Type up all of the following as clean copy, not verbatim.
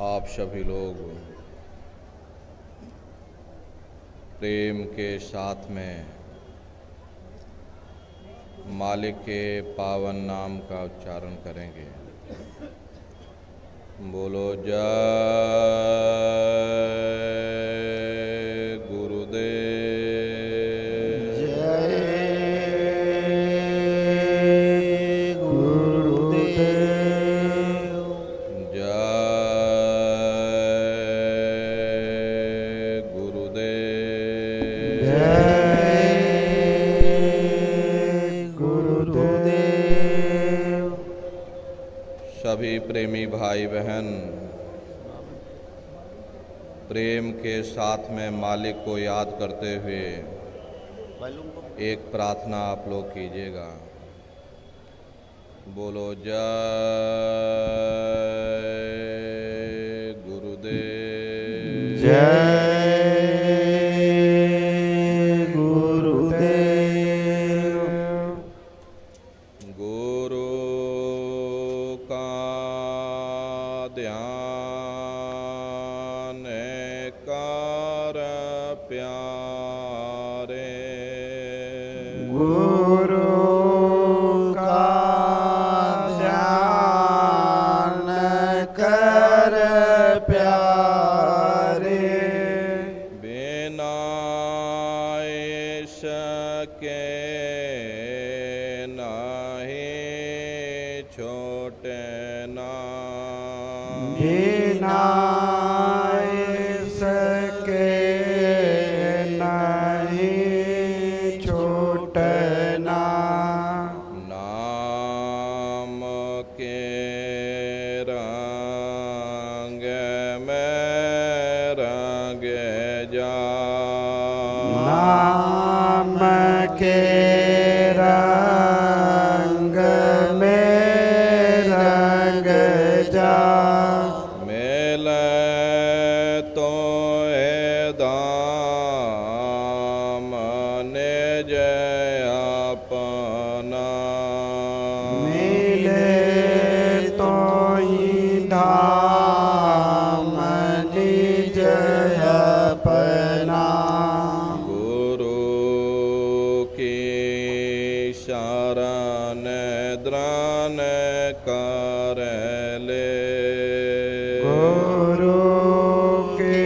आप सभी लोग प्रेम के साथ में मालिक के पावन नाम का उच्चारण करेंगे। बोलो जय गुरुदेव। जय गुरुदेव। जय गुरुदेव। जय गुरुदेव। सभी प्रेमी भाई बहन प्रेम के साथ में मालिक को याद करते हुए एक प्रार्थना आप लोग कीजिएगा। बोलो जय गुरुदेव। जय गुरुदेव। गुरु का ध्यान कर प्यारे। गुरु का ध्यान कर प्यारे। बिना इसके नहीं छोटे ना। बिना इसके नहीं छूटना। नाम के रंग में रंग जा। नाम के रंग में रंग जा। मिले तो दाम निज अपना। मिले तो ही धाम निज अपना। गुरु की शरण द्रान कर ले। गुरु के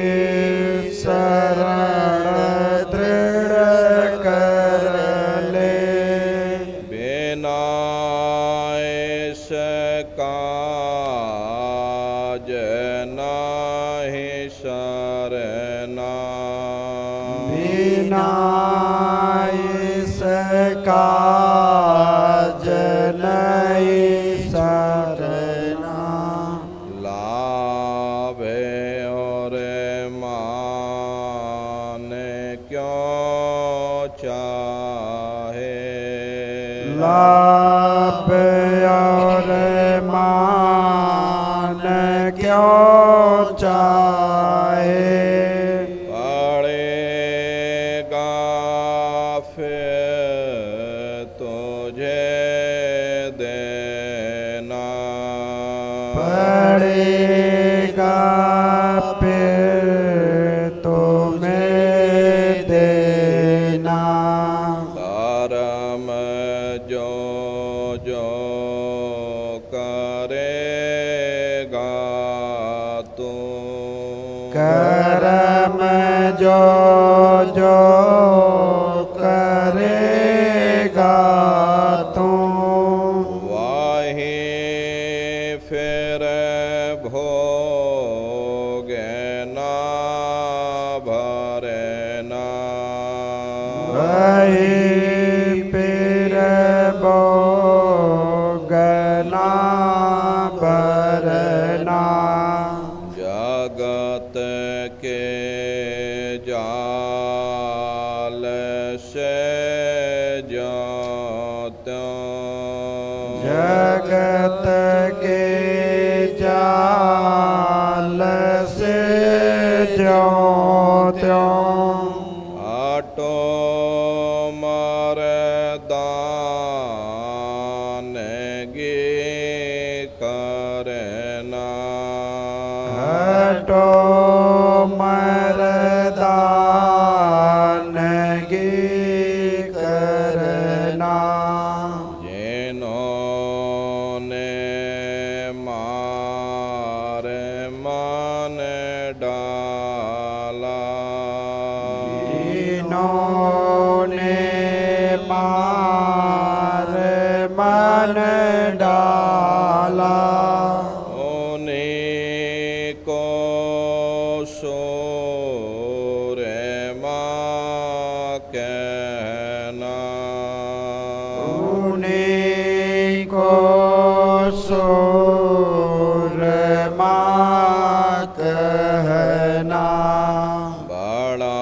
शरण दृढ़ कर ले। बिना इसका नाही शरणा। बिना इसका नहीं शरणा। लाभ और मान क्यों चाहे। लाभ और मान क्यों चाहे। पड़ेगा फिर तुझे देना। पड़ेगा फिर तुम्हें देना। कर्म जो जो करेगा तू। कर्म जो जो करेगा तू। वही फिर भोगना भरना। वही फिर भोगना भरना। जगत के जाल से जो त्यों। जगत के जाल से ज्यों त्यों। आटो मरदान गे करना। घटो मरदान गी करना जिन्होंने मारे मन डाला जिन्होंने मार मन डाला उन्हीं को सूरमा कहना उन्हीं को सूरमा कहना बड़ा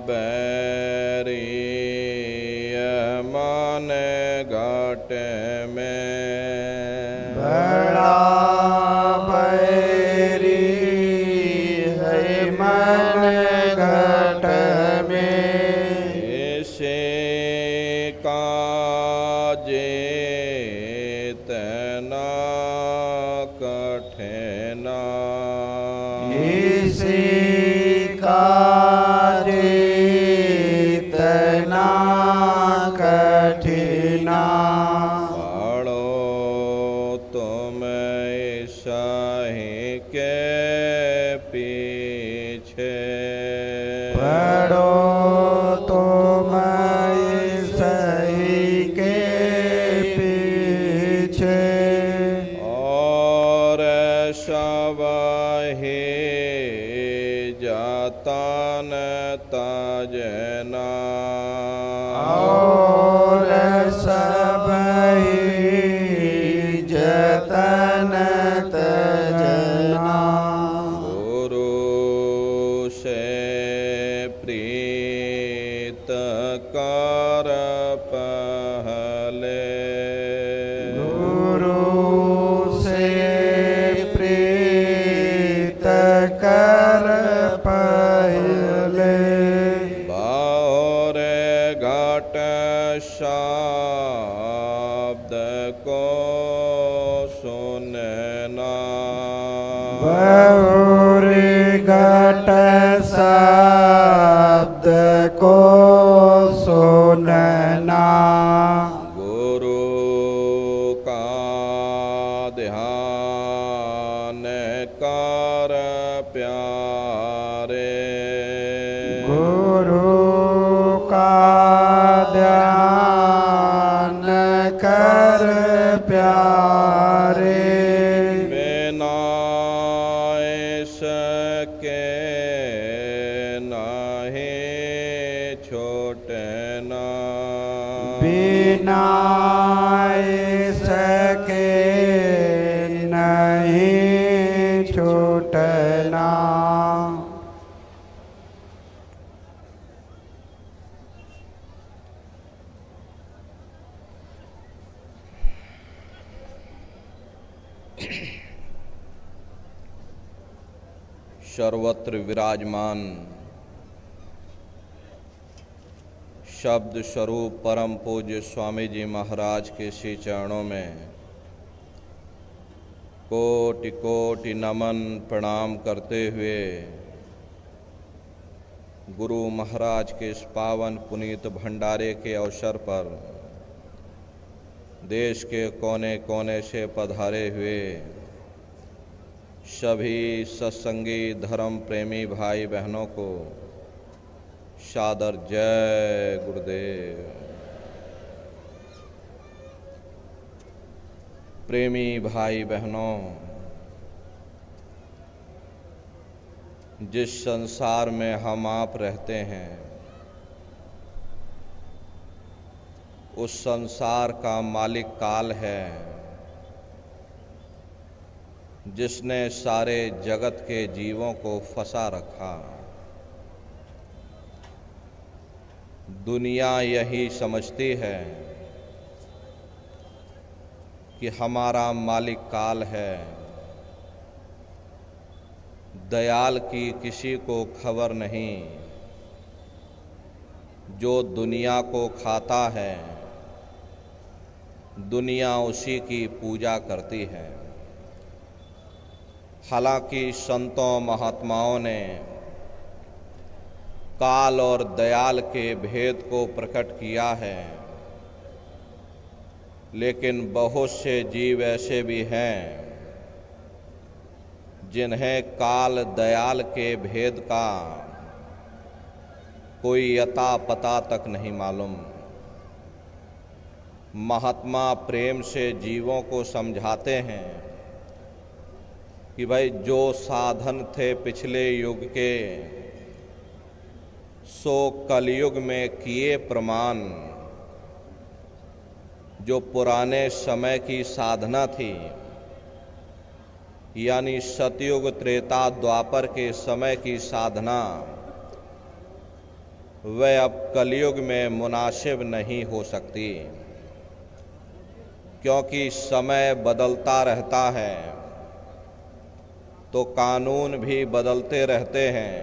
बैरी मन घट में बड़ा बैरी है मन घट में इसे का जेतना कठिना इसी का जीतना कठिना पढ़ो तुम सही के पीछे पढ़ो तुम सही के पीछे और सब ही जतन तजना और सब ही जतन तजना गुरु से प्रीत कर पहले गुरु से प्रीत कर पहले बाहर घट शब्द को सुनना बहुरी घट शब्द को सुनना गुरु का ध्यान कर प्यारे गुरु का ध्यान कर प्यारे बिना इसके नहीं छोटना बिना इसके नहीं छूटना सर्वत्र विराजमान शब्द स्वरूप परम पूज्य स्वामी जी महाराज के श्री चरणों में कोटि कोटि नमन प्रणाम करते हुए गुरु महाराज के इस पावन पुनीत भंडारे के अवसर पर देश के कोने कोने से पधारे हुए सभी सत्संगी धर्म प्रेमी भाई बहनों को सादर जय गुरुदेव। प्रेमी भाई बहनों, जिस संसार में हम आप रहते हैं उस संसार का मालिक काल है, जिसने सारे जगत के जीवों को फंसा रखा। दुनिया यही समझती है कि हमारा मालिक काल है, दयाल की किसी को खबर नहीं। जो दुनिया को खाता है दुनिया उसी की पूजा करती है। हालांकि संतों महात्माओं ने काल और दयाल के भेद को प्रकट किया है, लेकिन बहुत से जीव ऐसे भी हैं जिन्हें काल दयाल के भेद का कोई अता पता तक नहीं मालूम। महात्मा प्रेम से जीवों को समझाते हैं कि भाई जो साधन थे पिछले युग के, सो कलयुग में किए प्रमाण। जो पुराने समय की साधना थी, यानी सतयुग त्रेता द्वापर के समय की साधना, वह अब कलयुग में मुनासिब नहीं हो सकती, क्योंकि समय बदलता रहता है तो कानून भी बदलते रहते हैं।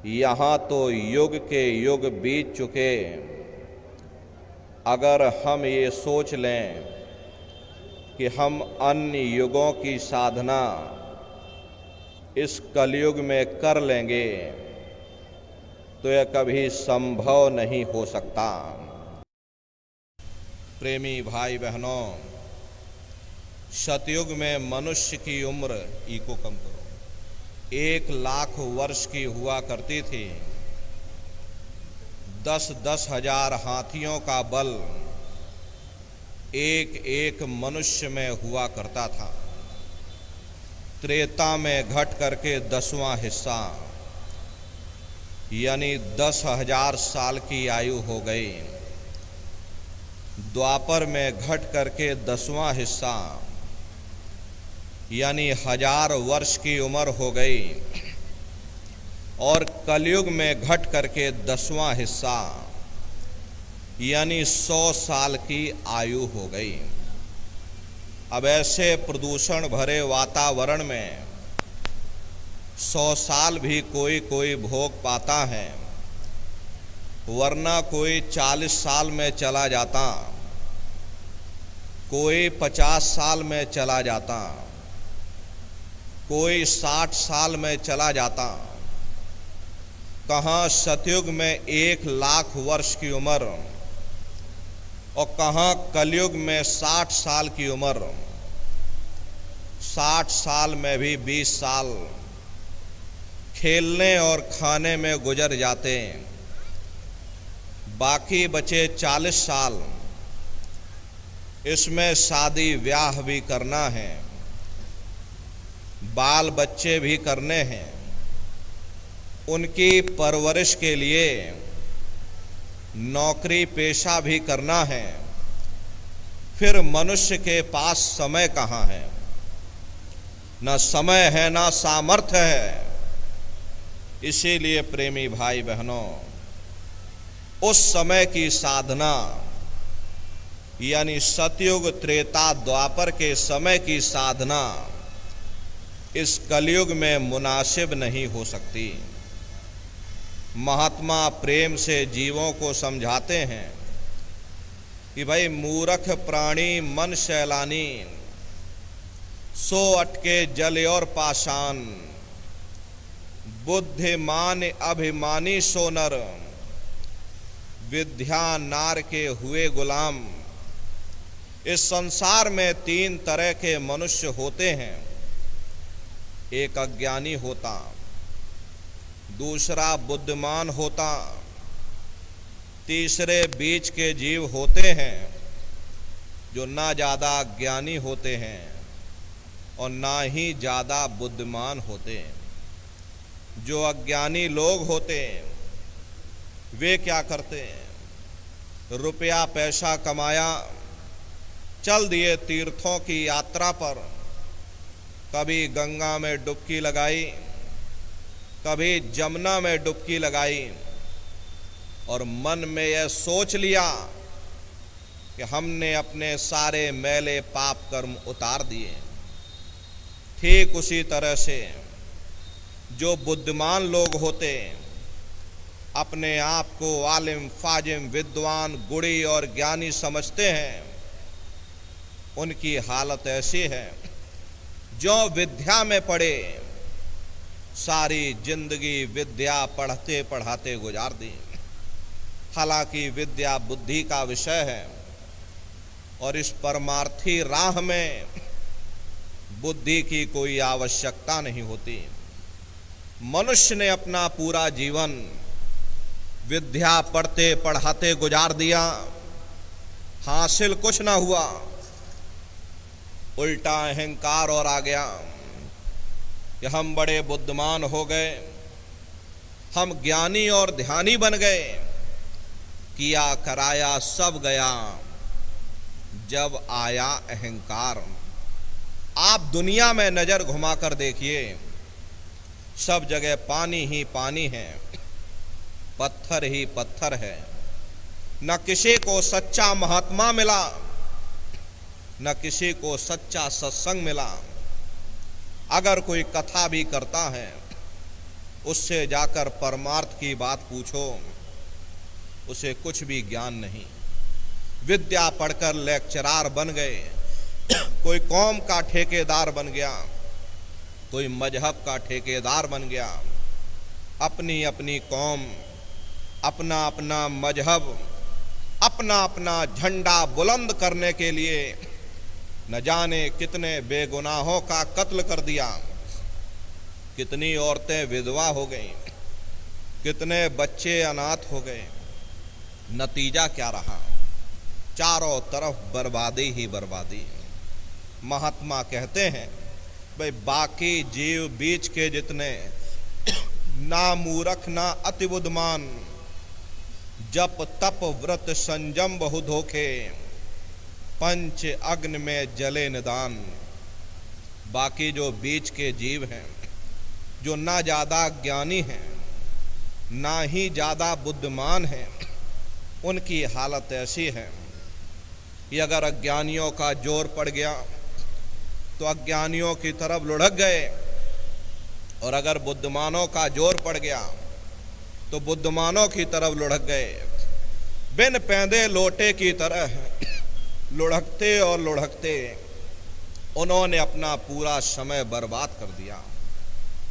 यहाँ तो युग के युग बीत चुके। अगर हम ये सोच लें कि हम अन्य युगों की साधना इस कलयुग में कर लेंगे, तो यह कभी संभव नहीं हो सकता। प्रेमी भाई बहनों, सतयुग में मनुष्य की उम्र इको कम करो 1,00,000 वर्ष की हुआ करती थी। 10,000 हजार हाथियों का बल एक एक मनुष्य में हुआ करता था। त्रेता में घट करके 10वां हिस्सा, यानी 10,000 साल की आयु हो गई। द्वापर में घट करके 10वां हिस्सा, यानी 1000 वर्ष की उम्र हो गई। और कलयुग में घट करके 10वां हिस्सा, यानी 100 साल की आयु हो गई। अब ऐसे प्रदूषण भरे वातावरण में 100 साल भी कोई कोई भोग पाता है, वरना कोई 40 साल में चला जाता, कोई 50 साल में चला जाता, कोई 60 साल में चला जाता। कहाँ सतयुग में 1,00,000 वर्ष की उम्र और कहाँ कलयुग में 60 साल की उम्र। 60 साल में भी 20 साल खेलने और खाने में गुजर जाते, बाकी बचे 40 साल। इसमें शादी ब्याह भी करना है, बाल बच्चे भी करने हैं, उनकी परवरिश के लिए नौकरी पेशा भी करना है। फिर मनुष्य के पास समय कहाँ है? न समय है न सामर्थ्य है। इसीलिए प्रेमी भाई बहनों, उस समय की साधना, यानी सतयुग त्रेता द्वापर के समय की साधना इस कलयुग में मुनासिब नहीं हो सकती। महात्मा प्रेम से जीवों को समझाते हैं कि भाई मूर्ख प्राणी मन शैलानी, सो अटके जल और पाषाण, बुद्धिमान अभिमानी सो नर, विद्या नार के हुए गुलाम। इस संसार में 3 तरह के मनुष्य होते हैं। एक अज्ञानी होता, दूसरा बुद्धिमान होता, तीसरे बीच के जीव होते हैं जो ना ज़्यादा ज्ञानी होते हैं और ना ही ज़्यादा बुद्धिमान होते हैं। जो अज्ञानी लोग होते हैं वे क्या करते हैं? रुपया पैसा कमाया, चल दिए तीर्थों की यात्रा पर। कभी गंगा में डुबकी लगाई, कभी जमुना में डुबकी लगाई, और मन में यह सोच लिया कि हमने अपने सारे मैले पाप कर्म उतार दिए। ठीक उसी तरह से जो बुद्धिमान लोग होते अपने आप को आलिम फाजिम विद्वान गुणी और ज्ञानी समझते हैं, उनकी हालत ऐसी है जो विद्या में पड़े, सारी जिंदगी विद्या पढ़ते पढ़ाते गुजार दी। हालांकि विद्या बुद्धि का विषय है और इस परमार्थी राह में बुद्धि की कोई आवश्यकता नहीं होती। मनुष्य ने अपना पूरा जीवन विद्या पढ़ते पढ़ाते गुजार दिया, हासिल कुछ ना हुआ, उल्टा अहंकार और आ गया कि हम बड़े बुद्धिमान हो गए, हम ज्ञानी और ध्यानी बन गए, किया कराया सब गया, जब आया अहंकार। आप दुनिया में नजर घुमाकर देखिए, सब जगह पानी ही पानी है, पत्थर ही पत्थर है। न किसी को सच्चा महात्मा मिला, न किसी को सच्चा सत्संग मिला। अगर कोई कथा भी करता है, उससे जाकर परमार्थ की बात पूछो, उसे कुछ भी ज्ञान नहीं। विद्या पढ़कर लेक्चरार बन गए, कोई कौम का ठेकेदार बन गया, कोई मजहब का ठेकेदार बन गया। अपनी अपनी कौम, अपना अपना मजहब, अपना अपना झंडा बुलंद करने के लिए न जाने कितने बेगुनाहों का कत्ल कर दिया, कितनी औरतें विधवा हो गईं, कितने बच्चे अनाथ हो गए। नतीजा क्या रहा? चारों तरफ बर्बादी ही बर्बादी। महात्मा कहते हैं, भाई बाकी जीव बीच के जितने, ना मूर्ख ना अति बुद्धिमान, जप तप व्रत संयम बहु धोखे, पंच अग्नि में जले निदान। बाकी जो बीच के जीव हैं, जो ना ज्यादा ज्ञानी हैं, ना ही ज्यादा बुद्धिमान हैं, उनकी हालत ऐसी है कि अगर अज्ञानियों का जोर पड़ गया तो अज्ञानियों की तरफ लुढ़क गए, और अगर बुद्धिमानों का जोर पड़ गया तो बुद्धिमानों की तरफ लुढ़क गए। बिन पैंदे लोटे की तरह लुढ़कते और लुढ़कते उन्होंने अपना पूरा समय बर्बाद कर दिया।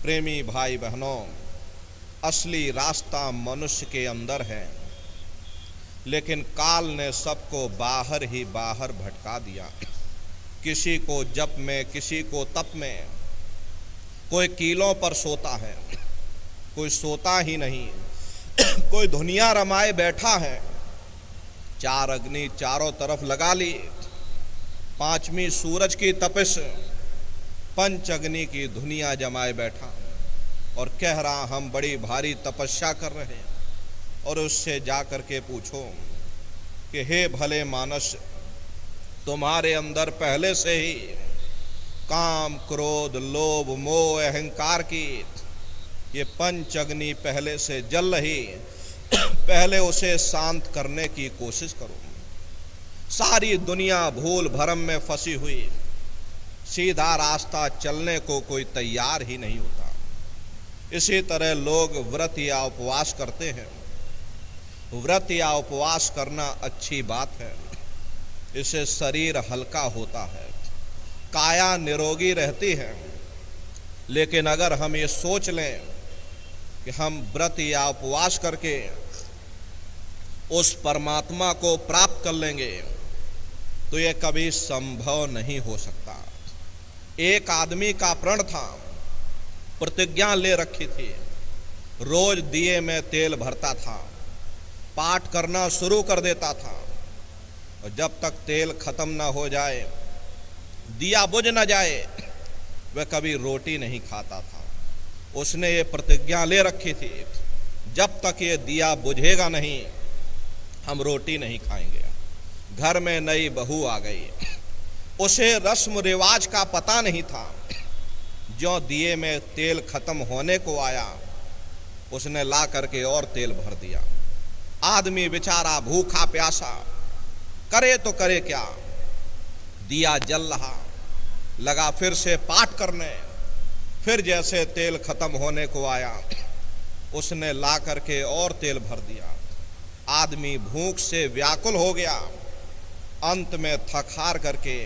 प्रेमी भाई बहनों, असली रास्ता मनुष्य के अंदर है, लेकिन काल ने सबको बाहर ही बाहर भटका दिया। किसी को जप में, किसी को तप में, कोई कीलों पर सोता है, कोई सोता ही नहीं, कोई दुनिया रमाए बैठा है। चार अग्नि चारों तरफ लगा ली, पांचवी सूरज की तपिश, पंच अग्नि की दुनिया जमाए बैठा और कह रहा हम बड़ी भारी तपस्या कर रहे हैं। और उससे जाकर के पूछो कि हे भले मानस, तुम्हारे अंदर पहले से ही काम क्रोध लोभ मोह अहंकार की ये पंच अग्नि पहले से जल रही, पहले उसे शांत करने की कोशिश करो। सारी दुनिया भूल भरम में फंसी हुई, सीधा रास्ता चलने को कोई तैयार ही नहीं होता। इसी तरह लोग व्रत या उपवास करते हैं। व्रत या उपवास करना अच्छी बात है, इससे शरीर हल्का होता है, काया निरोगी रहती है। लेकिन अगर हम ये सोच लें कि हम व्रत या उपवास करके उस परमात्मा को प्राप्त कर लेंगे, तो ये कभी संभव नहीं हो सकता। एक आदमी का प्रण था, प्रतिज्ञा ले रखी थी, रोज दिए में तेल भरता था, पाठ करना शुरू कर देता था, और जब तक तेल खत्म ना हो जाए, दिया बुझ ना जाए, वह कभी रोटी नहीं खाता था। उसने ये प्रतिज्ञा ले रखी थी, जब तक ये दिया बुझेगा नहीं, हम रोटी नहीं खाएंगे। घर में नई बहू आ गई, उसे रस्म रिवाज का पता नहीं था। जो दिए में तेल खत्म होने को आया, उसने ला करके और तेल भर दिया। आदमी बेचारा भूखा प्यासा, करे तो करे क्या, दिया जल रहा, लगा फिर से पाठ करने। फिर जैसे तेल खत्म होने को आया, उसने ला करके और तेल भर दिया। आदमी भूख से व्याकुल हो गया, अंत में थक हार करके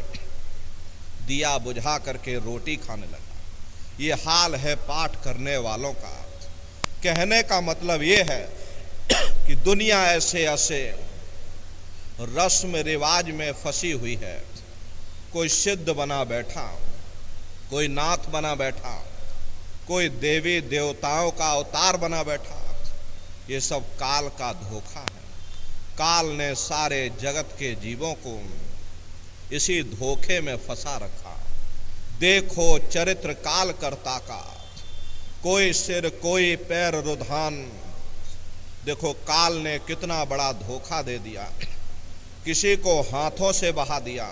दिया बुझा करके रोटी खाने लगा। ये हाल है पाठ करने वालों का। कहने का मतलब ये है कि दुनिया ऐसे ऐसे रस्म रिवाज में फंसी हुई है। कोई सिद्ध बना बैठा, कोई नाथ बना बैठा, कोई देवी देवताओं का अवतार बना बैठा। ये सब काल का धोखा है। काल ने सारे जगत के जीवों को इसी धोखे में फंसा रखा। देखो चरित्र काल कर्ता का, कोई सिर कोई पैर रुधान। देखो काल ने कितना बड़ा धोखा दे दिया। किसी को हाथों से बहा दिया,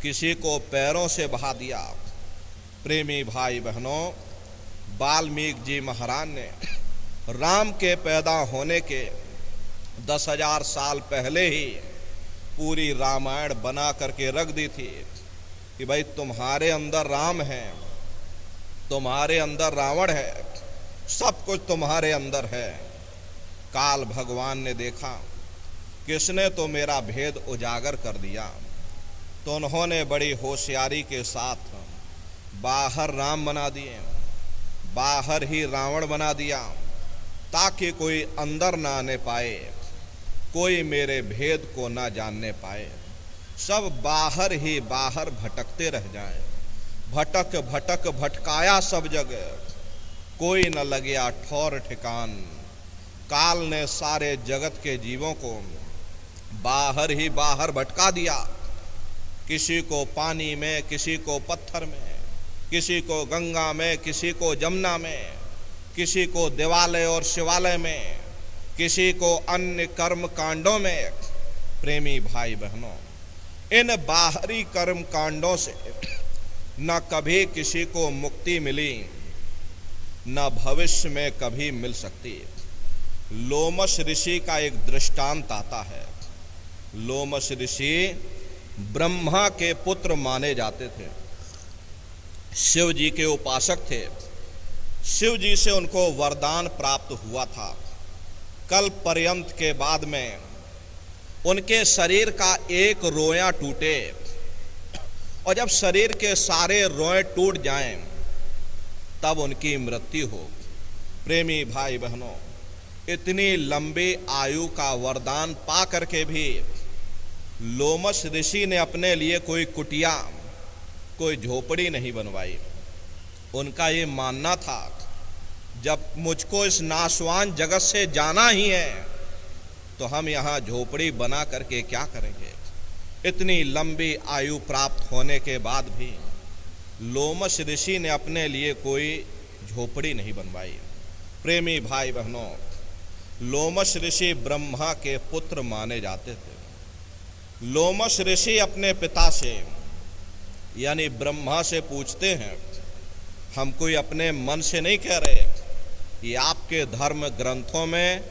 किसी को पैरों से बहा दिया। प्रेमी भाई बहनों, वाल्मीकि जी महाराज ने राम के पैदा होने के 10,000 साल पहले ही पूरी रामायण बना करके रख दी थी कि भाई तुम्हारे अंदर राम है, तुम्हारे अंदर रावण है, सब कुछ तुम्हारे अंदर है। काल भगवान ने देखा किसने तो मेरा भेद उजागर कर दिया, तो उन्होंने बड़ी होशियारी के साथ बाहर राम बना दिए, बाहर ही रावण बना दिया, ताकि कोई अंदर ना आने पाए, कोई मेरे भेद को ना जानने पाए। सब बाहर ही बाहर भटकते रह जाएं। भटक भटक भटकाया सब जगह, कोई न लगे ठौर ठिकान। काल ने सारे जगत के जीवों को बाहर ही बाहर भटका दिया। किसी को पानी में, किसी को पत्थर में, किसी को गंगा में, किसी को जमुना में, किसी को देवालय और शिवालय में, किसी को अन्य कर्म कांडों में। प्रेमी भाई बहनों, इन बाहरी कर्म कांडों से न कभी किसी को मुक्ति मिली, न भविष्य में कभी मिल सकती। लोमश ऋषि का एक दृष्टांत आता है। लोमश ऋषि ब्रह्मा के पुत्र माने जाते थे, शिव जी के उपासक थे। शिव जी से उनको वरदान प्राप्त हुआ था। कल पर्यंत के बाद में उनके शरीर का एक रोया टूटे, और जब शरीर के सारे रोए टूट जाएं तब उनकी मृत्यु हो। प्रेमी भाई बहनों, इतनी लंबी आयु का वरदान पा करके भी लोमश ऋषि ने अपने लिए कोई कुटिया, कोई झोपड़ी नहीं बनवाई। उनका ये मानना था जब मुझको इस नाशवान जगत से जाना ही है तो हम यहाँ झोपड़ी बना करके क्या करेंगे। इतनी लंबी आयु प्राप्त होने के बाद भी लोमश ऋषि ने अपने लिए कोई झोपड़ी नहीं बनवाई। प्रेमी भाई बहनों, लोमश ऋषि ब्रह्मा के पुत्र माने जाते थे। लोमश ऋषि अपने पिता से यानी ब्रह्मा से पूछते हैं, हम कोई अपने मन से नहीं कह रहे, ये आपके धर्म ग्रंथों में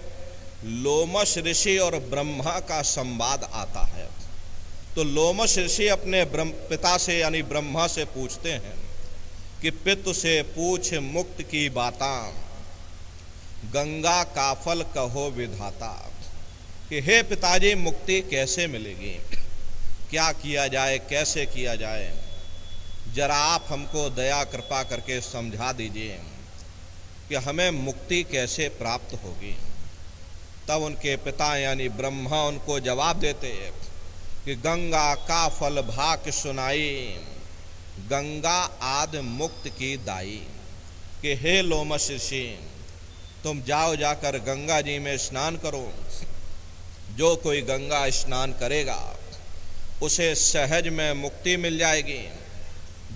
लोमश ऋषि और ब्रह्मा का संवाद आता है। तो लोमश ऋषि अपने पिता से यानी ब्रह्मा से पूछते हैं कि पितु से पूछ मुक्त की बाता, गंगा का फल कहो विधाता। कि हे पिताजी, मुक्ति कैसे मिलेगी, क्या किया जाए, कैसे किया जाए, जरा आप हमको दया कृपा करके समझा दीजिए कि हमें मुक्ति कैसे प्राप्त होगी। तब उनके पिता यानी ब्रह्मा उनको जवाब देते कि गंगा का फल भाक सुनाई, गंगा आद मुक्त की दाई। कि हे लोमश ऋषि, तुम जाओ जाकर गंगा जी में स्नान करो। जो कोई गंगा स्नान करेगा उसे सहज में मुक्ति मिल जाएगी।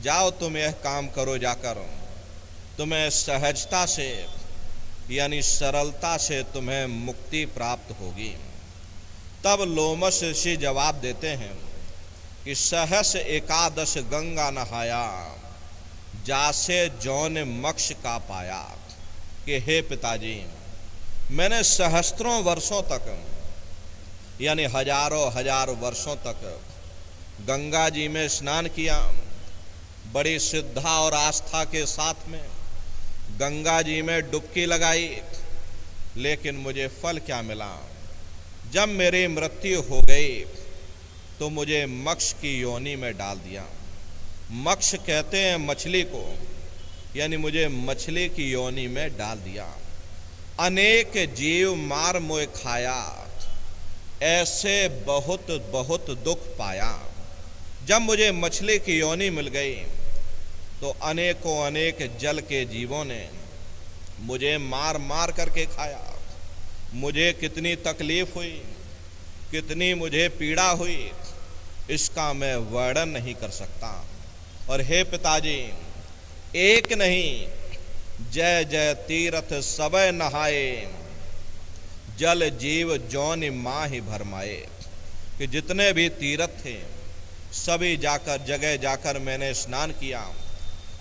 जाओ तुम यह काम करो, जाकर तुम्हें सहजता से यानी सरलता से तुम्हें मुक्ति प्राप्त होगी। तब लोमश ऋषि जवाब देते हैं कि सहस एकादश गंगा नहाया, जासे जौन मोक्ष का पाया। कि हे पिताजी, मैंने सहस्त्रों वर्षों तक यानी हजारों हजार वर्षों तक गंगा जी में स्नान किया, बड़ी श्रद्धा और आस्था के साथ में गंगा जी में डुबकी लगाई, लेकिन मुझे फल क्या मिला। जब मेरी मृत्यु हो गई तो मुझे मोक्ष की योनि में डाल दिया। मक्ष कहते हैं मछली को, यानी मुझे मछली की योनि में डाल दिया। अनेक जीव मार मोए खाया, ऐसे बहुत बहुत दुख पाया। जब मुझे मछली की योनि मिल गई तो अनेकों अनेक जल के जीवों ने मुझे मार मार करके खाया। मुझे कितनी तकलीफ हुई, कितनी मुझे पीड़ा हुई, इसका मैं वर्णन नहीं कर सकता। और हे पिताजी, एक नहीं जय जय तीर्थ सबय नहाए, जल जीव जौन माहि भरमाए। कि जितने भी तीर्थ थे सभी जाकर जगह जाकर मैंने स्नान किया।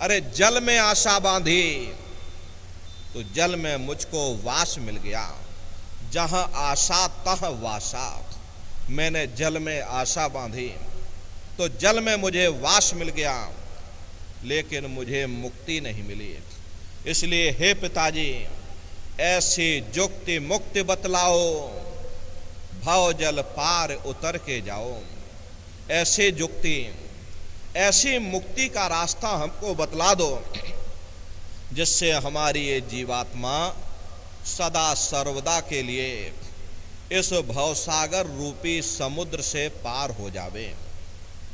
अरे जल में आशा बांधी तो जल में मुझको वास मिल गया। जहां आशा तह वासा, मैंने जल में आशा बांधी तो जल में मुझे वास मिल गया, लेकिन मुझे मुक्ति नहीं मिली। इसलिए हे पिताजी, ऐसी जुक्ति मुक्ति बतलाओ, भव जल पार उतर के जाओ। ऐसी जुक्ति, ऐसी मुक्ति का रास्ता हमको बतला दो जिससे हमारी ये जीवात्मा सदा सर्वदा के लिए इस भवसागर रूपी समुद्र से पार हो जावे।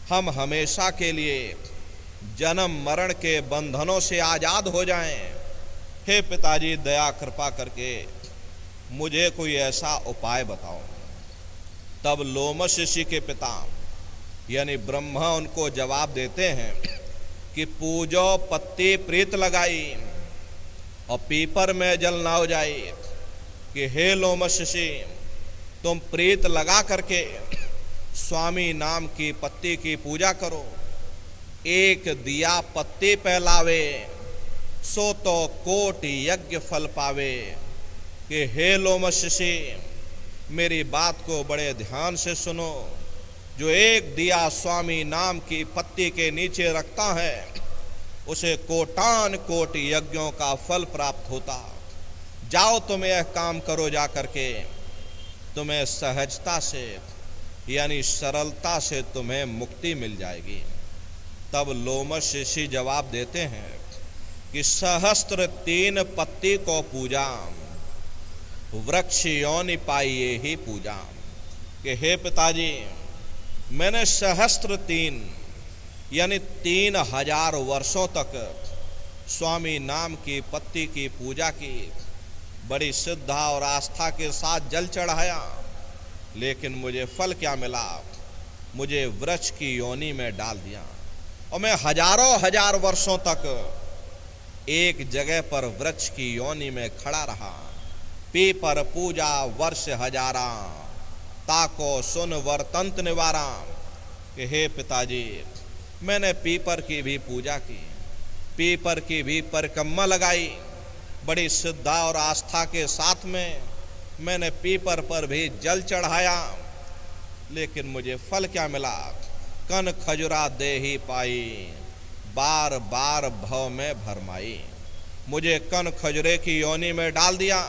हम हमेशा के लिए जन्म मरण के बंधनों से आजाद हो जाएं। हे पिताजी, दया कृपा करके मुझे कोई ऐसा उपाय बताओ। तब लोमश ऋषि के पिता यानी ब्रह्मा उनको जवाब देते हैं कि पूजो पत्ती प्रीत लगाई और पीपर में जल ना हो जाए। कि हे लोमश ऋषि, तुम प्रीत लगा करके स्वामी नाम की पत्ती की पूजा करो। एक दिया पत्ती पहलावे, सो तो कोटि यज्ञ फल पावे। कि हे लोमश ऋषि, मेरी बात को बड़े ध्यान से सुनो। जो एक दिया स्वामी नाम की पत्ती के नीचे रखता है, उसे कोटान कोटि यज्ञों का फल प्राप्त होता। जाओ तुम यह काम करो, जा करके तुम्हें सहजता से यानी सरलता से तुम्हें मुक्ति मिल जाएगी। तब लोमश ऋषि जवाब देते हैं कि सहस्त्र 3 पत्ती को पूजा, वृक्ष योनि पाइये ही पूजा। कि हे पिताजी, मैंने सहस्त्र 3 यानी 3000 वर्षों तक स्वामी नाम की पत्ती की पूजा की, बड़ी श्रद्धा और आस्था के साथ जल चढ़ाया, लेकिन मुझे फल क्या मिला? मुझे वृक्ष की योनि में डाल दिया और मैं हजारों हजार वर्षों तक एक जगह पर वृक्ष की योनि में खड़ा रहा। पीपर पूजा वर्ष हजारा, ताको सुन वर्तंत निवारा। कि हे पिताजी, मैंने पीपर की भी पूजा की, पीपर की भी परिक्रमा लगाई, बड़ी श्रद्धा और आस्था के साथ में मैंने पीपर पर भी जल चढ़ाया, लेकिन मुझे फल क्या मिला? कन खजुरा दे ही पाई, बार बार भव में भरमाई। मुझे कन खजुरे की योनि में डाल दिया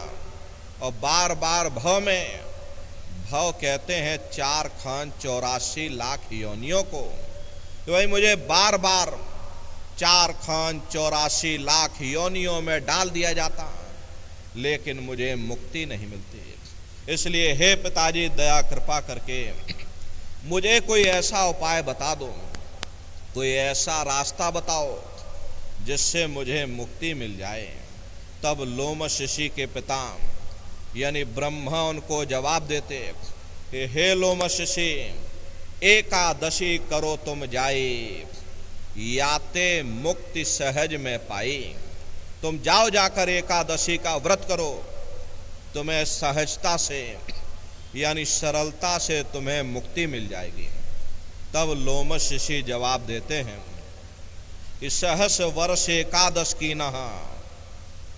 और बार बार भव में, भव कहते हैं 4 खान 84 लाख योनियों को, तो भाई मुझे बार बार 4 खान 84 लाख योनियों में डाल दिया जाता, लेकिन मुझे मुक्ति नहीं मिलती। इसलिए हे पिताजी, दया कृपा करके मुझे कोई ऐसा उपाय बता दो, कोई ऐसा रास्ता बताओ जिससे मुझे मुक्ति मिल जाए। तब लोमश ऋषि के पिता यानी ब्रह्मा उनको जवाब देते कि हे लोमश ऋषि, एकादशी करो तुम जाई, याते मुक्ति सहज में पाई। तुम जाओ, जाकर एकादशी का व्रत करो, तुम्हें सहजता से यानी सरलता से तुम्हें मुक्ति मिल जाएगी। तब लोमश ऋषि जवाब देते हैं कि सहस वर्ष एकादश की नहा,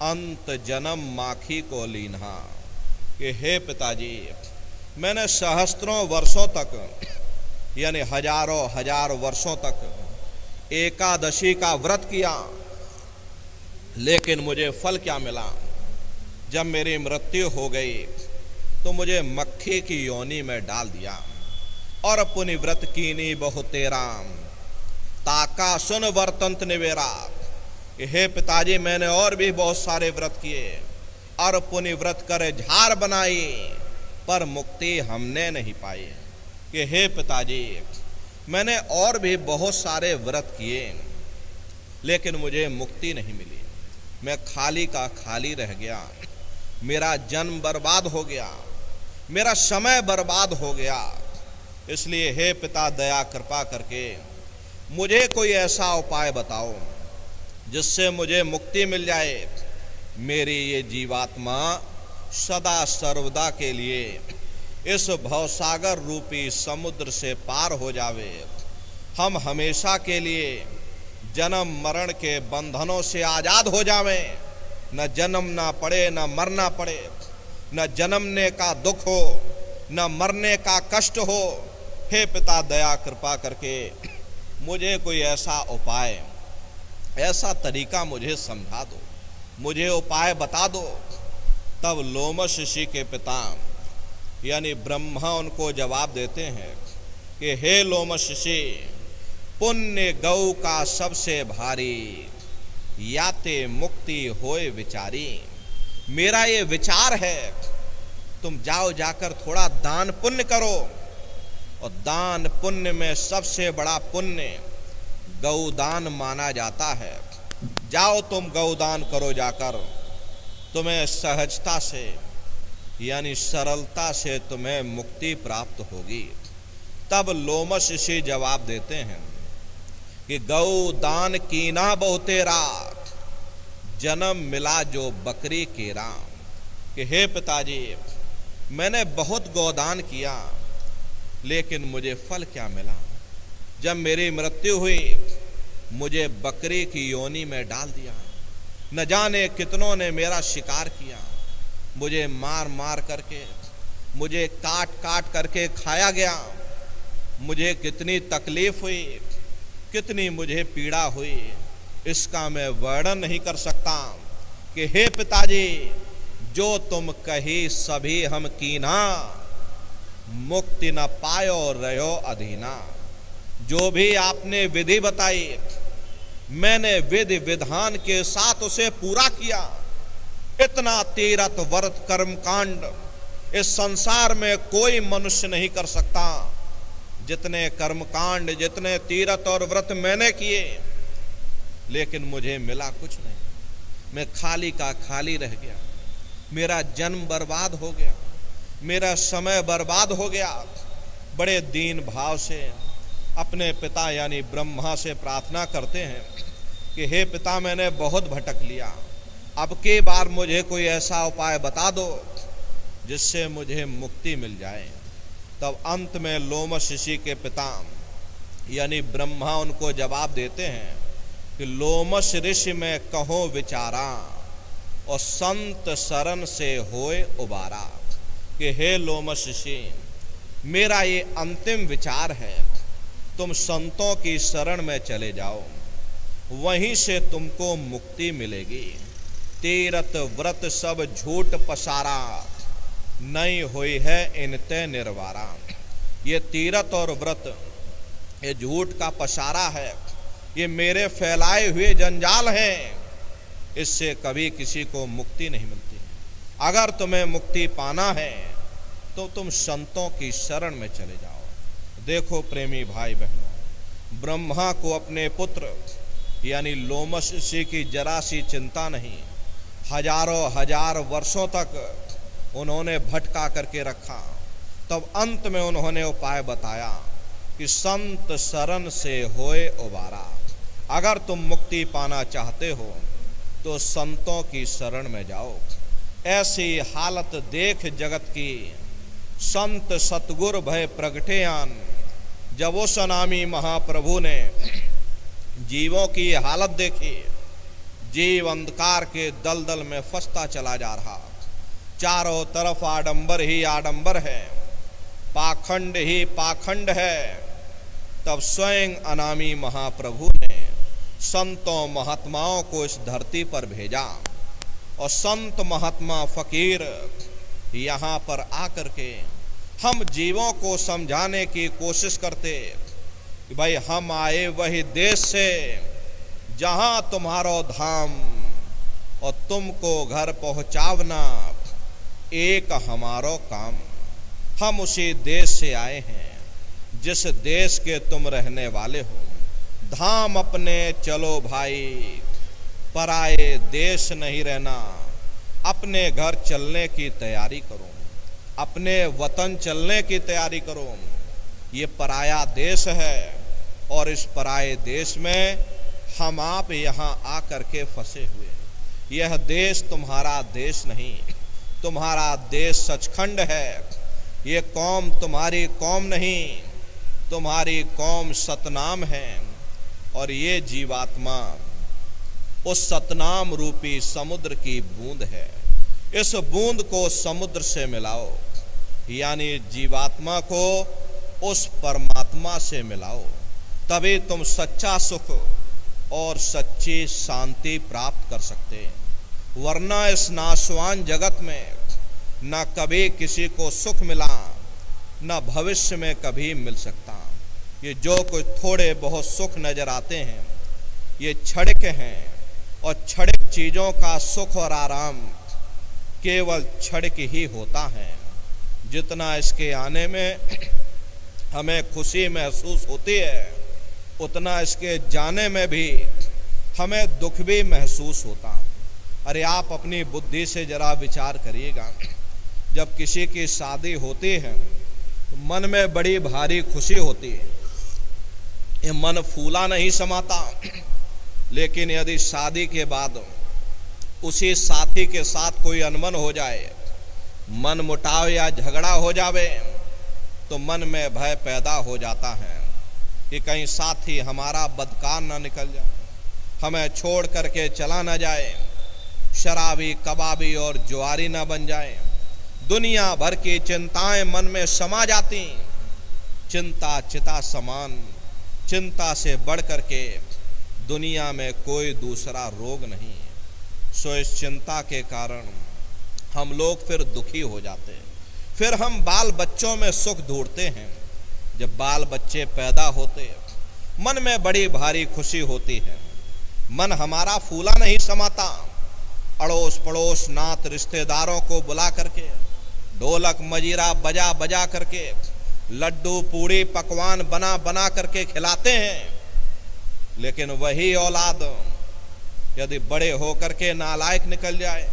अंत जन्म माखी को लीन्हा। कि हे पिताजी, मैंने सहस्त्रों वर्षों तक यानी हजारों हजार वर्षों तक एकादशी का व्रत किया, लेकिन मुझे फल क्या मिला? जब मेरी मृत्यु हो गई तो मुझे मक्खी की योनि में डाल दिया और पुनि व्रत कीनी बहु तेरा, ताका सुन वर्तंत निवेरा। हे पिताजी, मैंने और भी बहुत सारे व्रत किए और पुनि व्रत कर झार बनाई, पर मुक्ति हमने नहीं पाई। कि हे पिताजी, मैंने और भी बहुत सारे व्रत किए लेकिन मुझे मुक्ति नहीं मिली। मैं खाली का खाली रह गया, मेरा जन्म बर्बाद हो गया, मेरा समय बर्बाद हो गया। इसलिए हे पिता, दया कृपा करके मुझे कोई ऐसा उपाय बताओ जिससे मुझे मुक्ति मिल जाए। मेरी ये जीवात्मा सदा सर्वदा के लिए इस भवसागर रूपी समुद्र से पार हो जावे। हम हमेशा के लिए जन्म मरण के बंधनों से आजाद हो जावें। न जन्मना पड़े, न मरना पड़े, न जन्मने का दुख हो, न मरने का कष्ट हो। हे पिता, दया कृपा करके मुझे कोई ऐसा उपाय, ऐसा तरीका मुझे समझा दो, मुझे उपाय बता दो। तब लोमश ऋषि के पिता यानी ब्रह्मा उनको जवाब देते हैं कि हे लोमश ऋषि, पुण्य गौ का सबसे भारी, याते मुक्ति होए विचारी। मेरा ये विचार है, तुम जाओ जाकर थोड़ा दान पुण्य करो, और दान पुण्य में सबसे बड़ा पुण्य गौदान माना जाता है। जाओ तुम गौदान करो जाकर, तुम्हें सहजता से यानी सरलता से तुम्हें मुक्ति प्राप्त होगी। तब लोमश ऋषि जवाब देते हैं कि गौदान कीना बहुते रात, जन्म मिला जो बकरी के राम। कि हे पिताजी, मैंने बहुत गौदान किया लेकिन मुझे फल क्या मिला। जब मेरी मृत्यु हुई मुझे बकरी की योनि में डाल दिया। न जाने कितनों ने मेरा शिकार किया, मुझे मार मार करके, मुझे काट काट करके खाया गया। मुझे कितनी तकलीफ हुई, कितनी मुझे पीड़ा हुई, इसका मैं वर्णन नहीं कर सकता। कि हे पिताजी, जो तुम कही सभी हम कीना, मुक्ति न पायो रहो अधीना। जो भी आपने विधि बताई, मैंने विधि विधान के साथ उसे पूरा किया। इतना तीरथ व्रत कर्म कांड इस संसार में कोई मनुष्य नहीं कर सकता। जितने कर्म कांड, जितने तीरथ और व्रत मैंने किए, लेकिन मुझे मिला कुछ नहीं। मैं खाली का खाली रह गया, मेरा जन्म बर्बाद हो गया, मेरा समय बर्बाद हो गया। बड़े दीन भाव से अपने पिता यानी ब्रह्मा से प्रार्थना करते हैं कि हे पिता, मैंने बहुत भटक लिया, अब की बार मुझे कोई ऐसा उपाय बता दो जिससे मुझे मुक्ति मिल जाए। तब अंत में लोमश ऋषि के पिता यानी ब्रह्मा उनको जवाब देते हैं कि लोमश ऋषि में कहो विचारा, और संत शरण से होए उबारा। कि हे लोमश ऋषि, मेरा ये अंतिम विचार है, तुम संतों की शरण में चले जाओ, वहीं से तुमको मुक्ति मिलेगी। तीरथ व्रत सब झूठ पसारा, नहीं हुई है इनते निर्वारा। ये तीरथ और व्रत ये झूठ का पसारा है, ये मेरे फैलाए हुए जंजाल हैं, इससे कभी किसी को मुक्ति नहीं मिलती। अगर तुम्हें मुक्ति पाना है तो तुम संतों की शरण में चले जाओ। देखो प्रेमी भाई बहनों, ब्रह्मा को अपने पुत्र यानी लोमश ऋषि की जरा सी चिंता नहीं। हजारों हजार वर्षों तक उन्होंने भटका करके रखा। तब अंत में उन्होंने उपाय बताया कि संत शरण से होए उबारा। अगर तुम मुक्ति पाना चाहते हो तो संतों की शरण में जाओ। ऐसी हालत देख जगत की संत सतगुर भय प्रगटेयान। जब उस अनामी महाप्रभु ने जीवों की हालत देखी, जीव अंधकार के दलदल में फंसता चला जा रहा, चारों तरफ आडंबर ही आडंबर है, पाखंड ही पाखंड है। तब स्वयं अनामी महाप्रभु ने संतों महात्माओं को इस धरती पर भेजा, और संत महात्मा फकीर यहाँ पर आकर के हम जीवों को समझाने की कोशिश करते कि भाई हम आए वही देश से जहां तुम्हारो धाम, और तुमको घर पहुंचावना एक हमारो काम। हम उसी देश से आए हैं जिस देश के तुम रहने वाले हो। धाम अपने चलो भाई, पराए देश नहीं रहना। अपने घर चलने की तैयारी करो, अपने वतन चलने की तैयारी करो। ये पराया देश है और इस पराए देश में हम आप यहाँ आकर के फंसे हुए। यह देश तुम्हारा देश नहीं, तुम्हारा देश सचखंड है। ये कौम तुम्हारी कौम नहीं, तुम्हारी कौम सतनाम है। और ये जीवात्मा उस सतनाम रूपी समुद्र की बूंद है। इस बूंद को समुद्र से मिलाओ, यानी जीवात्मा को उस परमात्मा से मिलाओ, तभी तुम सच्चा सुख और सच्ची शांति प्राप्त कर सकते हैं। वरना इस नाशवान जगत में न कभी किसी को सुख मिला, न भविष्य में कभी मिल सकता। ये जो कुछ थोड़े बहुत सुख नजर आते हैं, ये क्षणिक हैं, और क्षणिक चीज़ों का सुख और आराम केवल क्षणिक ही होता है। जितना इसके आने में हमें खुशी महसूस होती है, उतना इसके जाने में भी हमें दुख भी महसूस होता। अरे आप अपनी बुद्धि से जरा विचार करिएगा, जब किसी की शादी होती है तो मन में बड़ी भारी खुशी होती है, ये मन फूला नहीं समाता। लेकिन यदि शादी के बाद उसी साथी के साथ कोई अनबन हो जाए, मन मुटाव या झगड़ा हो जावे, तो मन में भय पैदा हो जाता है कि कहीं साथी हमारा बदकार न निकल जाए, हमें छोड़ करके चला न जाए, शराबी कबाबी और जुआरी न बन जाए। दुनिया भर की चिंताएं मन में समा जाती। चिंता चिता समान, चिंता से बढ़ करके दुनिया में कोई दूसरा रोग नहीं। सो इस चिंता के कारण हम लोग फिर दुखी हो जाते हैं। फिर हम बाल बच्चों में सुख ढूंढते हैं। जब बाल बच्चे पैदा होते मन में बड़ी भारी खुशी होती है, मन हमारा फूला नहीं समाता। अड़ोस पड़ोस नात रिश्तेदारों को बुला करके ढोलक मजीरा बजा बजा करके लड्डू पूड़ी पकवान बना बना करके खिलाते हैं। लेकिन वही औलाद यदि बड़े होकर के नालायक निकल जाए,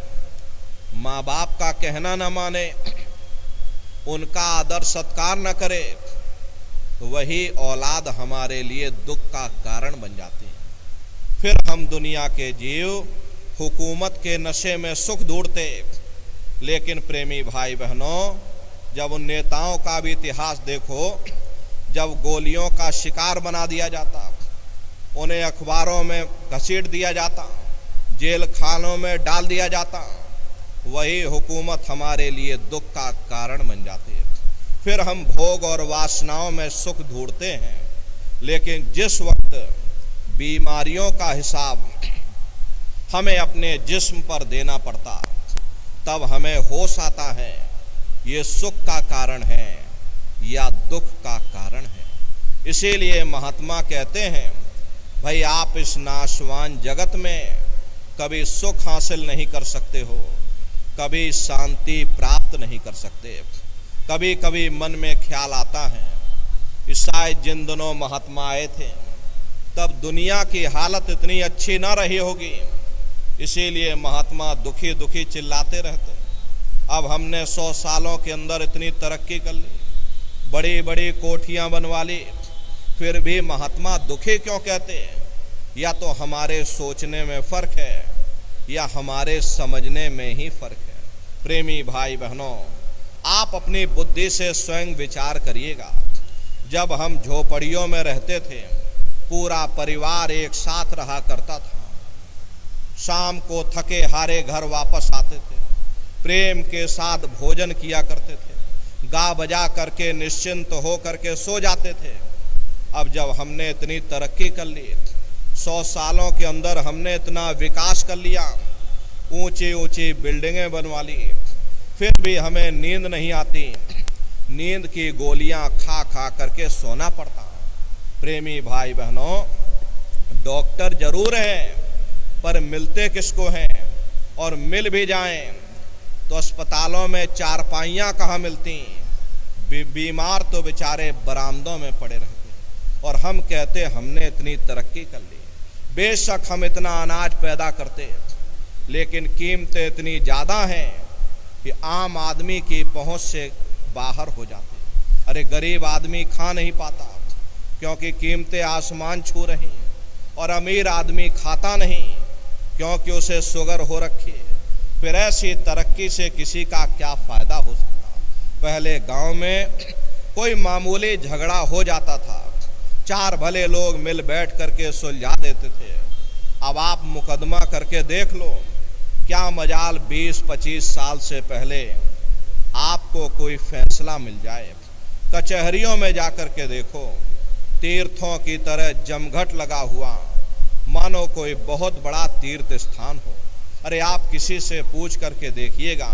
माँ बाप का कहना न माने, उनका आदर सत्कार न करे, तो वही औलाद हमारे लिए दुख का कारण बन जाती है। फिर हम दुनिया के जीव हुकूमत के नशे में सुख ढूंढते। लेकिन प्रेमी भाई बहनों, जब उन नेताओं का भी इतिहास देखो, जब गोलियों का शिकार बना दिया जाता, उन्हें अखबारों में घसीट दिया जाता, जेल खानों में डाल दिया जाता, वही हुकूमत हमारे लिए दुख का कारण बन जाती है। फिर हम भोग और वासनाओं में सुख ढूंढते हैं। लेकिन जिस वक्त बीमारियों का हिसाब हमें अपने जिस्म पर देना पड़ता, तब हमें होश आता है ये सुख का कारण है या दुख का कारण है। इसीलिए महात्मा कहते हैं, भाई आप इस नाशवान जगत में कभी सुख हासिल नहीं कर सकते हो, कभी शांति प्राप्त नहीं कर सकते। कभी कभी मन में ख्याल आता है कि शायद जिन दिनों महात्मा आए थे तब दुनिया की हालत इतनी अच्छी ना रही होगी, इसीलिए महात्मा दुखी दुखी चिल्लाते रहते। अब हमने 100 सालों के अंदर इतनी तरक्की कर ली, बड़ी बड़ी कोठियां बनवा ली, फिर भी महात्मा दुखी क्यों कहते हैं? या तो हमारे सोचने में फर्क है या हमारे समझने में ही फर्क है। प्रेमी भाई बहनों, आप अपनी बुद्धि से स्वयं विचार करिएगा। जब हम झोपड़ियों में रहते थे, पूरा परिवार एक साथ रहा करता था, शाम को थके हारे घर वापस आते थे, प्रेम के साथ भोजन किया करते थे, गा बजा करके निश्चिंत हो करके सो जाते थे। अब जब हमने इतनी तरक्की कर ली, 100 सालों के अंदर हमने इतना विकास कर लिया, ऊंची ऊंची बिल्डिंगें बनवा ली, फिर भी हमें नींद नहीं आती। नींद की गोलियां खा खा करके सोना पड़ता। प्रेमी भाई बहनों, डॉक्टर जरूर हैं, पर मिलते किसको हैं? और मिल भी जाएं तो अस्पतालों में चारपाइयाँ कहाँ मिलती? बीमार तो बेचारे बरामदों में पड़े रहते। और हम कहते हमने इतनी तरक्की कर ली। बेशक हम इतना अनाज पैदा करते, लेकिन कीमतें इतनी ज़्यादा हैं कि आम आदमी की पहुंच से बाहर हो जाते। अरे गरीब आदमी खा नहीं पाता क्योंकि कीमतें आसमान छू रही हैं, और अमीर आदमी खाता नहीं क्योंकि उसे शुगर हो रखी है। फिर ऐसी तरक्की से किसी का क्या फ़ायदा हो सकता? पहले गांव में कोई मामूली झगड़ा हो जाता था, चार भले लोग मिल बैठ करके सुलझा देते थे। अब आप मुकदमा करके देख लो, क्या मजाल 20-25 साल से पहले आपको कोई फैसला मिल जाए। कचहरियों में जाकर के देखो, तीर्थों की तरह जमघट लगा हुआ, मानो कोई बहुत बड़ा तीर्थ स्थान हो। अरे आप किसी से पूछ करके देखिएगा,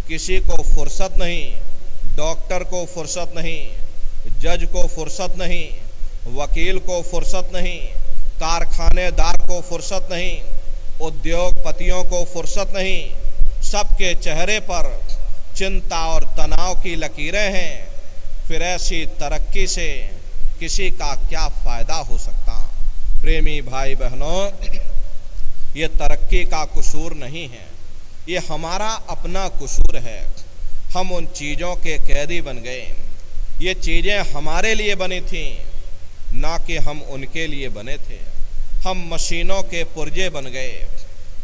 किसी को फुर्सत नहीं, डॉक्टर को फुर्सत नहीं, जज को फुर्सत नहीं, वकील को फुर्सत नहीं, कारखानेदार को फुर्सत नहीं, उद्योगपतियों को फुर्सत नहीं। सबके चेहरे पर चिंता और तनाव की लकीरें हैं। फिर ऐसी तरक्की से किसी का क्या फ़ायदा हो सकता? प्रेमी भाई बहनों, ये तरक्की का कसूर नहीं है, ये हमारा अपना कसूर है। हम उन चीज़ों के कैदी बन गए। ये चीज़ें हमारे लिए बनी थीं, ना कि हम उनके लिए बने थे। हम मशीनों के पुर्जे बन गए,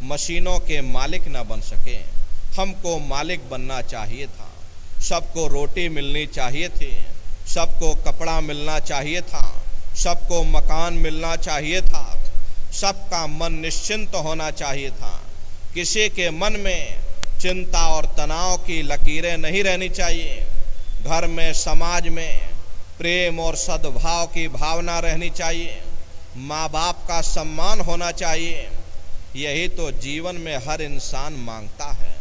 मशीनों के मालिक ना बन सके। हमको मालिक बनना चाहिए था। सबको रोटी मिलनी चाहिए थी, सबको कपड़ा मिलना चाहिए था, सबको मकान मिलना चाहिए था, सबका मन निश्चिंत होना चाहिए था। किसी के मन में चिंता और तनाव की लकीरें नहीं रहनी चाहिए। घर में, समाज में प्रेम और सद्भाव की भावना रहनी चाहिए। माँ बाप का सम्मान होना चाहिए। यही तो जीवन में हर इंसान मांगता है।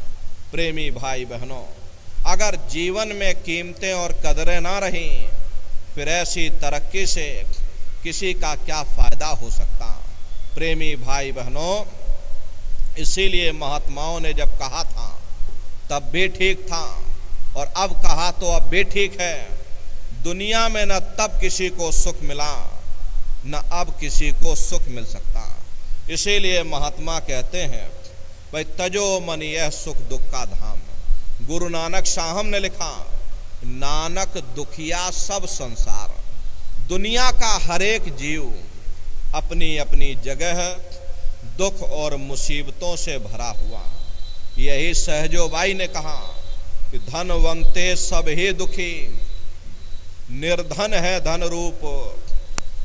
प्रेमी भाई बहनों, अगर जीवन में कीमतें और कदरें ना रहीं, फिर ऐसी तरक्की से किसी का क्या फ़ायदा हो सकता? प्रेमी भाई बहनों, इसीलिए महात्माओं ने जब कहा था तब भी ठीक था, और अब कहा तो अब भी ठीक है। दुनिया में न तब किसी को सुख मिला, न अब किसी को सुख मिल सकता। इसीलिए महात्मा कहते हैं, भाई तजो मन यह सुख दुख का धाम। गुरु नानक साहब ने लिखा, नानक दुखिया सब संसार। दुनिया का हर एक जीव अपनी अपनी जगह दुख और मुसीबतों से भरा हुआ। यही सहजोबाई ने कहा कि धनवंते सब ही दुखी, निर्धन है धन रूप,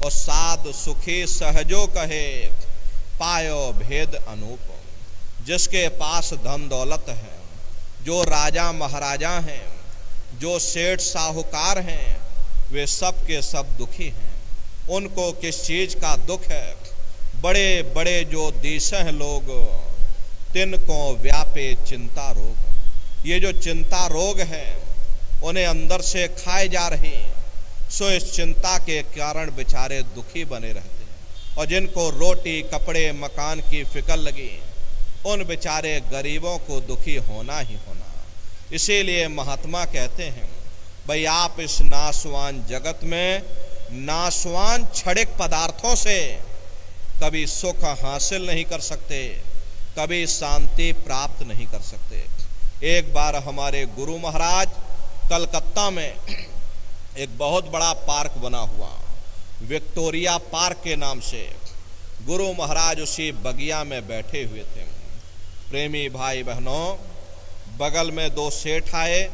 और साध सुखी सहजो कहे, पायो भेद अनूप। जिसके पास धन दौलत है, जो राजा महाराजा हैं, जो सेठ साहूकार हैं, वे सब के सब दुखी हैं। उनको किस चीज़ का दुख है? बड़े बड़े जो देश हैं लोग, तिनको व्यापे चिंता रोग। ये जो चिंता रोग है, उन्हें अंदर से खाए जा रही, सो इस चिंता के कारण बेचारे दुखी बने रहते हैं। और जिनको रोटी कपड़े मकान की फिक्र लगी, उन बेचारे गरीबों को दुखी होना ही होना। इसीलिए महात्मा कहते हैं, भाई आप इस नाशवान जगत में नाशवान क्षणिक पदार्थों से कभी सुख हासिल नहीं कर सकते, कभी शांति प्राप्त नहीं कर सकते। एक बार हमारे गुरु महाराज कलकत्ता में एक बहुत बड़ा पार्क बना हुआ, विक्टोरिया पार्क के नाम से, गुरु महाराज उसी बगिया में बैठे हुए थे। प्रेमी भाई बहनों, बगल में दो सेठ आए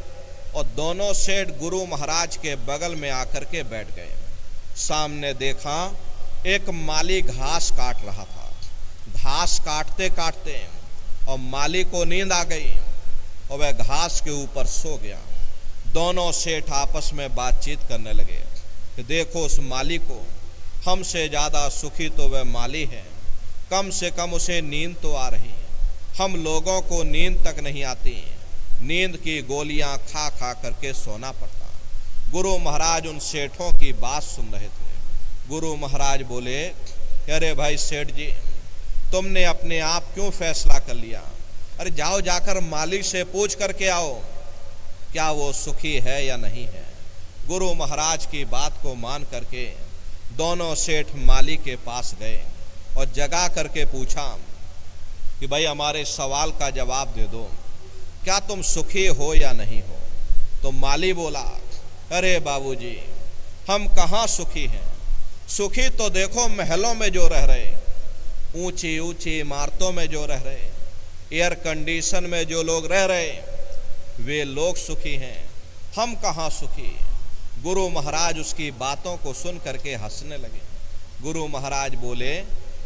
और दोनों सेठ गुरु महाराज के बगल में आकर के बैठ गए। सामने देखा एक माली घास काट रहा था। घास काटते काटते और माली को नींद आ गई और वह घास के ऊपर सो गया। दोनों सेठ आपस में बातचीत करने लगे कि देखो उस माली को, हमसे ज़्यादा सुखी तो वह माली है, कम से कम उसे नींद तो आ रही है। हम लोगों को नींद तक नहीं आती, नींद की गोलियां खा खा करके सोना पड़ता। गुरु महाराज उन सेठों की बात सुन रहे थे। गुरु महाराज बोले, अरे भाई सेठ जी, तुमने अपने आप क्यों फैसला कर लिया? अरे जाओ, जाकर मालिक से पूछ करके आओ क्या वो सुखी है या नहीं है। गुरु महाराज की बात को मान करके दोनों सेठ माली के पास गए और जगा करके पूछा कि भाई हमारे सवाल का जवाब दे दो, क्या तुम सुखी हो या नहीं हो? तो माली बोला, अरे बाबूजी, हम कहाँ सुखी हैं। सुखी तो देखो महलों में जो रह रहे, ऊंची ऊंची इमारतों में जो रह रहे, एयर कंडीशन में जो लोग रह रहे, वे लोग सुखी हैं, हम कहाँ सुखी। गुरु महाराज उसकी बातों को सुन करके हंसने लगे। गुरु महाराज बोले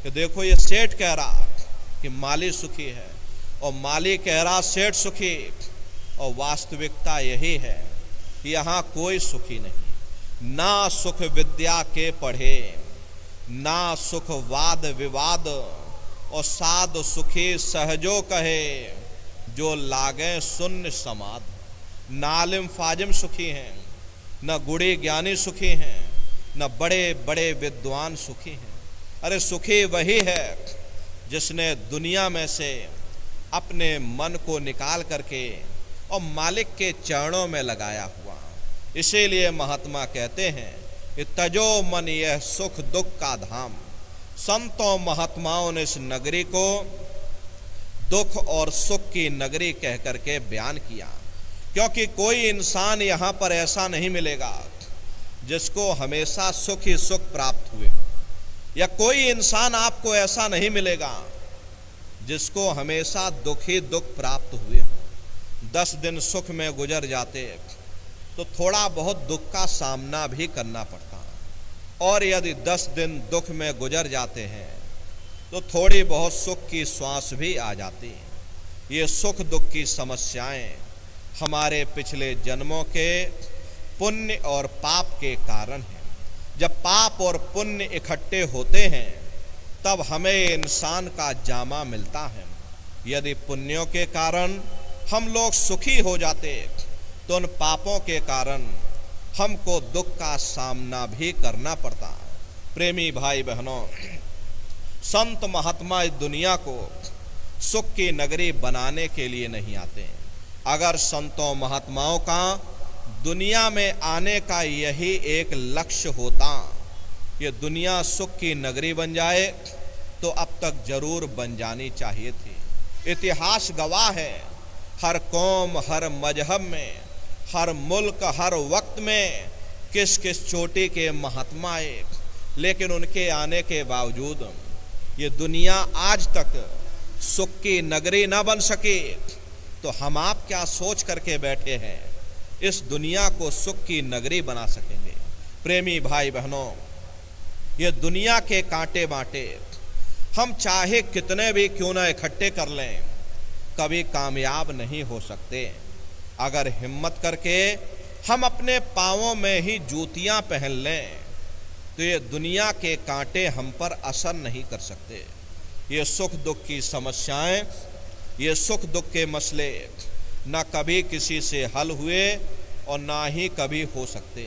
कि देखो, ये सेठ कह रहा कि माली सुखी है और माली कह रहा सेठ सुखी, और वास्तविकता यही है कि यहाँ कोई सुखी नहीं। ना सुख विद्या के पढ़े, ना सुख वाद विवाद, और साध सुखी सहजो कहे, जो लागे शून्य समाध। नालिम फाजिम सुखी हैं, न गुणी ज्ञानी सुखी हैं, न बड़े बड़े विद्वान सुखी हैं। अरे सुखी वही है जिसने दुनिया में से अपने मन को निकाल करके और मालिक के चरणों में लगाया हुआ। इसीलिए महात्मा कहते हैं कि तजो मन यह सुख दुख का धाम। संतों महात्माओं ने इस नगरी को दुख और सुख की नगरी कह करके बयान किया, क्योंकि कोई इंसान यहाँ पर ऐसा नहीं मिलेगा जिसको हमेशा सुख ही सुख प्राप्त हुए, या कोई इंसान आपको ऐसा नहीं मिलेगा जिसको हमेशा दुख ही दुख प्राप्त हुए। 10 दिन सुख में गुजर जाते तो थोड़ा बहुत दुख का सामना भी करना पड़ता, और यदि 10 दिन दुख में गुजर जाते हैं तो थोड़ी बहुत सुख की श्वास भी आ जाती। ये सुख दुख की समस्याएं हमारे पिछले जन्मों के पुण्य और पाप के कारण हैं। जब पाप और पुण्य इकट्ठे होते हैं तब हमें इंसान का जामा मिलता है। यदि पुण्यों के कारण हम लोग सुखी हो जाते तो उन पापों के कारण हमको दुख का सामना भी करना पड़ता। प्रेमी भाई बहनों, संत महात्मा इस दुनिया को सुख की नगरी बनाने के लिए नहीं आते। अगर संतों महात्माओं का दुनिया में आने का यही एक लक्ष्य होता, ये दुनिया सुख की नगरी बन जाए, तो अब तक जरूर बन जानी चाहिए थी। इतिहास गवाह है, हर कौम, हर मजहब में, हर मुल्क, हर वक्त में किस किस चोटी के महात्मा आए, लेकिन उनके आने के बावजूद ये दुनिया आज तक सुख की नगरी न बन सकी। तो हम आप क्या सोच करके बैठे हैं इस दुनिया को सुख की नगरी बना सकेंगे? प्रेमी भाई बहनों, ये दुनिया के कांटे बांटे हम चाहे कितने भी क्यों ना इकट्ठे कर लें, कभी कामयाब नहीं हो सकते। अगर हिम्मत करके हम अपने पाँवों में ही जूतियां पहन लें तो ये दुनिया के कांटे हम पर असर नहीं कर सकते। ये सुख दुख की समस्याएं, ये सुख दुख के मसले ना कभी किसी से हल हुए और ना ही कभी हो सकते।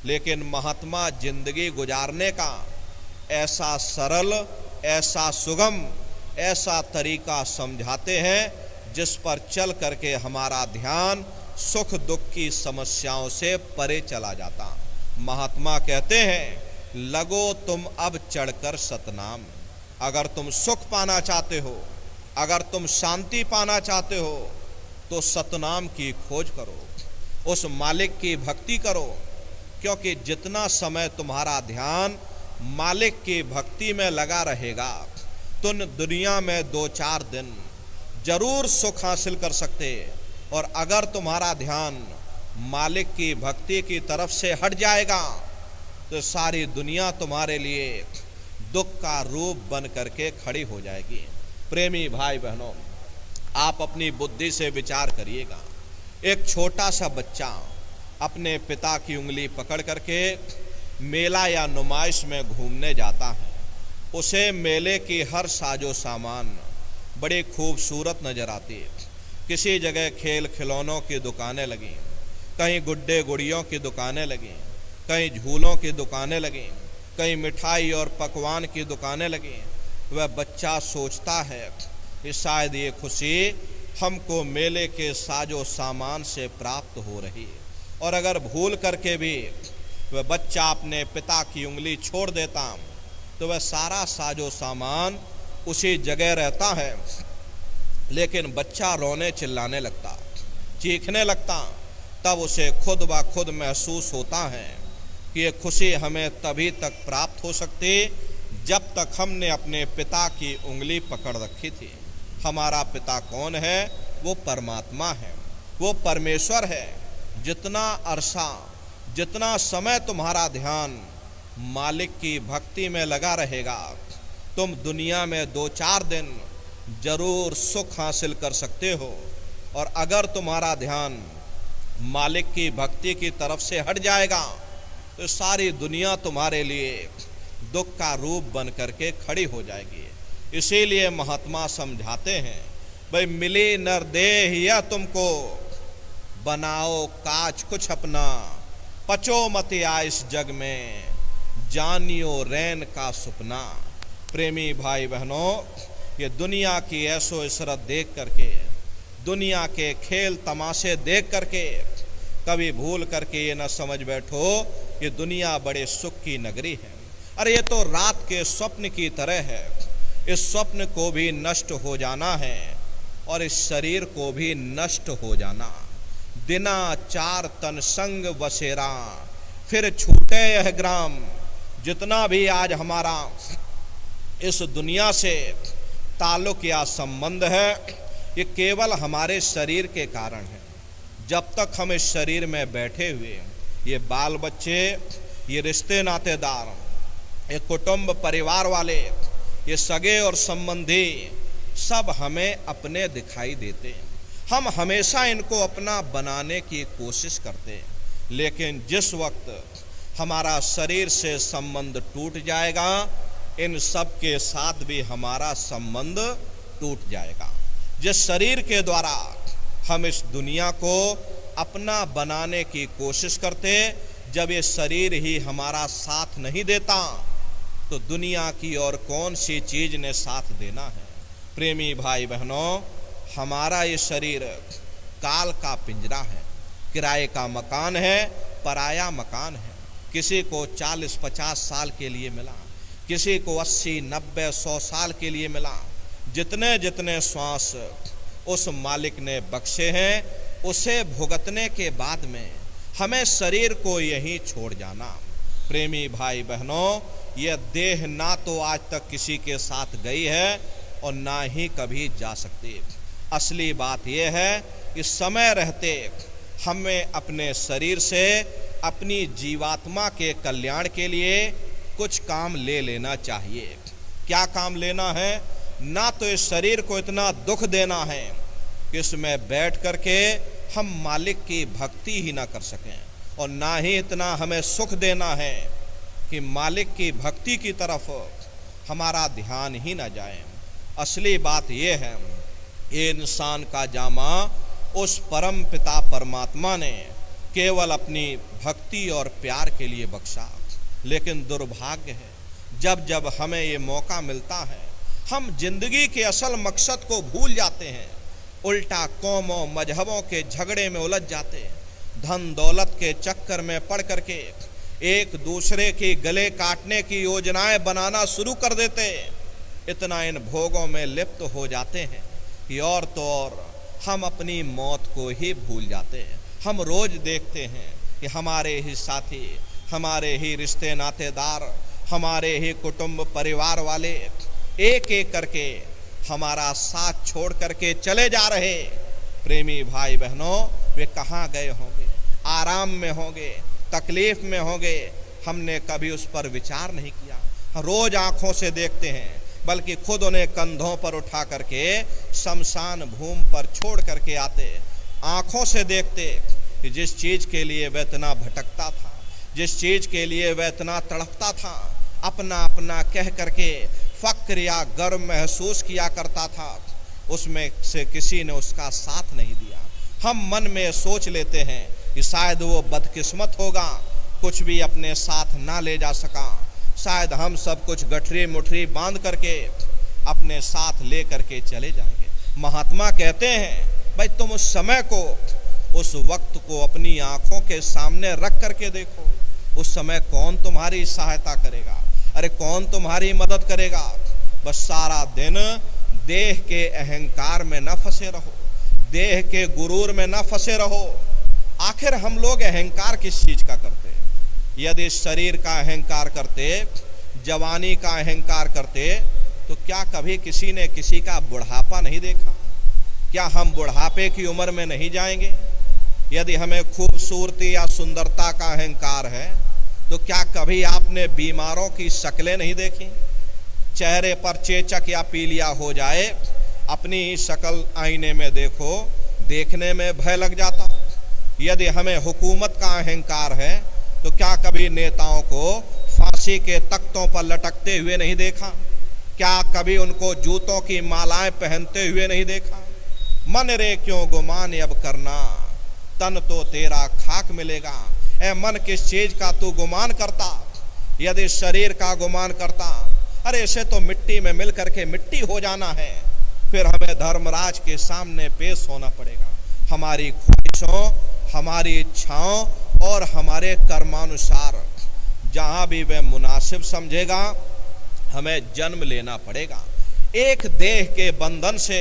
लेकिन महात्मा जिंदगी गुजारने का ऐसा सरल, ऐसा सुगम, ऐसा तरीका समझाते हैं जिस पर चल करके हमारा ध्यान सुख दुख की समस्याओं से परे चला जाता। महात्मा कहते हैं, लगो तुम अब चढ़कर सतनाम। अगर तुम सुख पाना चाहते हो, अगर तुम शांति पाना चाहते हो, तो सतनाम की खोज करो, उस मालिक की भक्ति करो, क्योंकि जितना समय तुम्हारा ध्यान मालिक की भक्ति में लगा रहेगा, तुम दुनिया में 2-4 दिन जरूर सुख हासिल कर सकते। और अगर तुम्हारा ध्यान मालिक की भक्ति की तरफ से हट जाएगा तो सारी दुनिया तुम्हारे लिए दुख का रूप बन करके खड़ी हो जाएगी। प्रेमी भाई बहनों, आप अपनी बुद्धि से विचार करिएगा। एक छोटा सा बच्चा अपने पिता की उंगली पकड़ करके मेला या नुमाइश में घूमने जाता है। उसे मेले की हर साजो सामान बड़ी खूबसूरत नजर आती है। किसी जगह खेल खिलौनों की दुकानें लगी, कहीं गुड्डे गुड़ियों की दुकानें लगी, कहीं झूलों की दुकानें लगी, कहीं मिठाई और पकवान की दुकानें लगी, वह बच्चा सोचता है कि शायद ये खुशी हमको मेले के साजो सामान से प्राप्त हो रही है। और अगर भूल करके भी वह बच्चा अपने पिता की उंगली छोड़ देता तो वह सारा साजो सामान उसी जगह रहता है, लेकिन बच्चा रोने चिल्लाने लगता, चीखने लगता। तब उसे खुद ब खुद महसूस होता है कि ये खुशी हमें तभी तक प्राप्त हो सकती जब तक हमने अपने पिता की उंगली पकड़ रखी थी। हमारा पिता कौन है? वो परमात्मा है, वो परमेश्वर है। जितना अरसा, जितना समय तुम्हारा ध्यान मालिक की भक्ति में लगा रहेगा, तुम दुनिया में 2-4 दिन जरूर सुख हासिल कर सकते हो। और अगर तुम्हारा ध्यान मालिक की भक्ति की तरफ से हट जाएगा तो सारी दुनिया तुम्हारे लिए दुख का रूप बन करके खड़ी हो जाएगी। इसीलिए महात्मा समझाते हैं, भाई मिली नर देह या तुमको, बनाओ काज कुछ अपना, पचो मत आ इस जग में, जानियो रैन का सुपना। प्रेमी भाई बहनों, ये दुनिया की ऐसो इशरत देख करके, दुनिया के खेल तमाशे देख करके कभी भूल करके ये न समझ बैठो कि दुनिया बड़े सुख की नगरी है। अरे ये तो रात के स्वप्न की तरह है। इस स्वप्न को भी नष्ट हो जाना है और इस शरीर को भी नष्ट हो जाना। दिना 4 तन संग बसेरा, फिर छूटे यह ग्राम। जितना भी आज हमारा इस दुनिया से ताल्लुक या संबंध है, ये केवल हमारे शरीर के कारण है। जब तक हम इस शरीर में बैठे हुए, ये बाल बच्चे, ये रिश्ते नातेदार, ये कुटुंब परिवार वाले, ये सगे और संबंधी सब हमें अपने दिखाई देते हैं। हम हमेशा इनको अपना बनाने की कोशिश करते हैं, लेकिन जिस वक्त हमारा शरीर से संबंध टूट जाएगा, इन सब के साथ भी हमारा संबंध टूट जाएगा। जिस शरीर के द्वारा हम इस दुनिया को अपना बनाने की कोशिश करते, जब ये शरीर ही हमारा साथ नहीं देता तो दुनिया की और कौन सी चीज ने साथ देना है। प्रेमी भाई बहनों, हमारा ये शरीर काल का पिंजरा है, किराए का मकान है, पराया मकान है। किसी को 40-50 साल के लिए मिला, किसी को 80-90-100 साल के लिए मिला। जितने जितने श्वास उस मालिक ने बख्शे हैं, उसे भुगतने के बाद में हमें शरीर को यहीं छोड़ जाना। प्रेमी भाई बहनों, यह देह ना तो आज तक किसी के साथ गई है और ना ही कभी जा सकती। असली बात यह है कि समय रहते हमें अपने शरीर से अपनी जीवात्मा के कल्याण के लिए कुछ काम ले लेना चाहिए। क्या काम लेना है? ना तो इस शरीर को इतना दुख देना है कि इसमें बैठ करके हम मालिक की भक्ति ही ना कर सकें, और ना ही इतना हमें सुख देना है कि मालिक की भक्ति की तरफ हमारा ध्यान ही ना जाए। असली बात यह है, ये इंसान का जामा उस परम पिता परमात्मा ने केवल अपनी भक्ति और प्यार के लिए बख्शा। लेकिन दुर्भाग्य है, जब जब हमें ये मौका मिलता है, हम जिंदगी के असल मकसद को भूल जाते हैं, उल्टा कौमों मजहबों के झगड़े में उलझ जाते हैं, धन दौलत के चक्कर में पड़ करके एक दूसरे की गले काटने की योजनाएं बनाना शुरू कर देते। इतना इन भोगों में लिप्त हो जाते हैं कि और तो और हम अपनी मौत को ही भूल जाते हैं। हम रोज देखते हैं कि हमारे ही साथी, हमारे ही रिश्ते नातेदार, हमारे ही कुटुंब परिवार वाले एक एक करके हमारा साथ छोड़ करके चले जा रहे। प्रेमी भाई बहनों, वे कहाँ गए होंगे? आराम में होंगे, तकलीफ में होंगे। हमने कभी उस पर विचार नहीं किया। रोज आंखों से देखते हैं, बल्कि खुद उन्हें कंधों पर उठा करके शमशान भूमि पर छोड़ करके आते। आंखों से देखते कि जिस चीज के लिए वह इतना भटकता था, जिस चीज के लिए वह इतना तड़पता था, अपना अपना कह करके फक्र या गर्व महसूस किया करता था, उसमें से किसी ने उसका साथ नहीं दिया। हम मन में सोच लेते हैं कि शायद वो बदकिस्मत होगा, कुछ भी अपने साथ ना ले जा सका, शायद हम सब कुछ गठरी मुठरी बांध करके अपने साथ ले करके चले जाएंगे। महात्मा कहते हैं भाई तुम उस समय को, उस वक्त को अपनी आंखों के सामने रख करके देखो। उस समय कौन तुम्हारी सहायता करेगा? अरे कौन तुम्हारी मदद करेगा? बस सारा दिन देह के अहंकार में न फंसे रहो, देह के गुरूर में न फंसे रहो। आखिर हम लोग अहंकार किस चीज का करते? यदि शरीर का अहंकार करते, जवानी का अहंकार करते, तो क्या कभी किसी ने किसी का बुढ़ापा नहीं देखा? क्या हम बुढ़ापे की उम्र में नहीं जाएंगे? यदि हमें खूबसूरती या सुंदरता का अहंकार है, तो क्या कभी आपने बीमारों की शक्लें नहीं देखी? चेहरे पर चेचक या पीलिया हो जाए, अपनी शक्ल आईने में देखो, देखने में भय लग जाता। यदि हमें हुकूमत का अहंकार है, तो क्या कभी नेताओं को फांसी के तख्तों पर लटकते हुए नहीं देखा? क्या कभी उनको जूतों की मालाएं पहनते हुए नहीं देखा? मन रे क्यों गुमान अब करना, तन तो तेरा खाक मिलेगा। ए मन किस चीज का तू गुमान करता? यदि शरीर का गुमान करता, अरे इसे तो मिट्टी में मिल करके मिट्टी हो जाना है। फिर हमें धर्मराज के सामने पेश होना पड़ेगा। हमारी ख्वाहिशों, हमारी इच्छाओं और हमारे कर्मानुसार जहां भी वह मुनासिब समझेगा, हमें जन्म लेना पड़ेगा। एक देह के बंधन से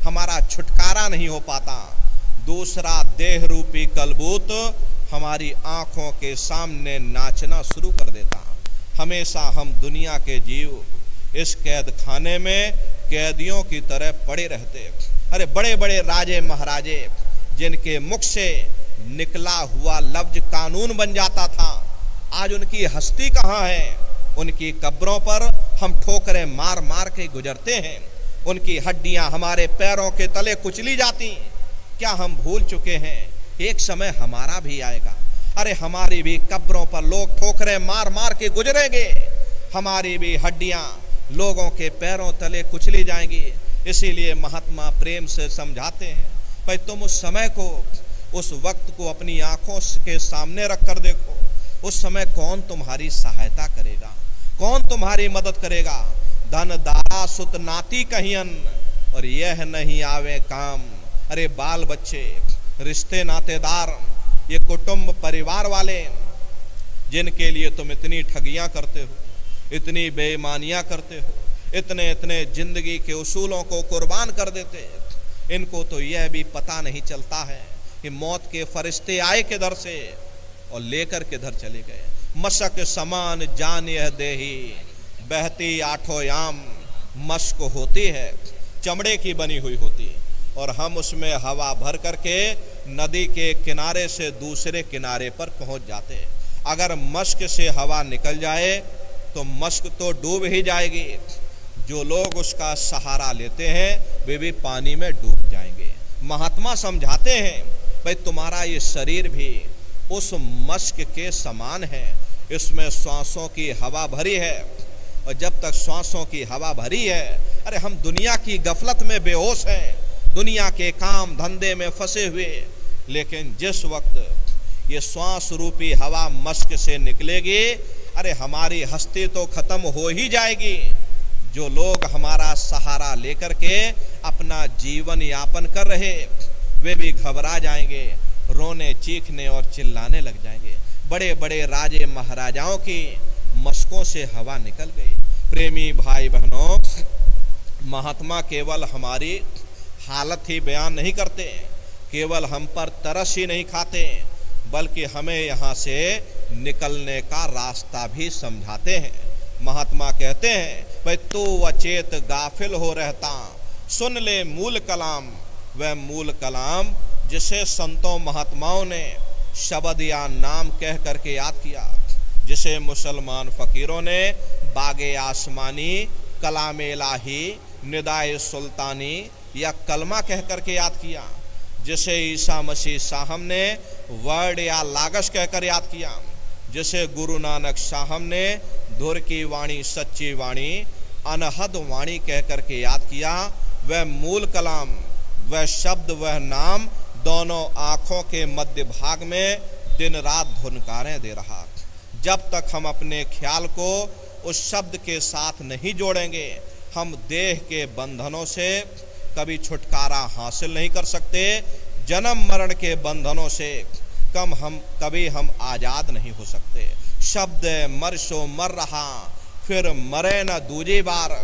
हमारा छुटकारा नहीं हो पाता। दूसरा देह रूपी कलबूत हमारी आंखों के सामने नाचना शुरू कर देता। हमेशा हम दुनिया के जीव इस कैद खाने में कैदियों की तरह पड़े रहते। अरे बड़े बड़े राजे महाराजे जिनके मुख से निकला हुआ लफ्ज कानून बन जाता था, आज उनकी हस्ती कहाँ है? उनकी कब्रों पर हम ठोकरें मार मार के गुजरते हैं। उनकी हड्डियां हमारे पैरों के तले कुचली जाती। क्या हम भूल चुके हैं एक समय हमारा भी आएगा? अरे हमारी भी कब्रों पर लोग ठोकरें मार मार के गुजरेंगे, हमारी भी हड्डियां लोगों के पैरों तले कुचली जाएंगी। इसीलिए महात्मा प्रेम से समझाते हैं, भाई तुम उस समय को, उस वक्त को अपनी आंखों के सामने रख कर देखो। उस समय कौन तुम्हारी सहायता करेगा? कौन तुम्हारी मदद करेगा? धन दारा सुत नाती कहियन, और यह नहीं आवे काम। अरे बाल बच्चे, रिश्ते नातेदार, ये कुटुंब परिवार वाले जिनके लिए तुम इतनी ठगियां करते हो, इतनी बेईमानियां करते हो, इतने इतने जिंदगी के उसूलों को कुर्बान कर देते, इनको तो यह भी पता नहीं चलता है कि मौत के फरिश्ते आए किधर से और लेकर किधर चले गए। मशक समान जान यह देही, बहती आठों याम मश्क होती है, चमड़े की बनी हुई होती, और हम उसमें हवा भर करके नदी के किनारे से दूसरे किनारे पर पहुंच जाते। अगर मश्क से हवा निकल जाए तो मश्क तो डूब ही जाएगी। जो लोग उसका सहारा लेते हैं वे भी पानी में डूब जाएंगे। महात्मा समझाते हैं, भाई तुम्हारा ये शरीर भी उस मश्क के समान है, इसमें सांसों की हवा भरी है, और जब तक सांसों की हवा भरी है, अरे हम दुनिया की गफलत में बेहोश हैं, दुनिया के काम धंधे में फंसे हुए। लेकिन जिस वक्त ये श्वास रूपी हवा मश्क से निकलेगी, अरे हमारी हस्ती तो खत्म हो ही जाएगी। जो लोग हमारा सहारा लेकर के अपना जीवन यापन कर रहे, वे भी घबरा जाएंगे, रोने चीखने और चिल्लाने लग जाएंगे। बड़े बड़े राजे महाराजाओं की मशकों से हवा निकल गई। प्रेमी भाई बहनों, महात्मा केवल हमारी हालत ही बयान नहीं करते, केवल हम पर तरस ही नहीं खाते, बल्कि हमें यहाँ से निकलने का रास्ता भी समझाते हैं। महात्मा कहते हैं, भाई तू अचेत गाफिल हो रहता, सुन ले मूल कलाम। वह मूल कलाम जिसे संतों महात्माओं ने शब्द या नाम कह करके याद किया, जिसे मुसलमान फकीरों ने बागे आसमानी, कलाम इलाही, निदाए सुल्तानी या कलमा कह करके याद किया, जिसे ईसा मसीह साहब ने वर्ड या लागश कहकर याद किया, जिसे गुरु नानक साहब ने धुर की वाणी, सच्ची वाणी, अनहद वाणी कह करके याद किया। वह मूल कलाम, वह शब्द, वह नाम दोनों आँखों के मध्य भाग में दिन रात धुनकारें दे रहा। जब तक हम अपने ख्याल को उस शब्द के साथ नहीं जोड़ेंगे, हम देह के बंधनों से कभी छुटकारा हासिल नहीं कर सकते। जन्म मरण के बंधनों से कभी हम आजाद नहीं हो सकते। शब्द मर सो मर रहा, फिर मरे न दूजी बार।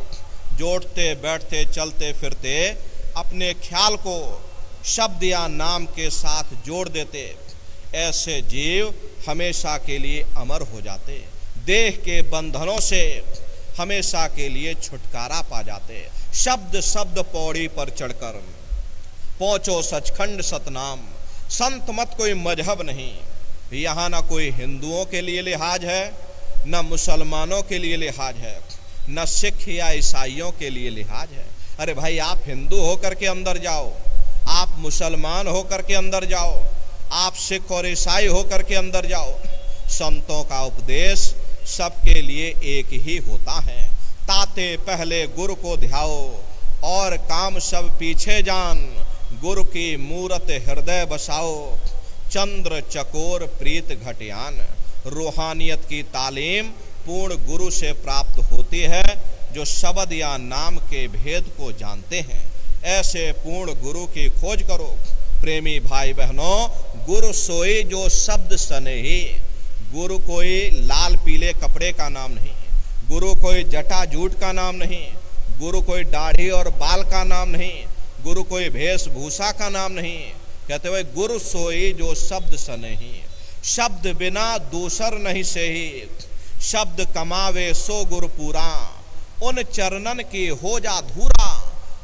जोड़ते बैठते चलते फिरते अपने ख्याल को शब्द या नाम के साथ जोड़ देते, ऐसे जीव हमेशा के लिए अमर हो जाते, देह के बंधनों से हमेशा के लिए छुटकारा पा जाते। शब्द शब्द पौड़ी पर चढ़कर पहुंचो सचखंड सतनाम। संत मत कोई मजहब नहीं, यहाँ ना कोई हिंदुओं के लिए लिहाज है, न मुसलमानों के लिए लिहाज है, न सिख या ईसाइयों के लिए लिहाज है। अरे भाई, आप हिंदू होकर के अंदर जाओ, आप मुसलमान होकर के अंदर जाओ, आप सिख और ईसाई होकर के अंदर जाओ, संतों का उपदेश सबके लिए एक ही होता है। ताते पहले गुरु को ध्याओ और काम सब पीछे जान, गुरु की मूरत हृदय बसाओ, चंद्र चकोर प्रीत घटियान। रूहानियत की तालीम पूर्ण गुरु से प्राप्त होती है, जो शब्द या नाम के भेद को जानते हैं। ऐसे पूर्ण गुरु की खोज करो प्रेमी भाई बहनों। गुरु सोई जो शब्द सनेही। गुरु कोई लाल पीले कपड़े का नाम नहीं, गुरु कोई जटा जूट का नाम नहीं, गुरु कोई दाढ़ी और बाल का नाम नहीं, गुरु कोई वेशभूषा का नाम नहीं। कहते हुए गुरु सोई जो शब्द सनेही। शब्द बिना दूसर नहीं सेही, शब्द कमावे सो गुरु पूरा। उन चरणन की हो जा धूरा,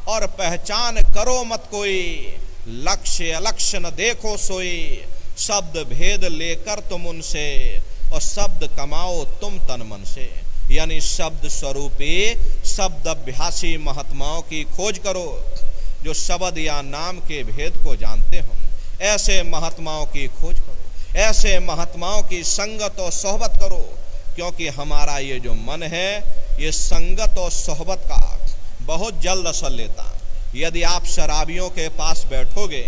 और पहचान करो मत कोई। लक्ष्य अलक्ष्य न देखो सोई, शब्द भेद लेकर तुम उनसे, और शब्द कमाओ तुम तन मन से। यानी शब्द स्वरूपी शब्द अभ्यासी महात्माओं की खोज करो, जो शब्द या नाम के भेद को जानते हो। ऐसे महात्माओं की खोज करो, ऐसे महात्माओं की संगत और सोहबत करो, क्योंकि हमारा ये जो मन है, ये संगत और सोहबत का बहुत जल्द असर लेता। यदि आप शराबियों के पास बैठोगे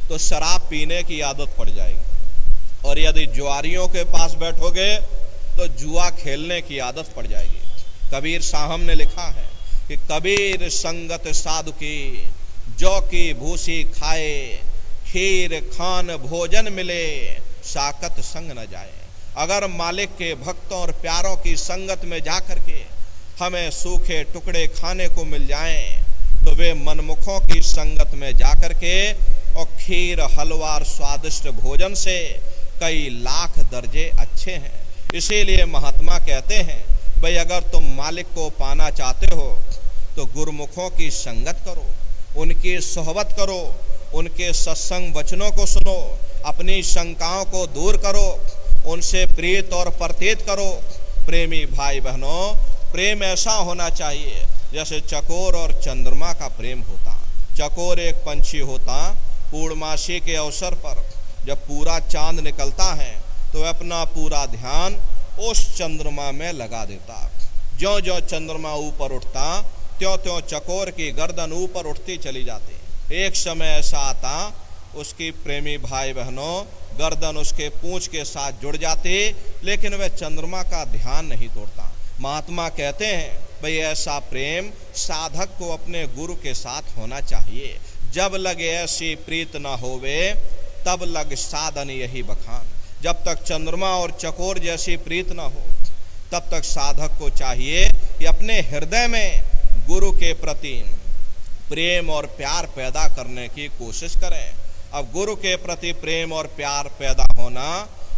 तो शराब पीने की आदत पड़ जाएगी, और यदि जुआरियों के पास बैठोगे तो जुआ खेलने की आदत पड़ जाएगी। कबीर साहब ने लिखा है कि कबीर संगत साधु की, जौ की भूसी खाए, खीर खान भोजन मिले, साकत संग न जाए। अगर मालिक के भक्तों और प्यारों की संगत में जाकर के हमें सूखे टुकड़े खाने को मिल जाएं, तो वे मनमुखों की संगत में जाकर के और खीर हलवा और स्वादिष्ट भोजन से कई लाख दर्जे अच्छे हैं। इसीलिए महात्मा कहते हैं, भाई अगर तुम मालिक को पाना चाहते हो तो गुरुमुखों की संगत करो, उनकी सोहबत करो, उनके सत्संग वचनों को सुनो, अपनी शंकाओं को दूर करो, उनसे प्रीत और प्रतीत करो। प्रेमी भाई बहनों, प्रेम ऐसा होना चाहिए जैसे चकोर और चंद्रमा का प्रेम होता। चकोर एक पंछी होता, पूर्णमासी के अवसर पर जब पूरा चांद निकलता है तो अपना पूरा ध्यान उस चंद्रमा में लगा देता। ज्यों ज्यों चंद्रमा ऊपर उठता, त्यों त्यों चकोर की गर्दन ऊपर उठती चली जाती। एक समय ऐसा आता, उसकी प्रेमी भाई बहनों, गर्दन उसके पूंछ के साथ जुड़ जाती, लेकिन वह चंद्रमा का ध्यान नहीं तोड़ता। महात्मा कहते हैं, भाई ऐसा प्रेम साधक को अपने गुरु के साथ होना चाहिए। जब लगे ऐसी प्रीत न होवे, तब लग साधन यही बखान। जब तक चंद्रमा और चकोर जैसी प्रीत न हो, तब तक साधक को चाहिए कि अपने हृदय में गुरु के प्रति प्रेम और प्यार पैदा करने की कोशिश करें। अब गुरु के प्रति प्रेम और प्यार पैदा होना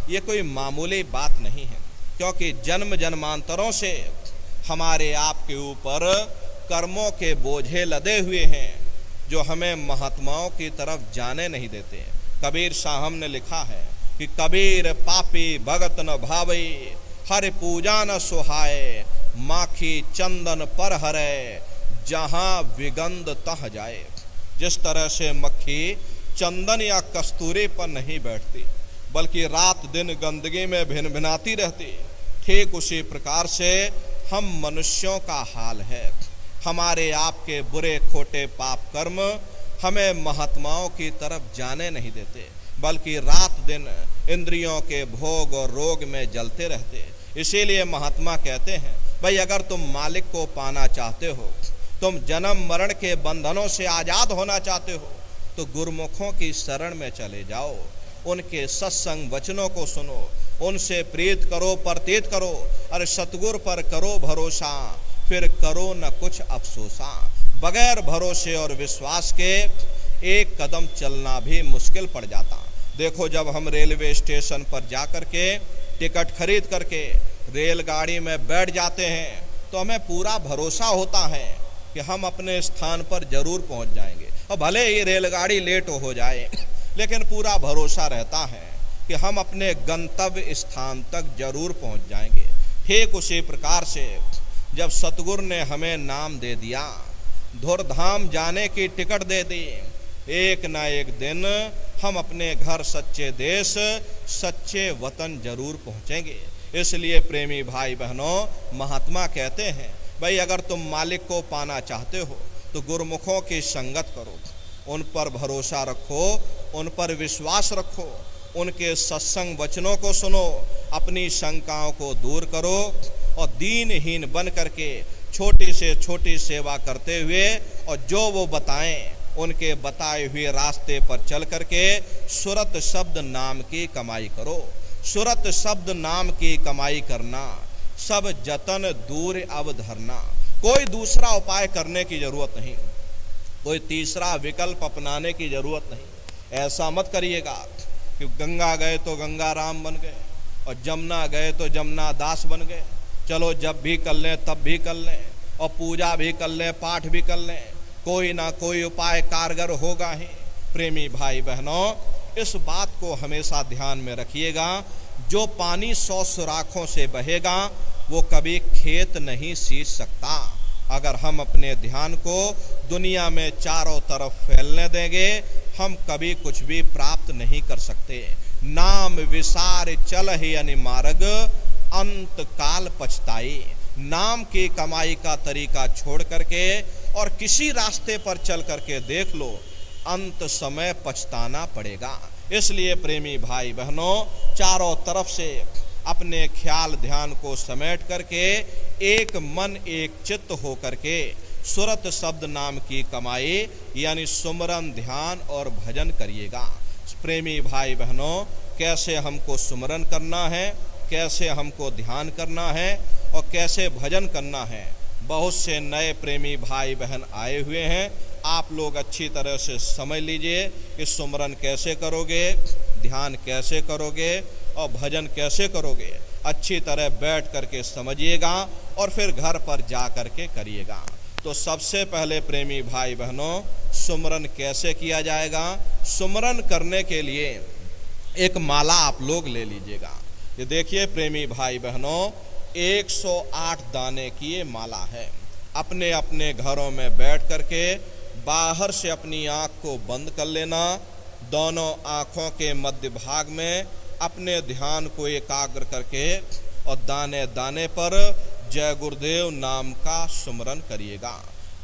ये कोई मामूली बात नहीं है, क्योंकि जन्म जन्मांतरों से हमारे आपके ऊपर कर्मों के बोझे लदे हुए हैं, जो हमें महात्माओं की तरफ जाने नहीं देते। कबीर साहब ने लिखा है कि कबीर पापी भगत न भावई, हरि पूजा न सुहाए, माखी चंदन पर हरे, जहाँ विगंध तह जाए। जिस तरह से मक्खी चंदन या कस्तूरी पर नहीं बैठती, बल्कि रात दिन गंदगी में भिन भिनाती रहती, ठीक उसी प्रकार से हम मनुष्यों का हाल है। हमारे आपके बुरे खोटे पाप कर्म हमें महात्माओं की तरफ जाने नहीं देते, बल्कि रात दिन इंद्रियों के भोग और रोग में जलते रहते। इसीलिए महात्मा कहते हैं, भाई अगर तुम मालिक को पाना चाहते हो, तुम जन्म मरण के बंधनों से आजाद होना चाहते हो, तो गुरुमुखों की शरण में चले जाओ, उनके सत्संग वचनों को सुनो, उनसे प्रीत करो, प्रतीत करो। अरे सतगुर पर करो भरोसा, फिर करो न कुछ अफसोसा। बगैर भरोसे और विश्वास के एक कदम चलना भी मुश्किल पड़ जाता। देखो, जब हम रेलवे स्टेशन पर जा कर के टिकट खरीद करके रेलगाड़ी में बैठ जाते हैं, तो हमें पूरा भरोसा होता है कि हम अपने स्थान पर जरूर पहुंच जाएंगे, और भले ही रेलगाड़ी लेट हो जाए, लेकिन पूरा भरोसा रहता है कि हम अपने गंतव्य स्थान तक जरूर पहुंच जाएंगे। ठीक उसी प्रकार से जब सतगुरु ने हमें नाम दे दिया, धुरधाम जाने की टिकट दे दी, एक ना एक दिन हम अपने घर सच्चे देश सच्चे वतन जरूर पहुंचेंगे। इसलिए प्रेमी भाई बहनों, महात्मा कहते हैं, भाई अगर तुम मालिक को पाना चाहते हो तो गुरुमुखों की संगत करो, उन पर भरोसा रखो, उन पर विश्वास रखो, उनके सत्संग वचनों को सुनो, अपनी शंकाओं को दूर करो, और दीनहीन बन करके छोटी से छोटी सेवा करते हुए और जो वो बताएं उनके बताए हुए रास्ते पर चल करके सुरत शब्द नाम की कमाई करो। सुरत शब्द नाम की कमाई करना, सब जतन दूर अब धरना। कोई दूसरा उपाय करने की जरूरत नहीं, कोई तीसरा विकल्प अपनाने की जरूरत नहीं। ऐसा मत करिएगा कि गंगा गए तो गंगा राम बन गए, और जमुना गए तो जमुना दास बन गए। चलो जब भी कर लें तब भी कर लें, और पूजा भी कर लें, पाठ भी कर लें, कोई ना कोई उपाय कारगर होगा ही। प्रेमी भाई बहनों, इस बात को हमेशा ध्यान में रखिएगा, जो पानी 100 सुराखों से बहेगा वो कभी खेत नहीं सींच सकता। अगर हम अपने ध्यान को दुनिया में चारों तरफ फैलने देंगे, हम कभी कुछ भी प्राप्त नहीं कर सकते। नाम विसार चल ही अनिमार्ग, अंत काल पछताई। नाम की कमाई का तरीका छोड़ करके और किसी रास्ते पर चल करके देख लो, अंत समय पछताना पड़ेगा। इसलिए प्रेमी भाई बहनों, चारों तरफ से अपने ख्याल ध्यान को समेट करके एक मन एक चित्त हो करके सुरत शब्द नाम की कमाई यानी सुमरन ध्यान और भजन करिएगा। प्रेमी भाई बहनों, कैसे हमको सुमरन करना है, कैसे हमको ध्यान करना है और कैसे भजन करना है, बहुत से नए प्रेमी भाई बहन आए हुए हैं। आप लोग अच्छी तरह से समझ लीजिए कि सुमरन कैसे करोगे, ध्यान कैसे करोगे और भजन कैसे करोगे। अच्छी तरह बैठ करके समझिएगा और फिर घर पर जा करके करिएगा। तो सबसे पहले प्रेमी भाई बहनों, सुमरन कैसे किया जाएगा। सुमरन करने के लिए एक माला आप लोग ले लीजिएगा। ये देखिए प्रेमी भाई बहनों, 108 दाने की ये माला है। अपने अपने घरों में बैठ करके बाहर से अपनी आँख को बंद कर लेना, दोनों आँखों के मध्य भाग में अपने ध्यान को एकाग्र करके और दाने दाने पर जय गुरुदेव नाम का सुमरन करिएगा।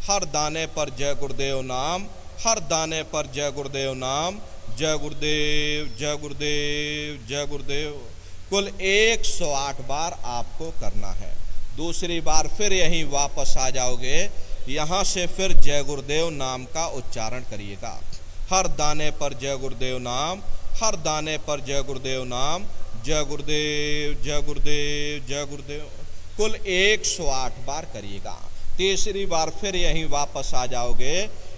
हर दाने पर जय गुरुदेव नाम, हर दाने पर जय गुरुदेव नाम, जय गुरुदेव जय गुरुदेव जय गुरुदेव, कुल 108 बार आपको करना है। दूसरी बार फिर यहीं वापस आ जाओगे, यहाँ से फिर जय गुरुदेव नाम का उच्चारण करिएगा। हर दाने पर जय गुरुदेव नाम, हर दाने पर जय गुरुदेव नाम, जय गुरुदेव जय गुरुदेव जय गुरुदेव, कुल 108 बार करिएगा। तीसरी बार फिर यहीं वापस आ जाओगे।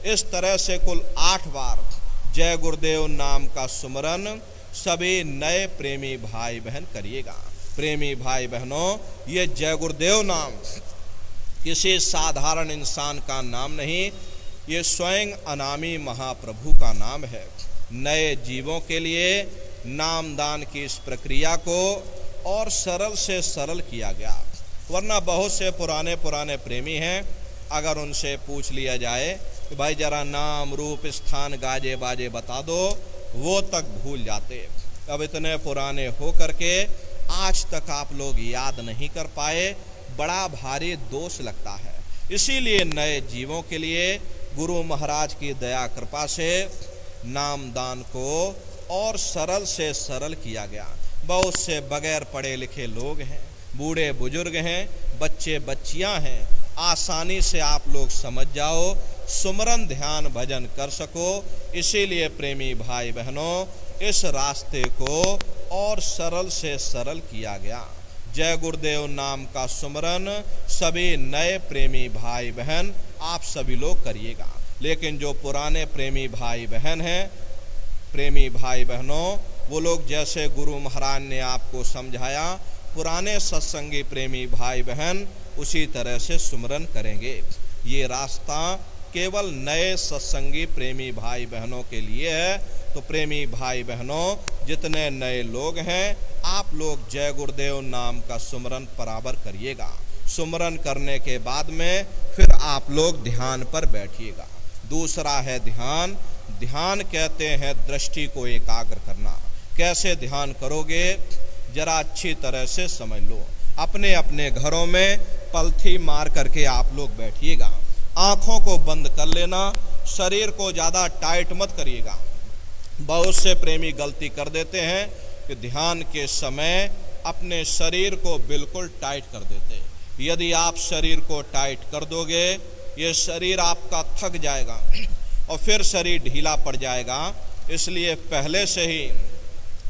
इस तरह से कुल 8 बार जय गुरुदेव नाम का सुमरन सभी नए प्रेमी भाई बहन करिएगा। प्रेमी भाई बहनों, ये जय गुरुदेव नाम किसी साधारण इंसान का नाम नहीं, ये स्वयं अनामी महाप्रभु का नाम है। नए जीवों के लिए नामदान की इस प्रक्रिया को और सरल से सरल किया गया। वरना बहुत से पुराने पुराने प्रेमी हैं, अगर उनसे पूछ लिया जाए कि भाई जरा नाम रूप स्थान गाजे बाजे बता दो, वो तक भूल जाते। अब इतने पुराने हो करके आज तक आप लोग याद नहीं कर पाए, बड़ा भारी दोष लगता है। इसीलिए नए जीवों के लिए गुरु महाराज की दया कृपा से नामदान को और सरल से सरल किया गया। बहुत से बगैर पढ़े लिखे लोग हैं, बूढ़े बुजुर्ग हैं, बच्चे बच्चियां हैं, आसानी से आप लोग समझ जाओ, सुमरन ध्यान भजन कर सको। इसीलिए प्रेमी भाई बहनों, इस रास्ते को और सरल से सरल किया गया। जय गुरुदेव नाम का सुमरन सभी नए प्रेमी भाई बहन आप सभी लोग करिएगा। लेकिन जो पुराने प्रेमी भाई बहन हैं, प्रेमी भाई बहनों, वो लोग जैसे गुरु महाराज ने आपको समझाया, पुराने सत्संगी प्रेमी भाई बहन उसी तरह से सुमरन करेंगे। ये रास्ता केवल नए सत्संगी प्रेमी भाई बहनों के लिए है। तो प्रेमी भाई बहनों, जितने नए लोग हैं, आप लोग जय गुरुदेव नाम का सुमरन बराबर करिएगा। सुमरन करने के बाद में फिर आप लोग ध्यान पर बैठिएगा। दूसरा है ध्यान। ध्यान कहते हैं दृष्टि को एकाग्र करना। कैसे ध्यान करोगे, जरा अच्छी तरह से समझ लो। अपने अपने घरों में पलथी मार करके आप लोग बैठिएगा। आंखों को बंद कर लेना, शरीर को ज़्यादा टाइट मत करिएगा। बहुत से प्रेमी गलती कर देते हैं कि ध्यान के समय अपने शरीर को बिल्कुल टाइट कर देते। यदि आप शरीर को टाइट कर दोगे, ये शरीर आपका थक जाएगा और फिर शरीर ढीला पड़ जाएगा। इसलिए पहले से ही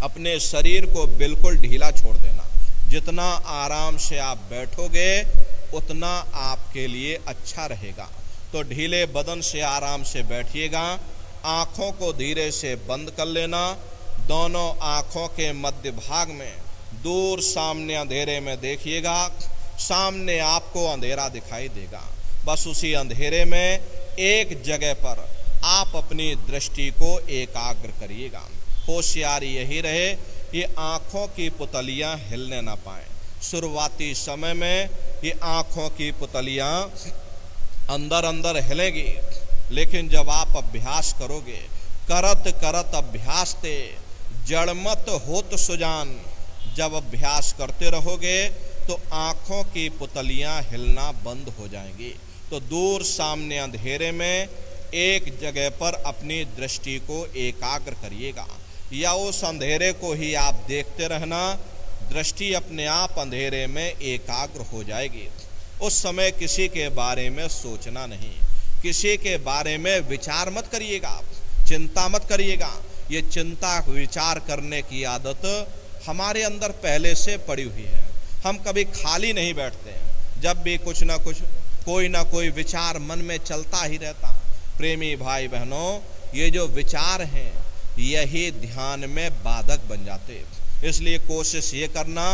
अपने शरीर को बिल्कुल ढीला छोड़ देना। जितना आराम से आप बैठोगे उतना आपके लिए अच्छा रहेगा। तो ढीले बदन से आराम से बैठिएगा। आँखों को धीरे से बंद कर लेना। दोनों आँखों के मध्य भाग में दूर सामने अंधेरे में देखिएगा। सामने आपको अंधेरा दिखाई देगा। बस उसी अंधेरे में एक जगह पर आप अपनी दृष्टि को एकाग्र करिएगा। होशियारी यही रहे कि आँखों की पुतलियाँ हिलने ना पाएं। शुरुआती समय में ये आँखों की पुतलियाँ अंदर अंदर हिलेंगी, लेकिन जब आप अभ्यास करोगे, करत करत अभ्यास ते जड़मत होत सुजान, जब अभ्यास करते रहोगे तो आँखों की पुतलियाँ हिलना बंद हो जाएंगी। तो दूर सामने अंधेरे में एक जगह पर अपनी दृष्टि को एकाग्र करिएगा, या उस अंधेरे को ही आप देखते रहना। दृष्टि अपने आप अंधेरे में एकाग्र हो जाएगी। उस समय किसी के बारे में सोचना नहीं, किसी के बारे में विचार मत करिएगा, चिंता मत करिएगा। ये चिंता विचार करने की आदत हमारे अंदर पहले से पड़ी हुई है। हम कभी खाली नहीं बैठते हैं, जब भी कुछ ना कुछ कोई ना कोई विचार मन में चलता ही रहता। प्रेमी भाई बहनों, ये जो विचार हैं यही ध्यान में बाधक बन जाते। इसलिए कोशिश ये करना,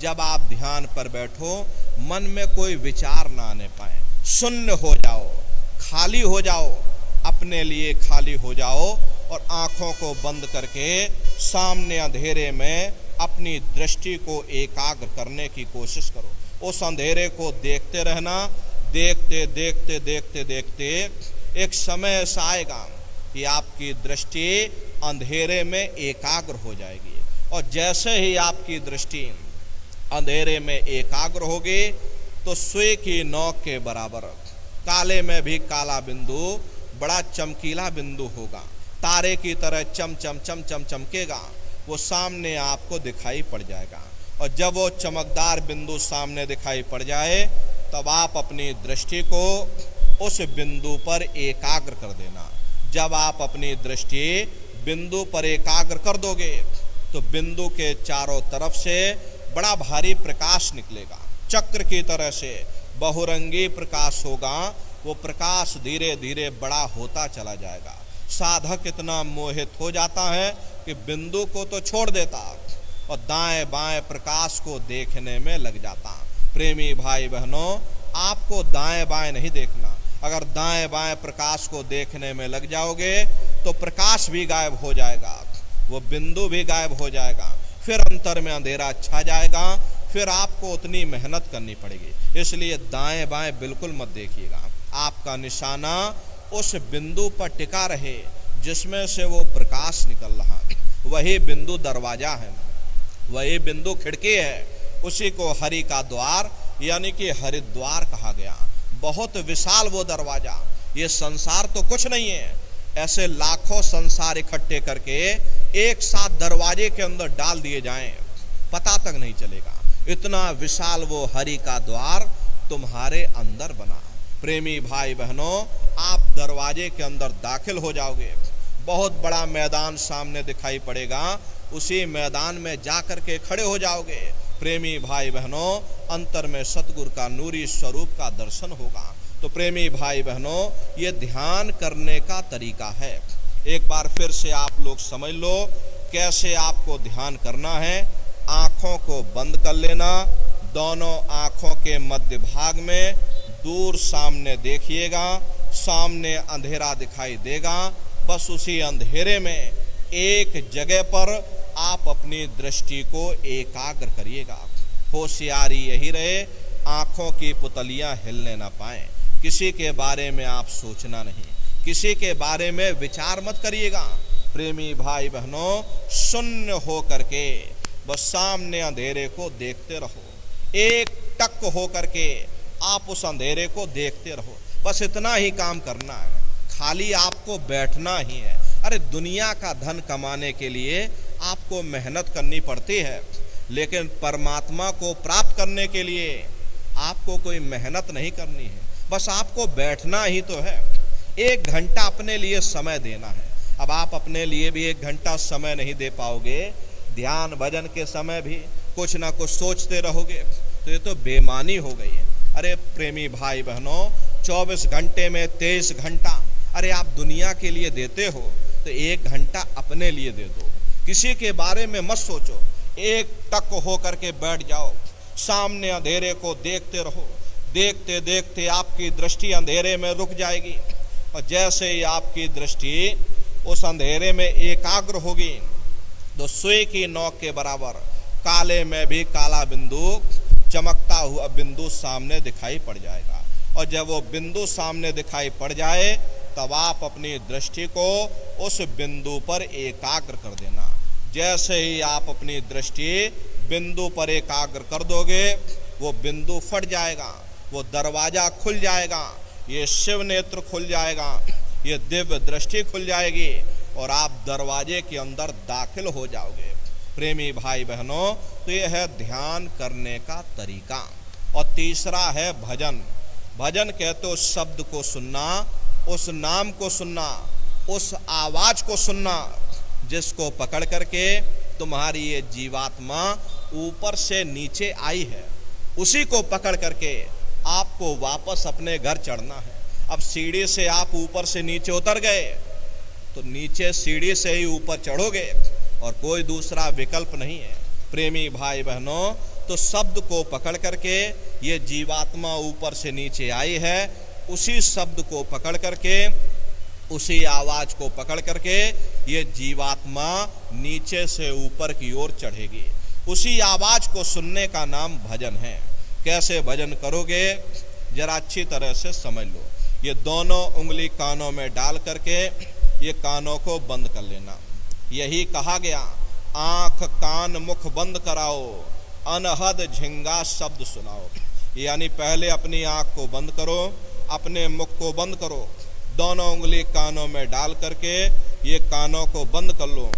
जब आप ध्यान पर बैठो मन में कोई विचार ना आने पाए। शून्य हो जाओ, खाली हो जाओ, अपने लिए खाली हो जाओ और आँखों को बंद करके सामने अंधेरे में अपनी दृष्टि को एकाग्र करने की कोशिश करो। उस अंधेरे को देखते रहना। देखते देखते देखते देखते एक समय ऐसा आएगा कि आपकी दृष्टि अंधेरे में एकाग्र हो जाएगी। और जैसे ही आपकी दृष्टि अंधेरे में एकाग्र होगी तो सुई की नोक के बराबर काले में भी काला बिंदु बड़ा चमकीला बिंदु होगा। तारे की तरह चम चम चम चम चमकेगा, वो सामने आपको दिखाई पड़ जाएगा। और जब वो चमकदार बिंदु सामने दिखाई पड़ जाए तब आप अपनी दृष्टि को उस बिंदु पर एकाग्र कर देना। जब आप अपनी दृष्टि बिंदु पर एकाग्र कर दोगे तो बिंदु के चारों तरफ से बड़ा भारी प्रकाश निकलेगा, चक्र की तरह से बहुरंगी प्रकाश होगा। वो प्रकाश धीरे धीरे बड़ा होता चला जाएगा। साधक इतना मोहित हो जाता है कि बिंदु को तो छोड़ देता और दाएं बाएं प्रकाश को देखने में लग जाता। प्रेमी भाई बहनों, आपको दाएं बाएं नहीं देखना। अगर दाएं बाएं प्रकाश को देखने में लग जाओगे तो प्रकाश भी गायब हो जाएगा, वो बिंदु भी गायब हो जाएगा, फिर अंतर में अंधेरा छा जाएगा, फिर आपको उतनी मेहनत करनी पड़ेगी। इसलिए दाएं बाएं बिल्कुल मत देखिएगा। आपका निशाना उस बिंदु पर टिका रहे जिसमें से वो प्रकाश निकल रहा। वही बिंदु दरवाजा है, वही बिंदु खिड़की है। उसी को हरि का द्वार यानी कि हरिद्वार कहा गया। बहुत विशाल वो दरवाजा। ये संसार तो कुछ नहीं है, ऐसे लाखों संसार इकट्ठे करके एक साथ दरवाजे के अंदर डाल दिए जाएं, पता तक नहीं चलेगा। इतना विशाल वो हरि का द्वार तुम्हारे अंदर बना। प्रेमी भाई बहनों, आप दरवाजे के अंदर दाखिल हो जाओगे, बहुत बड़ा मैदान सामने दिखाई पड़ेगा, उसी मैदान में जाकर के खड़े हो जाओगे। प्रेमी भाई बहनों, अंतर में सतगुरु का नूरी स्वरूप का दर्शन होगा। तो प्रेमी भाई बहनों, ये ध्यान करने का तरीका है। एक बार फिर से आप लोग समझ लो कैसे आपको ध्यान करना है। आंखों को बंद कर लेना, दोनों आंखों के मध्य भाग में दूर सामने देखिएगा, सामने अंधेरा दिखाई देगा। बस उसी अंधेरे में एक जगह पर आप अपनी दृष्टि को एकाग्र करिएगा। होशियारी यही रहे, आंखों की पुतलियां हिलने ना पाएं। किसी के बारे में आप सोचना नहीं, किसी के बारे में विचार मत करिएगा। प्रेमी भाई बहनों, शून्य हो करके बस सामने अंधेरे को देखते रहो। एक टक हो करके आप उस अंधेरे को देखते रहो। बस इतना ही काम करना है, खाली आपको बैठना ही है। अरे दुनिया का धन कमाने के लिए आपको मेहनत करनी पड़ती है, लेकिन परमात्मा को प्राप्त करने के लिए आपको कोई मेहनत नहीं करनी है, बस आपको बैठना ही तो है। 1 घंटा अपने लिए समय देना है। अब आप अपने लिए भी 1 घंटा समय नहीं दे पाओगे, ध्यान भजन के समय भी कुछ ना कुछ सोचते रहोगे, तो ये तो बेईमानी हो गई है। अरे प्रेमी भाई बहनों, 24 घंटे में 23 घंटा अरे आप दुनिया के लिए देते हो, तो 1 घंटा अपने लिए दे दो। किसी के बारे में मत सोचो, एक टक हो करके बैठ जाओ, सामने अंधेरे को देखते रहो। देखते देखते आपकी दृष्टि अंधेरे में रुक जाएगी, और जैसे ही आपकी दृष्टि उस अंधेरे में एकाग्र होगी, तो सुई की नोक के बराबर काले में भी काला बिंदु, चमकता हुआ बिंदु सामने दिखाई पड़ जाएगा। और जब वो बिंदु सामने दिखाई पड़ जाए, तब आप अपनी दृष्टि को उस बिंदु पर एकाग्र कर देना। जैसे ही आप अपनी दृष्टि बिंदु पर एकाग्र कर दोगे, वो बिंदु फट जाएगा, वो दरवाजा खुल जाएगा, ये शिव नेत्र खुल जाएगा, ये दिव्य दृष्टि खुल जाएगी, और आप दरवाजे के अंदर दाखिल हो जाओगे। प्रेमी भाई बहनों, तो यह है ध्यान करने का तरीका। और तीसरा है भजन। भजन कहते हो शब्द को सुनना, उस नाम को सुनना, उस आवाज को सुनना, जिसको पकड़ करके तुम्हारी ये जीवात्मा ऊपर से नीचे आई है, उसी को पकड़ करके आपको वापस अपने घर चढ़ना है। अब सीढ़ी से आप ऊपर से नीचे उतर गए, तो नीचे सीढ़ी से ही ऊपर चढ़ोगे, और कोई दूसरा विकल्प नहीं है। प्रेमी भाई बहनों, तो शब्द को पकड़ करके ये जीवात्मा ऊपर से नीचे आई है, उसी शब्द को पकड़ करके, उसी आवाज को पकड़ करके ये जीवात्मा नीचे से ऊपर की ओर चढ़ेगी। उसी आवाज को सुनने का नाम भजन है। कैसे भजन करोगे, जरा अच्छी तरह से समझ लो। ये दोनों उंगली कानों में डाल करके ये कानों को बंद कर लेना। यही कहा गया, आंख कान मुख बंद कराओ, अनहद झिंगा शब्द सुनाओ। यानी पहले अपनी आंख को बंद करो, अपने मुख को बंद करो, दोनों उंगली कानों में डाल करके ये कानों को बंद कर लो,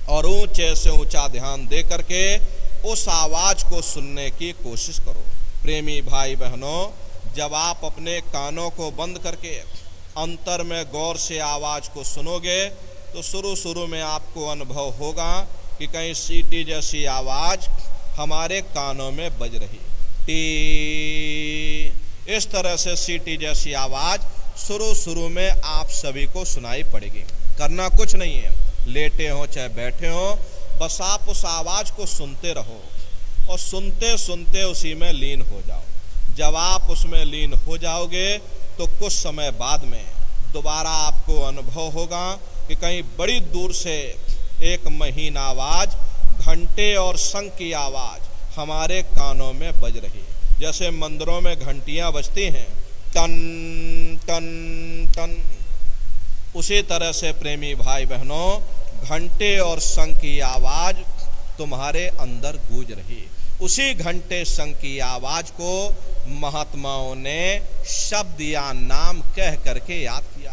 और ऊंचे से ऊंचा ध्यान दे करके उस आवाज को सुनने की कोशिश करो। प्रेमी भाई बहनों, जब आप अपने कानों को बंद करके अंतर में गौर से आवाज को सुनोगे, तो शुरू में आपको अनुभव होगा कि कहीं सीटी जैसी आवाज हमारे कानों में बज रही, टी, इस तरह से सीटी जैसी आवाज शुरू में आप सभी को सुनाई पड़ेगी। करना कुछ नहीं है, लेटे हो चाहे बैठे हो, बस आप उस आवाज को सुनते रहो, और सुनते सुनते उसी में लीन हो जाओ। जब आप उसमें लीन हो जाओगे, तो कुछ समय बाद में दोबारा आपको अनुभव होगा कि कहीं बड़ी दूर से एक महीन आवाज, घंटे और शंख की आवाज हमारे कानों में बज रही, जैसे मंदिरों में घंटियां बजती हैं, टन टन टन। उसी तरह से प्रेमी भाई बहनों, घंटे और शंख की आवाज तुम्हारे अंदर गूंज रही। उसी घंटे शंख की आवाज को महात्माओं ने शब्द या नाम कह करके याद किया।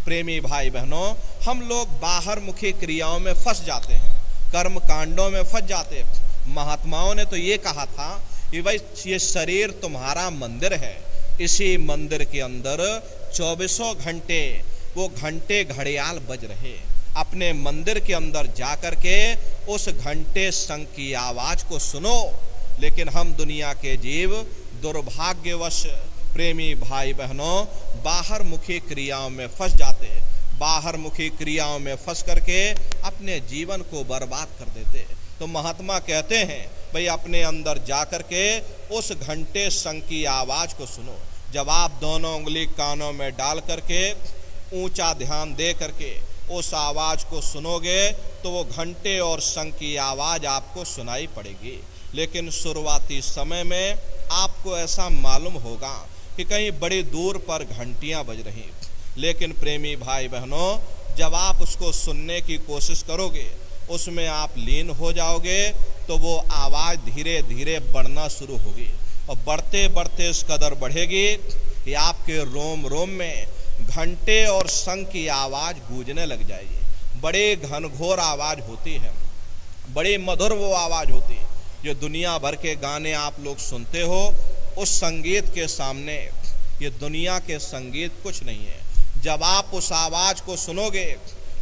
प्रेमी भाई बहनों, हम लोग बाहर मुखी क्रियाओं में फंस जाते हैं, कर्म कांडों में फंस जाते हैं, महात्माओं ने तो ये कहा था कि भाई ये शरीर तुम्हारा मंदिर है, इसी मंदिर के अंदर 24 घंटे वो घंटे घड़ियाल बज रहे। अपने मंदिर के अंदर जाकर के उस घंटे शंख की आवाज को सुनो। लेकिन हम दुनिया के जीव दुर्भाग्यवश प्रेमी भाई बहनों बाहर मुखी क्रियाओं में फंस जाते, बाहर मुखी क्रियाओं में फंस करके अपने जीवन को बर्बाद कर देते। तो महात्मा कहते हैं भाई अपने अंदर जाकर के उस घंटे शंख की आवाज को सुनो। जब आप दोनों उंगली कानों में डाल करके ऊंचा ध्यान दे करके उस आवाज को सुनोगे तो वो घंटे और शंख की आवाज आपको सुनाई पड़ेगी। लेकिन शुरुआती समय में आपको ऐसा मालूम होगा कि कहीं बड़ी दूर पर घंटियां बज रही, लेकिन प्रेमी भाई बहनों जब आप उसको सुनने की कोशिश करोगे, उसमें आप लीन हो जाओगे, तो वो आवाज धीरे धीरे बढ़ना शुरू होगी और बढ़ते बढ़ते इस कदर बढ़ेगी कि आपके रोम रोम में घंटे और शंख की आवाज गूंजने लग जाएगी। बड़े घनघोर आवाज होती है, बड़ी मधुर वो आवाज होती है। जो दुनिया भर के गाने आप लोग सुनते हो, उस संगीत के सामने ये दुनिया के संगीत कुछ नहीं है। जब आप उस आवाज को सुनोगे,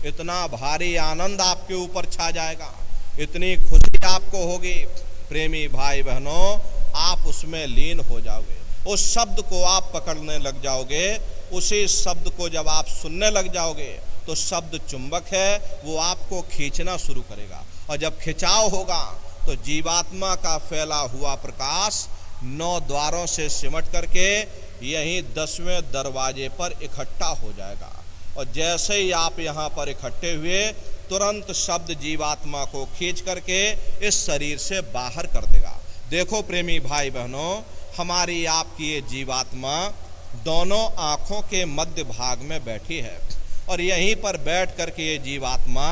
इतना भारी आनंद आपके ऊपर छा जाएगा, इतनी खुशी आपको होगी प्रेमी भाई बहनों, आप उसमें लीन हो जाओगे। उस शब्द को आप पकड़ने लग जाओगे, उसी शब्द को जब आप सुनने लग जाओगे तो शब्द चुंबक है, वो आपको खींचना शुरू करेगा। और जब खिंचाव होगा तो जीवात्मा का फैला हुआ प्रकाश 9 द्वारों से सिमट करके यहीं 10वें दरवाजे पर इकट्ठा हो जाएगा। और जैसे ही आप यहाँ पर इकट्ठे हुए, तुरंत शब्द जीवात्मा को खींच करके इस शरीर से बाहर कर देगा। देखो प्रेमी भाई बहनों, हमारी आपकी ये जीवात्मा दोनों आँखों के मध्य भाग में बैठी है और यहीं पर बैठ करके ये जीवात्मा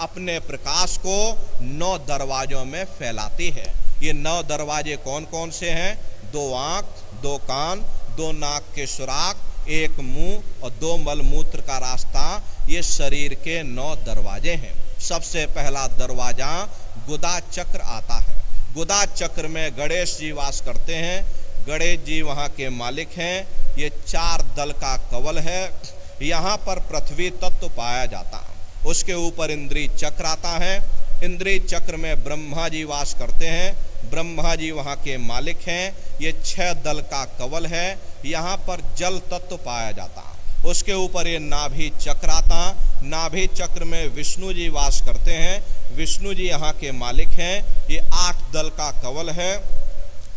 अपने प्रकाश को 9 दरवाजों में फैलाती है। ये 9 दरवाजे कौन कौन से हैं? 2 आँख, 2 कान, 2 नाक के सुराख, 1 मुंह और 2 मलमूत्र का रास्ता, ये शरीर के 9 दरवाजे हैं। सबसे पहला दरवाजा गुदा चक्र आता है। गुदा चक्र में गणेश जी वास करते हैं। गणेश जी वहाँ के मालिक हैं। ये 4 दल का कवल है। यहाँ पर पृथ्वी तत्व पाया जाता है। उसके ऊपर इंद्रिय चक्र आता है। इंद्रिय चक्र में ब्रह्मा जी वास करते हैं। ब्रह्मा जी वहाँ के मालिक हैं। ये 6 दल का कवल है। यहाँ पर जल तत्व पाया जाता। उसके ऊपर ये नाभि चक्र आता। नाभि चक्र में विष्णु जी वास करते हैं। विष्णु जी यहाँ के मालिक हैं। ये 8 दल का कवल है।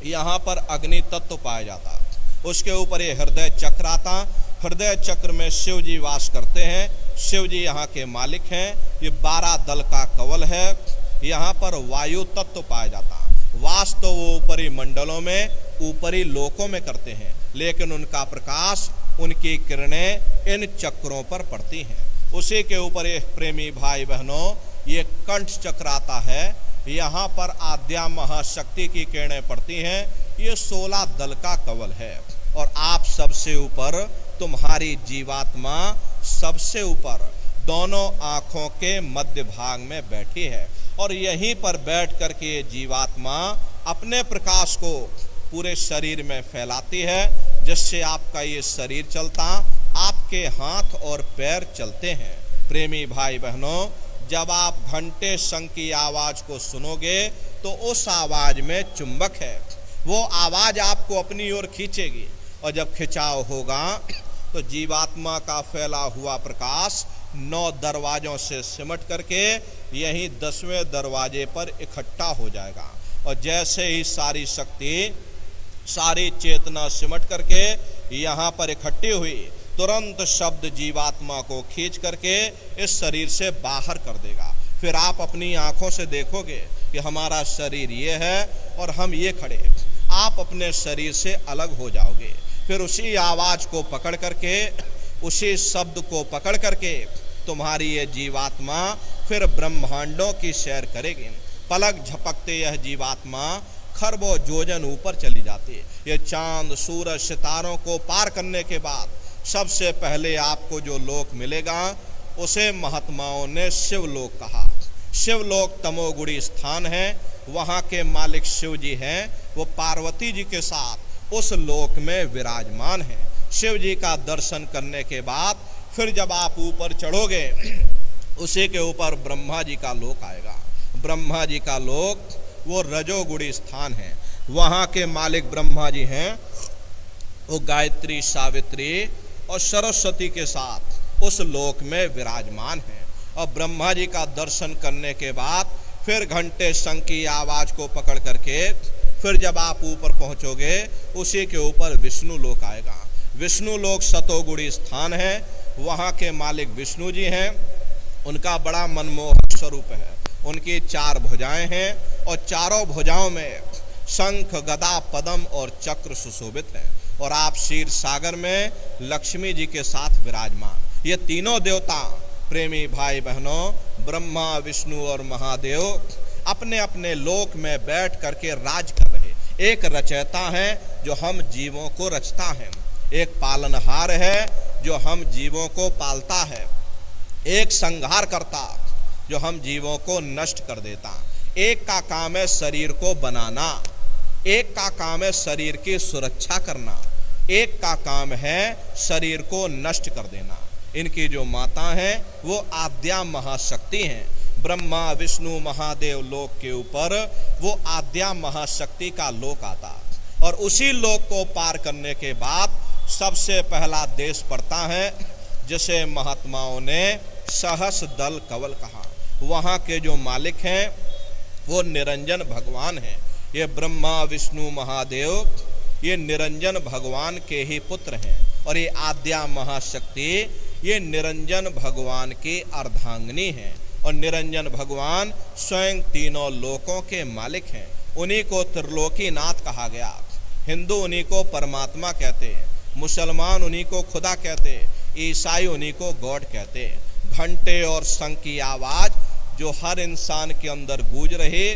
यहाँ पर अग्नि तत्व पाया जाता। उसके ऊपर ये हृदय चक्र आता। हृदय चक्र में शिव जी वास करते हैं। शिव जी यहाँ के मालिक हैं। ये 12 दल का कवल है। यहाँ पर वायु तत्व पाया जाता। वास तो वो ऊपरी मंडलों में, ऊपरी लोकों में करते हैं, लेकिन उनका प्रकाश, उनकी किरणें इन चक्रों पर पड़ती हैं। उसी के ऊपर ये प्रेमी भाई बहनों ये कंठ चक्र आता है। यहाँ पर आद्या महाशक्ति की किरणें पड़ती हैं। ये 16 दल का कवल है। और आप सबसे ऊपर, तुम्हारी जीवात्मा सबसे ऊपर दोनों आँखों के मध्य भाग में बैठी है। और यहीं पर बैठ कर के ये जीवात्मा अपने प्रकाश को पूरे शरीर में फैलाती है, जिससे आपका ये शरीर चलता, आपके हाथ और पैर चलते हैं। प्रेमी भाई बहनों, जब आप घंटे शंख की आवाज को सुनोगे तो उस आवाज में चुंबक है। वो आवाज आपको अपनी ओर खींचेगी। और जब खिंचाव होगा तो जीवात्मा का फैला हुआ प्रकाश 9 दरवाजों से सिमट करके यहीं 10वें दरवाजे पर इकट्ठा हो जाएगा। और जैसे ही सारी शक्ति, सारी चेतना सिमट करके यहाँ पर इकट्ठी हुई, तुरंत शब्द जीवात्मा को खींच करके इस शरीर से बाहर कर देगा। फिर आप अपनी आंखों से देखोगे कि हमारा शरीर ये है और हम ये खड़े। आप अपने शरीर से अलग हो जाओगे। फिर उसी आवाज को पकड़ करके, उसी शब्द को पकड़ करके तुम्हारी ये जीवात्मा फिर ब्रह्मांडों की सैर करेगी। पलक झपकते यह जीवात्मा खरबों योजन ऊपर चली जाती है। ये चांद, सूरज, सितारों को पार करने के बाद सबसे पहले आपको जो लोक मिलेगा उसे महात्माओं ने शिवलोक कहा। शिवलोक तमोगुणी स्थान है वहाँ के मालिक शिव जी हैं, वो पार्वती जी के साथ उस लोक में विराजमान हैं। शिव जी का दर्शन करने के बाद फिर जब आप ऊपर चढ़ोगे, उसी के ऊपर ब्रह्मा जी का लोक आएगा। ब्रह्मा जी का लोक वो रजोगुणी स्थान है। वहाँ के मालिक ब्रह्मा जी हैं, वो गायत्री, सावित्री और सरस्वती के साथ उस लोक में विराजमान हैं। और ब्रह्मा जी का दर्शन करने के बाद फिर घंटे शंख की आवाज को पकड़ करके फिर जब आप ऊपर पहुंचोगे, उसी के ऊपर विष्णु लोक आएगा। विष्णु लोक सतोगुणी स्थान है। वहाँ के मालिक विष्णु जी हैं। उनका बड़ा मनमोहक स्वरूप है। उनकी 4 भुजाएं हैं और चारों भुजाओं में शंख, गदा, पद्म और चक्र सुशोभित हैं। और आप क्षीर सागर में लक्ष्मी जी के साथ विराजमान। ये तीनों देवता, प्रेमी भाई बहनों, ब्रह्मा, विष्णु और महादेव अपने अपने लोक में बैठ करके राज कर रहे। एक रचयिता है जो हम जीवों को रचता है, एक पालनहार है जो हम जीवों को पालता है, एक संहार करता जो हम जीवों को नष्ट कर देता। एक का काम है शरीर को बनाना, एक का काम है शरीर की सुरक्षा करना, एक का काम है शरीर को नष्ट कर देना। इनकी जो माता हैं वो आद्या महाशक्ति हैं। ब्रह्मा, विष्णु, महादेव लोक के ऊपर वो आद्या महाशक्ति का लोक आता। और उसी लोक को पार करने के बाद सबसे पहला देश पड़ता है जिसे महात्माओं ने सहस दल कवल कहा। वहाँ के जो मालिक हैं वो निरंजन भगवान हैं। ये ब्रह्मा, विष्णु, महादेव ये निरंजन भगवान के ही पुत्र हैं। और ये आद्या महाशक्ति ये निरंजन भगवान की अर्धांगिनी हैं। और निरंजन भगवान स्वयं तीनों लोकों के मालिक हैं। उन्हीं को त्रिलोकीनाथ कहा गया। हिंदू उन्हीं को परमात्मा कहते हैं, मुसलमान उन्हीं को खुदा कहते, ईसाई उन्हीं को गॉड कहते। घंटे और शंख की आवाज जो हर इंसान के अंदर गूंज रही,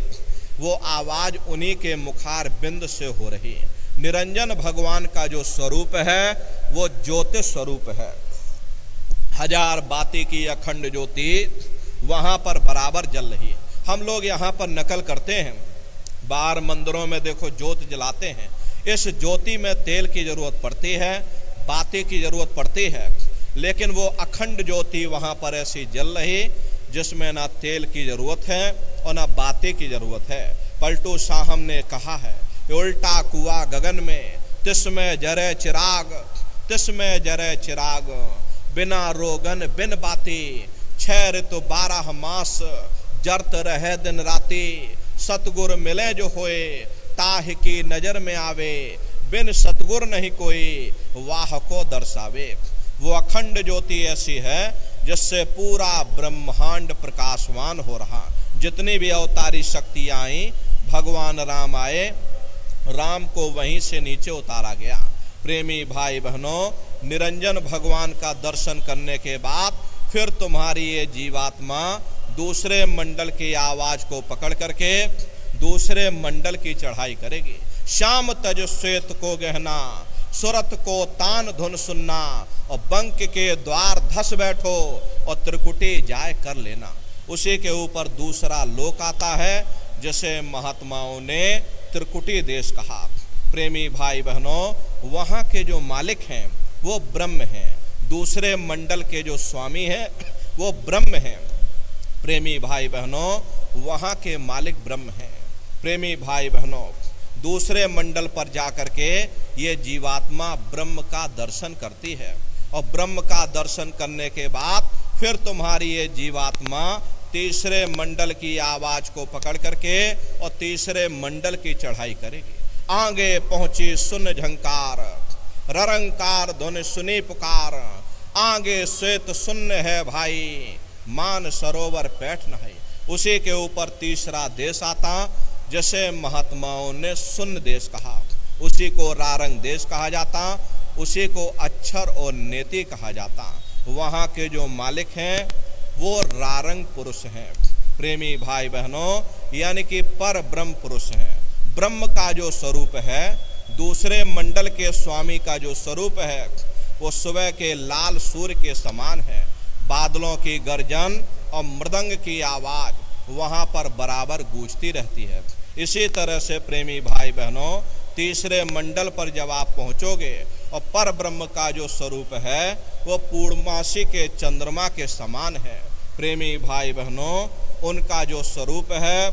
वो आवाज उन्हीं के मुखार बिंद से हो रही। निरंजन भगवान का जो स्वरूप है वो ज्योति स्वरूप है। 1000 बाती की अखंड ज्योति वहां पर बराबर जल रही। हम लोग यहाँ पर नकल करते हैं, बाहर मंदिरों में देखो ज्योत जलाते हैं। इस ज्योति में तेल की जरूरत पड़ती है, बाती की जरूरत पड़ती है, लेकिन वो अखंड ज्योति वहां पर ऐसी जल रही जिसमें ना तेल की जरूरत है और ना बाती की जरूरत है। पलटू साहब ने कहा है, उल्टा कुआ गगन में तिसमें जरे चिराग, तिसमें जरे चिराग, बिना रोगन बिन बाती, 6 ऋतु 12 मास, जरत रहे दिन राती, सतगुर मिले जो होए, ताह की नजर में आवे, बिन सतगुर नहीं कोई, वाह को दर्शावे। वो अखंड ज्योति ऐसी है जिससे पूरा ब्रह्मांड प्रकाशवान हो रहा। जितनी भी अवतारी शक्तियां आई, भगवान राम आए, राम को वहीं से नीचे उतारा गया। प्रेमी भाई बहनों, निरंजन भगवान का दर्शन करने के बाद फिर तुम्हारी ये जीवात्मा दूसरे मंडल की आवाज को पकड़ करके दूसरे मंडल की चढ़ाई करेगी। श्याम तज श्वेत को गहना, सुरत को तान धुन सुनना, और बंक के द्वार धस बैठो और त्रिकुटी जाय कर लेना। उसी के ऊपर दूसरा लोक आता है जिसे महात्माओं ने त्रिकुटी देश कहा। प्रेमी भाई बहनों, वहाँ के जो मालिक हैं वो ब्रह्म हैं। दूसरे मंडल के जो स्वामी हैं वो ब्रह्म हैं। प्रेमी भाई बहनों, वहाँ के मालिक ब्रह्म हैं। प्रेमी भाई बहनों, दूसरे मंडल पर जाकर के ये जीवात्मा ब्रह्म का दर्शन करती है। और ब्रह्म का दर्शन करने के बाद फिर तुम्हारी ये जीवात्मा तीसरे मंडल की आवाज को पकड़ करके और तीसरे मंडल की चढ़ाई करेगी। आगे पहुंची सुन झंकार, ररंकार धुन सुनी पुकार, आगे श्वेत शून्य है भाई, मान सरोवर पैठ नहीं। उसी के ऊपर तीसरा देश आता जैसे महात्माओं ने शून्य देश कहा। उसी को रारंग देश कहा जाता, उसी को अक्षर और नेति कहा जाता। वहाँ के जो मालिक हैं वो रारंग पुरुष हैं। प्रेमी भाई बहनों, यानी कि पर ब्रह्म पुरुष हैं। ब्रह्म का जो स्वरूप है, दूसरे मंडल के स्वामी का जो स्वरूप है, वो सुबह के लाल सूर्य के समान है। बादलों की गर्जन और मृदंग की आवाज वहाँ पर बराबर गूंजती रहती है। इसी तरह से प्रेमी भाई बहनों, तीसरे मंडल पर जब आप पहुंचोगे और पर ब्रह्म का जो स्वरूप है वो पूर्णमासी के चंद्रमा के समान है। प्रेमी भाई बहनों, उनका जो स्वरूप है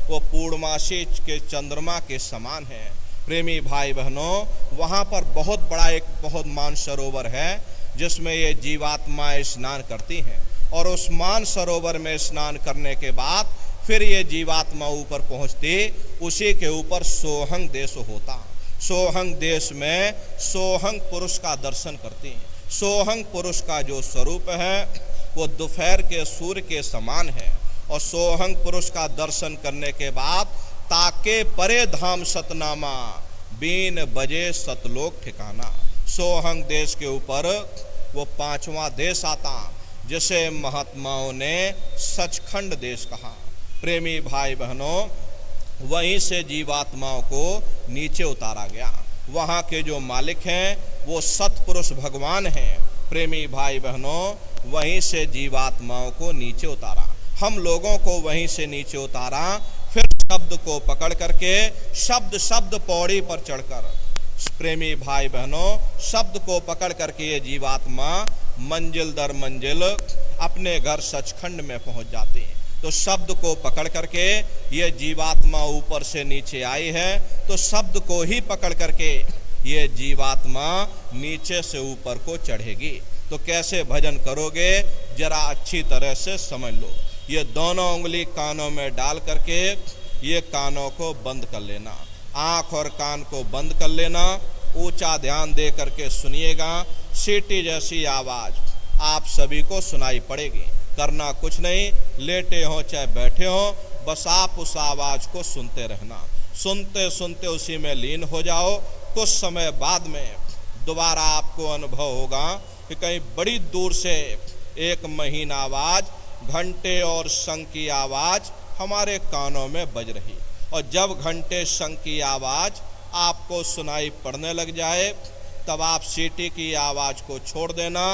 वो पूर्णमासी के चंद्रमा के समान है। प्रेमी भाई बहनों, वहाँ पर बहुत बड़ा एक बहुत मानसरोवर है जिसमें ये जीवात्मा स्नान करती हैं, और उस मानसरोवर में स्नान करने के बाद फिर ये जीवात्मा ऊपर पहुँचती, उसी के ऊपर सोहंग देश होता। सोहंग देश में सोहंग पुरुष का दर्शन करती हैं। सोहंग पुरुष का जो स्वरूप है वो दोपहर के सूर्य के समान है, और सोहंग पुरुष का दर्शन करने के बाद ताके परे धाम सतनामा, बीन बजे सतलोक ठिकाना। सोहंग देश के ऊपर वो पांचवा देश आता जिसे महात्माओं ने सचखंड देश कहा। प्रेमी भाई बहनों, वहीं से जीवात्माओं को नीचे उतारा गया। वहाँ के जो मालिक हैं वो सतपुरुष भगवान हैं। प्रेमी भाई बहनों, वहीं से जीवात्माओं को नीचे उतारा, हम लोगों को वहीं से नीचे उतारा। फिर शब्द को पकड़ करके शब्द शब्द पौड़ी पर चढ़कर, प्रेमी भाई बहनों, शब्द को पकड़ करके ये जीवात्मा मंजिल दर मंजिल अपने घर सचखंड में पहुंच जाती है। तो शब्द को पकड़ करके ये जीवात्मा ऊपर से नीचे आई है, तो शब्द को ही पकड़ करके ये जीवात्मा नीचे से ऊपर को चढ़ेगी। तो कैसे भजन करोगे जरा अच्छी तरह से समझ लो। ये दोनों उंगली कानों में डाल करके ये कानों को बंद कर लेना, आँख और कान को बंद कर लेना, ऊंचा ध्यान दे करके सुनिएगा। सीटी जैसी आवाज आप सभी को सुनाई पड़ेगी। करना कुछ नहीं, लेटे हो चाहे बैठे हो, बस आप उस आवाज को सुनते रहना। सुनते सुनते उसी में लीन हो जाओ। कुछ समय बाद में दोबारा आपको अनुभव होगा कि कहीं बड़ी दूर से एक महीन आवाज, घंटे और शंख की आवाज हमारे कानों में बज रही, और जब घंटे शंख की आवाज आपको सुनाई पड़ने लग जाए तब आप सीटी की आवाज को छोड़ देना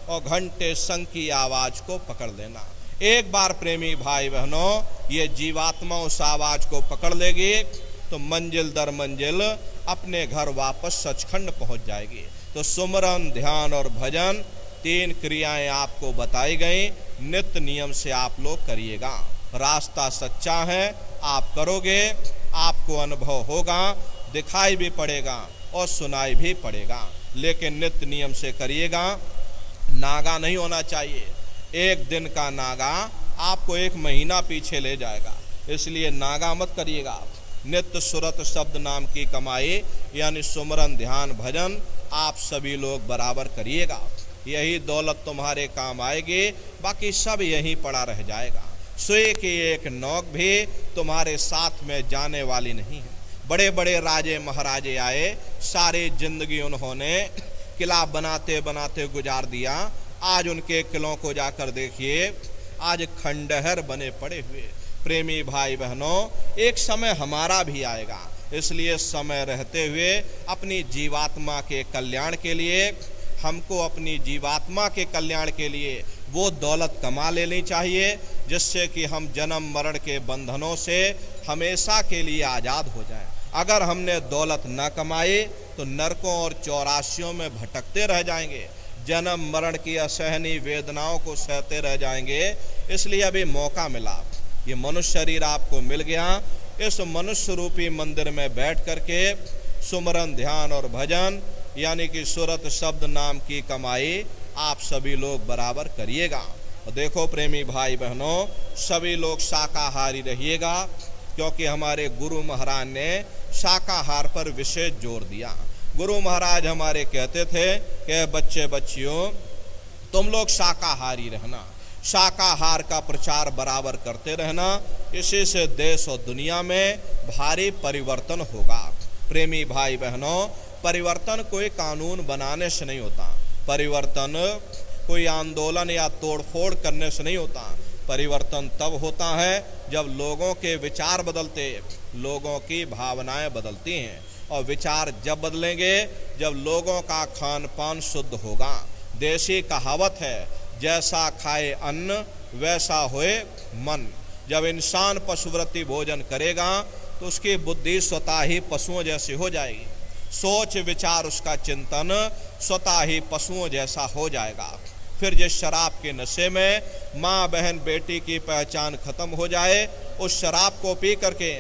और घंटे शंख की आवाज को पकड़ लेना। एक बार प्रेमी भाई बहनों, ये जीवात्मा उस आवाज को पकड़ लेगी तो मंजिल दर मंजिल अपने घर वापस सचखंड पहुंच जाएगी। तो सुमरन, ध्यान और भजन, तीन क्रियाएं आपको बताई गई। नित्य नियम से आप लोग करिएगा। रास्ता सच्चा है, आप करोगे, आपको अनुभव होगा, दिखाई भी पड़ेगा और सुनाई भी पड़ेगा, लेकिन नित्य नियम से करिएगा। नागा नहीं होना चाहिए। एक दिन का नागा आपको एक महीना पीछे ले जाएगा, इसलिए नागा मत करिएगा। नित्य सुरत शब्द नाम की कमाई यानी सुमरन, ध्यान, भजन आप सभी लोग बराबर करिएगा। यही दौलत तुम्हारे काम आएगी, बाकी सब यहीं पड़ा रह जाएगा। सुई की एक नोक भी तुम्हारे साथ में जाने वाली नहीं है। बड़े बड़े राजे महाराजे आए, सारी जिंदगी उन्होंने किला बनाते बनाते गुजार दिया। आज उनके किलों को जाकर देखिए, आज खंडहर बने पड़े हुए। प्रेमी भाई बहनों, एक समय हमारा भी आएगा, इसलिए समय रहते हुए अपनी जीवात्मा के कल्याण के लिए, हमको अपनी जीवात्मा के कल्याण के लिए वो दौलत कमा लेनी चाहिए जिससे कि हम जन्म मरण के बंधनों से हमेशा के लिए आज़ाद हो जाएं। अगर हमने दौलत न कमाई तो नरकों और चौरासियों में भटकते रह जाएंगे, जन्म मरण की असहनीय वेदनाओं को सहते रह जाएंगे। इसलिए अभी मौका मिला, ये मनुष्य शरीर आपको मिल गया, इस मनुष्य रूपी मंदिर में बैठ करके सुमरन, ध्यान और भजन यानी कि सुरत शब्द नाम की कमाई आप सभी लोग बराबर करिएगा। और देखो प्रेमी भाई बहनों, सभी लोग शाकाहारी रहिएगा, क्योंकि हमारे गुरु महाराज ने शाकाहार पर विशेष जोर दिया। गुरु महाराज हमारे कहते थे कि बच्चे बच्चियों तुम लोग शाकाहारी रहना, शाकाहार का प्रचार बराबर करते रहना, इसी से देश और दुनिया में भारी परिवर्तन होगा। प्रेमी भाई बहनों, परिवर्तन कोई कानून बनाने से नहीं होता, परिवर्तन कोई आंदोलन या तोड़फोड़ करने से नहीं होता। परिवर्तन तब होता है जब लोगों के विचार बदलते, लोगों की भावनाएं बदलती हैं, और विचार जब बदलेंगे जब लोगों का खान पान शुद्ध होगा। देसी कहावत है, जैसा खाए अन्न वैसा होए मन। जब इंसान पशुवृत्ति भोजन करेगा तो उसकी बुद्धि स्वतः ही पशुओं जैसी हो जाएगी, सोच विचार उसका चिंतन स्वतः ही पशुओं जैसा हो जाएगा। फिर जिस शराब के नशे में माँ बहन बेटी की पहचान खत्म हो जाए, उस शराब को पी करके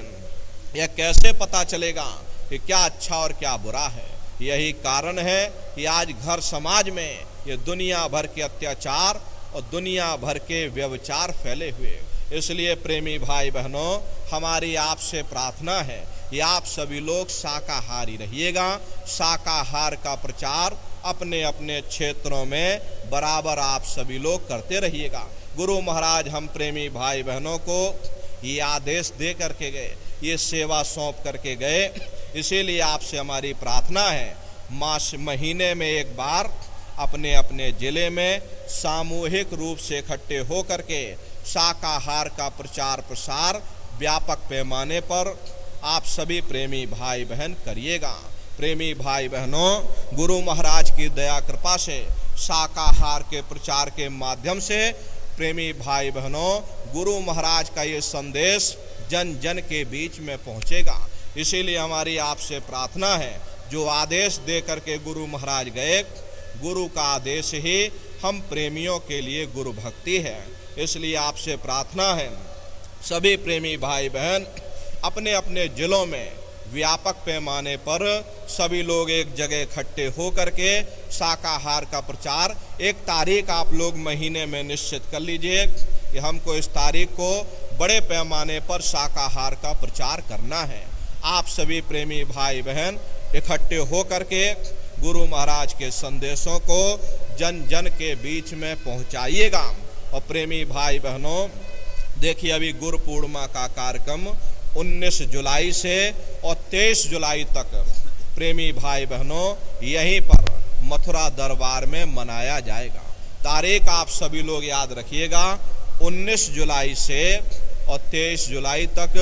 यह कैसे पता चलेगा कि क्या अच्छा और क्या बुरा है। यही कारण है कि आज घर समाज में ये दुनिया भर के अत्याचार और दुनिया भर के व्यभिचार फैले हुए। इसलिए प्रेमी भाई बहनों, हमारी आपसे प्रार्थना है कि आप सभी लोग शाकाहारी रहिएगा। शाकाहार का प्रचार अपने अपने क्षेत्रों में बराबर आप सभी लोग करते रहिएगा। गुरु महाराज हम प्रेमी भाई बहनों को ये आदेश दे करके गए, ये सेवा सौंप करके गए। इसीलिए आपसे हमारी प्रार्थना है, मास महीने में एक बार अपने अपने जिले में सामूहिक रूप से इकट्ठे हो करके शाकाहार का प्रचार प्रसार व्यापक पैमाने पर आप सभी प्रेमी भाई बहन करिएगा। प्रेमी भाई बहनों, गुरु महाराज की दया कृपा से शाकाहार के प्रचार के माध्यम से प्रेमी भाई बहनों, गुरु महाराज का ये संदेश जन जन के बीच में पहुंचेगा। इसीलिए हमारी आपसे प्रार्थना है, जो आदेश दे करके गुरु महाराज गए, गुरु का आदेश ही हम प्रेमियों के लिए गुरु भक्ति है। इसलिए आपसे प्रार्थना है, सभी प्रेमी भाई बहन अपने अपने जिलों में व्यापक पैमाने पर सभी लोग एक जगह इकट्ठे हो करके शाकाहार का प्रचार, एक तारीख आप लोग महीने में निश्चित कर लीजिए कि हमको इस तारीख को बड़े पैमाने पर शाकाहार का प्रचार करना है। आप सभी प्रेमी भाई बहन इकट्ठे हो करके गुरु महाराज के संदेशों को जन जन के बीच में पहुंचाइएगा। और प्रेमी भाई बहनों, देखिए अभी गुरु पूर्णिमा का कार्यक्रम 19 जुलाई से और 23 जुलाई तक प्रेमी भाई बहनों यहीं पर मथुरा दरबार में मनाया जाएगा। तारीख आप सभी लोग याद रखिएगा, 19 जुलाई से और 23 जुलाई तक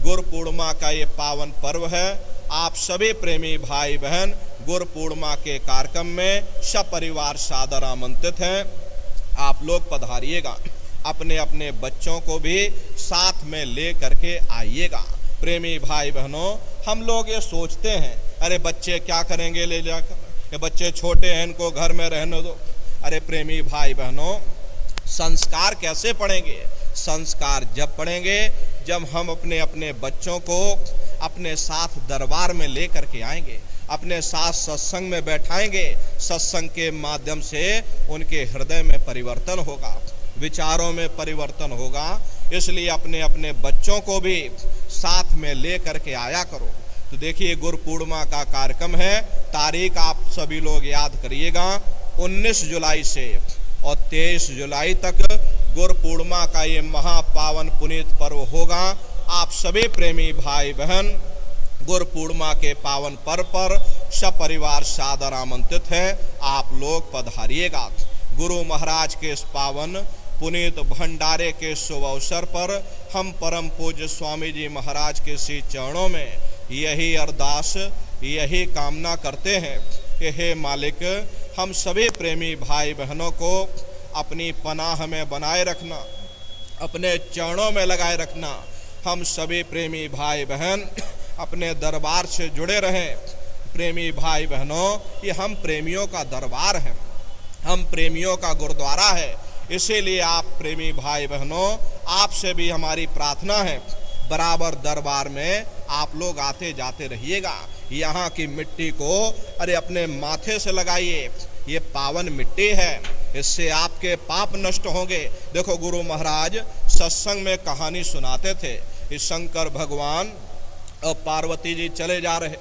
गुरु पूर्णिमा का ये पावन पर्व है। आप सभी प्रेमी भाई बहन गुरु पूर्णिमा के कार्यक्रम में सपरिवार सादर आमंत्रित हैं। आप लोग पधारिएगा, अपने अपने बच्चों को भी साथ में ले करके आइएगा। प्रेमी भाई बहनों, हम लोग ये सोचते हैं, अरे बच्चे क्या करेंगे ले जाकर, ये बच्चे छोटे हैं, इनको घर में रहने दो। अरे प्रेमी भाई बहनों, संस्कार कैसे पढ़ेंगे? संस्कार जब पढ़ेंगे जब हम अपने अपने बच्चों को अपने साथ दरबार में ले करके आएंगे, अपने साथ सत्संग में बैठाएंगे। सत्संग के माध्यम से उनके हृदय में परिवर्तन होगा, विचारों में परिवर्तन होगा। इसलिए अपने अपने बच्चों को भी साथ में ले करके आया करो। तो देखिए गुरु पूर्णिमा का कार्यक्रम है, तारीख आप सभी लोग याद करिएगा, 19 जुलाई से और 23 जुलाई तक गुरु पूर्णिमा का ये महापावन पुनीत पर्व होगा। आप सभी प्रेमी भाई बहन गुरु पूर्णिमा के पावन पर्व पर सपरिवार सादर आमंत्रित हैं। आप लोग पधारिएगा। गुरु महाराज के इस पावन पुनीत भंडारे के शुभ अवसर पर हम परम पूज्य स्वामी जी महाराज के श्री चरणों में यही अरदास, यही कामना करते हैं कि हे मालिक, हम सभी प्रेमी भाई बहनों को अपनी पनाह में बनाए रखना, अपने चरणों में लगाए रखना। हम सभी प्रेमी भाई बहन अपने दरबार से जुड़े रहें। प्रेमी भाई बहनों, ये हम प्रेमियों का दरबार है, हम प्रेमियों का गुरुद्वारा है। इसीलिए आप प्रेमी भाई बहनों, आपसे भी हमारी प्रार्थना है, बराबर दरबार में आप लोग आते जाते रहिएगा। यहाँ की मिट्टी को अरे अपने माथे से लगाइए, ये पावन मिट्टी है, इससे आपके पाप नष्ट होंगे। देखो गुरु महाराज सत्संग में कहानी सुनाते थे कि शंकर भगवान और पार्वती जी चले जा रहे,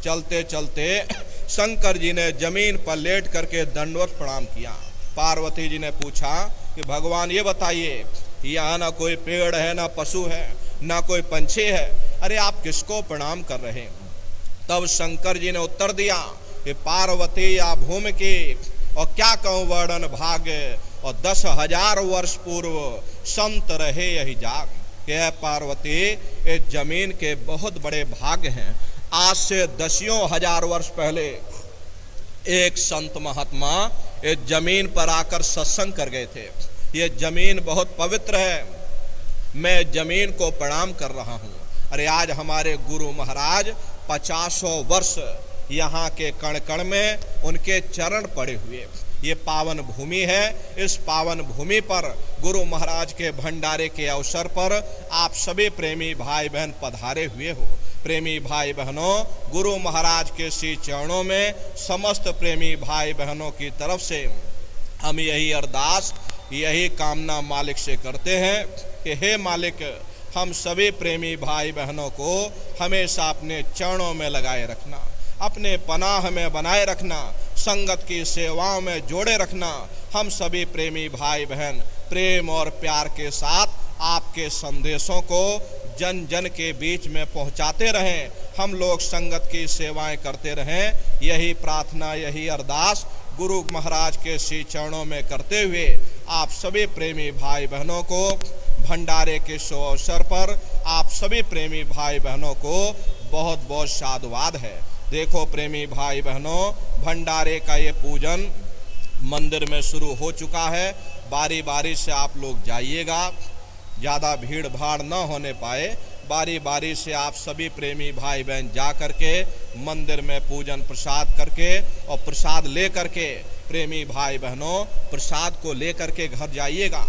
चलते चलते शंकर जी ने जमीन पर लेट करके दंडवत प्रणाम किया। पार्वती जी ने पूछा कि भगवान ये बताइए, यहाँ ना कोई पेड़ है, ना पशु है, ना कोई पंछी है, अरे आप किसको प्रणाम कर रहे हैं? तब शंकर जी ने उत्तर दिया कि पार्वती या भूमि की और क्या कहूँ वर्णन भाग्य, और 10,000 वर्ष पूर्व संत रहे यही जाग। कि पार्वती, इस जमीन के बहुत बड़े भाग्य हैं। आज से 10,000 वर्ष पहले एक संत महात्मा इस जमीन पर आकर सत्संग कर गए थे। ये जमीन बहुत पवित्र है, मैं जमीन को प्रणाम कर रहा हूँ। अरे आज हमारे गुरु महाराज 50 वर्ष यहाँ के कण कण में उनके चरण पड़े हुए। ये पावन भूमि है। इस पावन भूमि पर गुरु महाराज के भंडारे के अवसर पर आप सभी प्रेमी भाई बहन पधारे हुए हो। प्रेमी भाई बहनों, गुरु महाराज के श्री चरणों में समस्त प्रेमी भाई बहनों की तरफ से हम यही अरदास, यही कामना मालिक से करते हैं कि हे मालिक, हम सभी प्रेमी भाई बहनों को हमेशा अपने चरणों में लगाए रखना, अपने पनाह में बनाए रखना, संगत की सेवाओं में जोड़े रखना। हम सभी प्रेमी भाई बहन प्रेम और प्यार के साथ आपके संदेशों को जन जन के बीच में पहुंचाते रहें। हम लोग संगत की सेवाएं करते रहें। यही प्रार्थना, यही अरदास गुरु महाराज के श्री चरणों में करते हुए आप सभी प्रेमी भाई बहनों को भंडारे के शुभ अवसर पर आप सभी प्रेमी भाई बहनों को बहुत बहुत साधुवाद है। देखो प्रेमी भाई बहनों, भंडारे का ये पूजन मंदिर में शुरू हो चुका है। बारी बारी से आप लोग जाइएगा, ज़्यादा भीड़ भाड़ न होने पाए। बारी बारी से आप सभी प्रेमी भाई बहन जा करके मंदिर में पूजन प्रसाद करके और प्रसाद ले करके, प्रेमी भाई बहनों, प्रसाद को ले करके घर जाइएगा।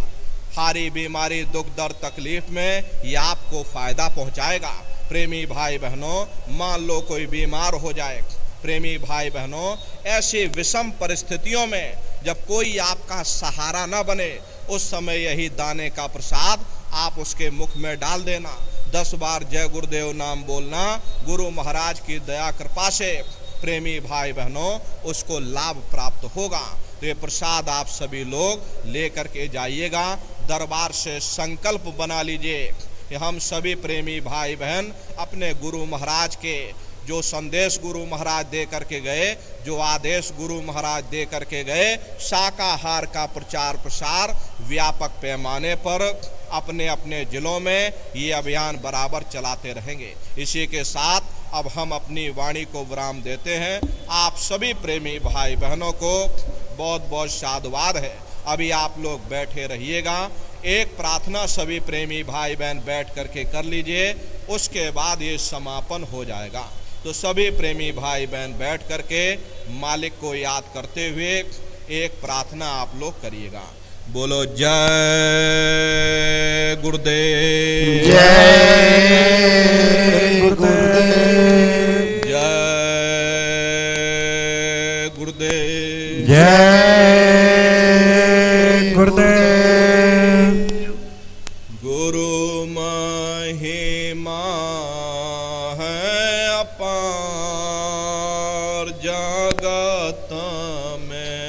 हारी बीमारी, दुख दर्द, तकलीफ में ये आपको फायदा पहुंचाएगा। प्रेमी भाई बहनों, मान लो कोई बीमार हो जाए, प्रेमी भाई बहनों, ऐसी विषम परिस्थितियों में जब कोई आपका सहारा न बने, उस समय यही दाने का प्रसाद आप उसके मुख में डाल देना। 10 बार जय गुरुदेव नाम बोलना। गुरु महाराज की दया कृपा से प्रेमी भाई बहनों उसको लाभ प्राप्त होगा। तो ये प्रसाद आप सभी लोग लेकर के जाइएगा। दरबार से संकल्प बना लीजिए कि हम सभी प्रेमी भाई बहन अपने गुरु महाराज के जो संदेश गुरु महाराज दे करके गए, जो आदेश गुरु महाराज दे करके गए, शाकाहार का प्रचार प्रसार व्यापक पैमाने पर अपने अपने जिलों में ये अभियान बराबर चलाते रहेंगे। इसी के साथ अब हम अपनी वाणी को विराम देते हैं। आप सभी प्रेमी भाई बहनों को बहुत बहुत साधुवाद है। अभी आप लोग बैठे रहिएगा। एक प्रार्थना सभी प्रेमी भाई बहन बैठ करके कर लीजिए, उसके बाद ये समापन हो जाएगा। तो सभी प्रेमी भाई बहन बैठ करके मालिक को याद करते हुए एक प्रार्थना आप लोग करिएगा। बोलो जय गुरुदेव, जय गुरुदेव, जय गुरुदेव, जय गुरुदेव। गुरु महिमा है अपार जगत में,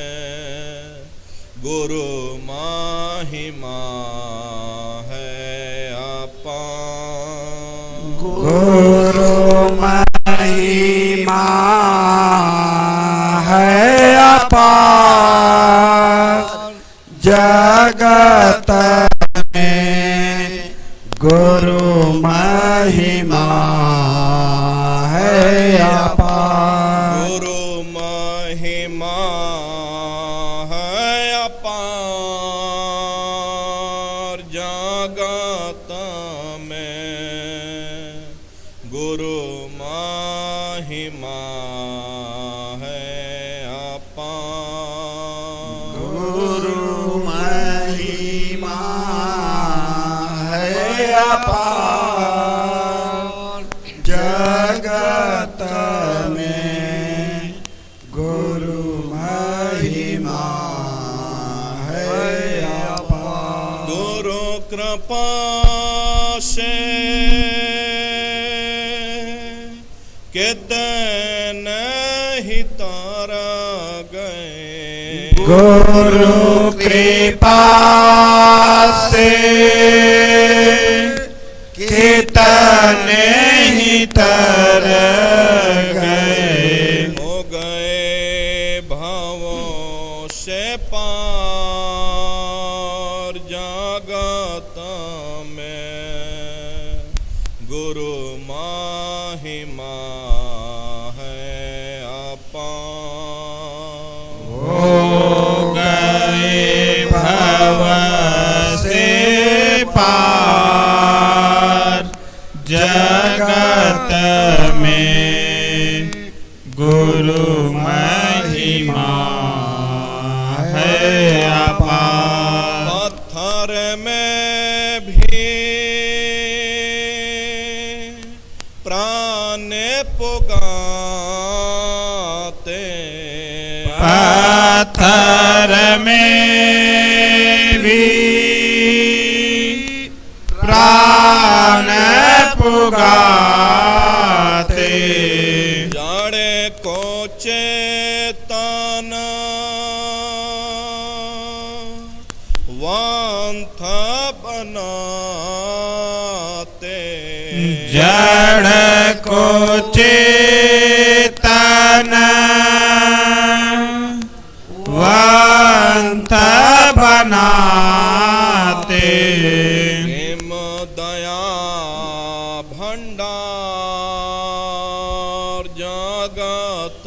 गुरु महिमा है अपार, गुरु महिमा है अपार जगत में, गुरु महिमा है अपार, गुरु महिमा है अपार जगत में, गुरु महिमा है अपार, गुरु महिमा है अपार जगत में, गुरु महिमा है अपार। गुरु कृपा से कितने ही तार गए, गुरु कृपा से कितने ही तर गए, हो गए भावों से पार जगत में, गुरु महिमा है अपार, हो गए भव से पार जगत में गुरु महिमा है अपार। पत्थर में भी प्राण पुगाते, पत्थर में भी प्राण पुगाते, जड़ को चेतन वांथ बनाते, जड़ को चेतन वंत बनाते, प्रेम दया भंडार जगत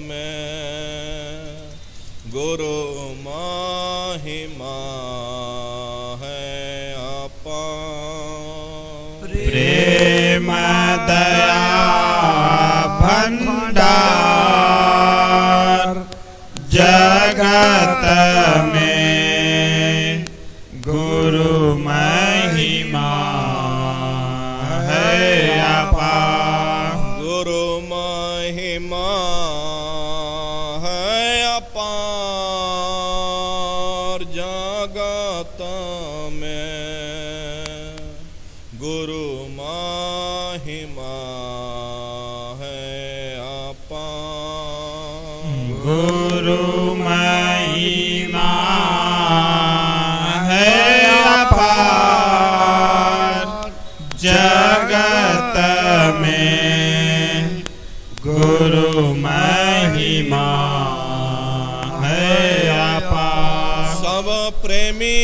में गुरु महिमा है अपार। प्रेम दया भंडार जगत में गुरु महिमा है अपार। गुरु महिमा है अपार जगत में, गुरु महिमा है अपार। गुरु महिमा है अपार जगत में, गुरु महिमा है अपार। सब प्रेमी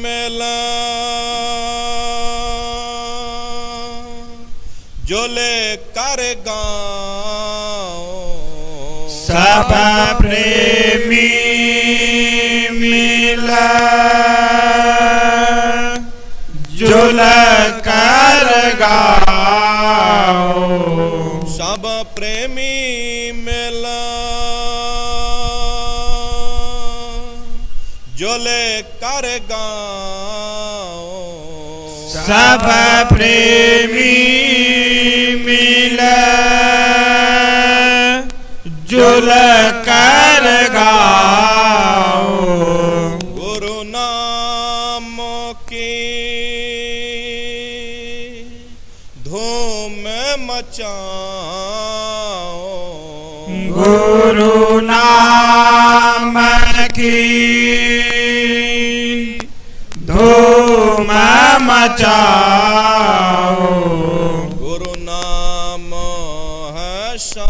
मिला जो ले कर गाओ, सब प्रेमी मिला जुल कर गाओ, सब प्रेमी मिला जो ले कर गाओ, सब प्रेमी मिला जुल कर गाओ, गुरु नाम की धूम मचाओ, गुरु नाम की धूम मचाओ, गुरु नाम है सार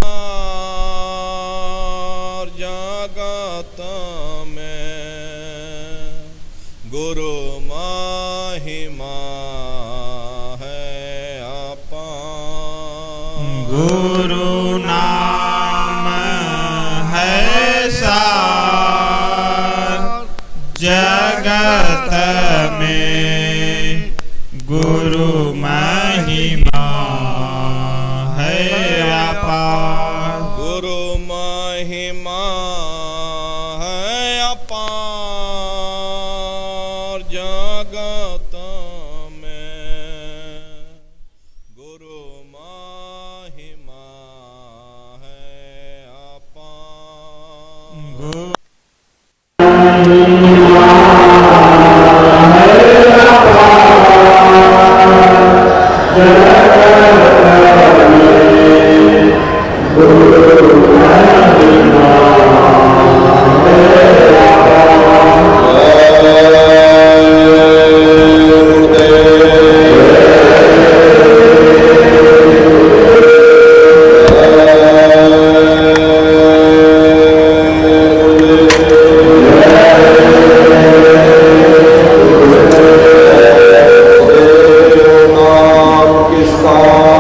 जगत में, गुरु महिमा है अपार। गुरु नाम है सार जगत में, गुरु महिमा है अपार। गुरु महिमा है अपार जगत में, गुरु महिमा है अपार। Krishna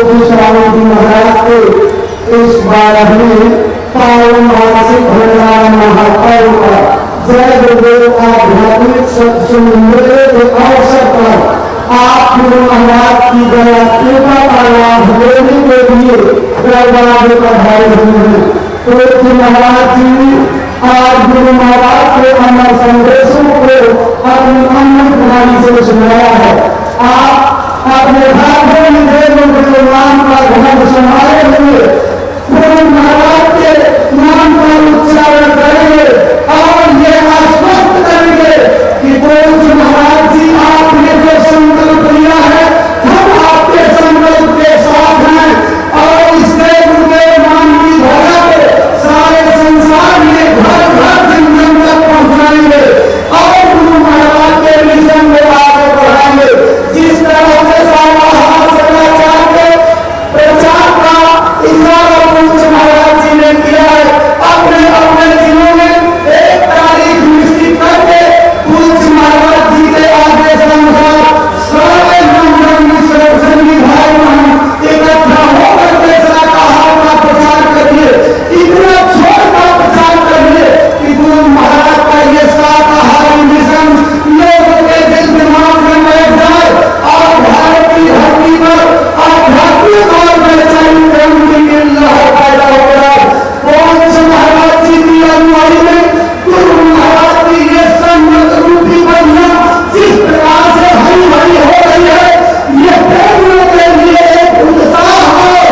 स्वामी जी महाराज के इस 12वें पावन मासिक भंडारा महापर्व का जय गुरुदेव आध्यात्मिक सत्संग मेले के अवसर पर आप गुरु महाराज की दया कृपा का लाभ लेने के लिए दरबार में पधारे हुए हैं। तो महाराज जी आज गुरु महाराज के अमर संदेशों को अपनी अमृत वाणी से सुनाया है। आप अपने भाग्यों में देव नाम का धर्म संभाले हुए गुरु महाराज के नाम का उच्चारण करेंगे और ये आश्वस्त करेंगे कि गुरु महाराज जी आपने जो संकल्प लिया है हम आपके संकल्प के साथ हैं और इस देव नाम की धरा पे सारे संसार में घर घर जन तक पहुंचाएंगे और गुरु महाराज के मिशन में आगे बढ़ाएंगे। जिस तरह से सदाचार के प्रचार का इशारा पूज्य महाराज जी ने किया है, अपने अपने दिनों में एक तारीख निश्चित करके पूज्य महाराज जी के आदेश अनुसार सारे संगी भाई बहन इकट्ठा होकर के शाकाहार का प्रचार करिए, इतना छोड़ का प्रचार करिए कि गुरु महाराज का ये शाकाहारी मिशन लोगों के दिल दिमाग में बैठ जाए और भारत की धरती पर आध्यात्मिक और वैचारिक क्रांति की लहर पैदा हो जाए। पूज्य महाराज जी की अगुवाई में गुरु महाराज की ये संगत रूपी बनिया जिस प्रकार से हरी भरी हो रही है, ये प्रेमियों के लिए एक उत्साह है,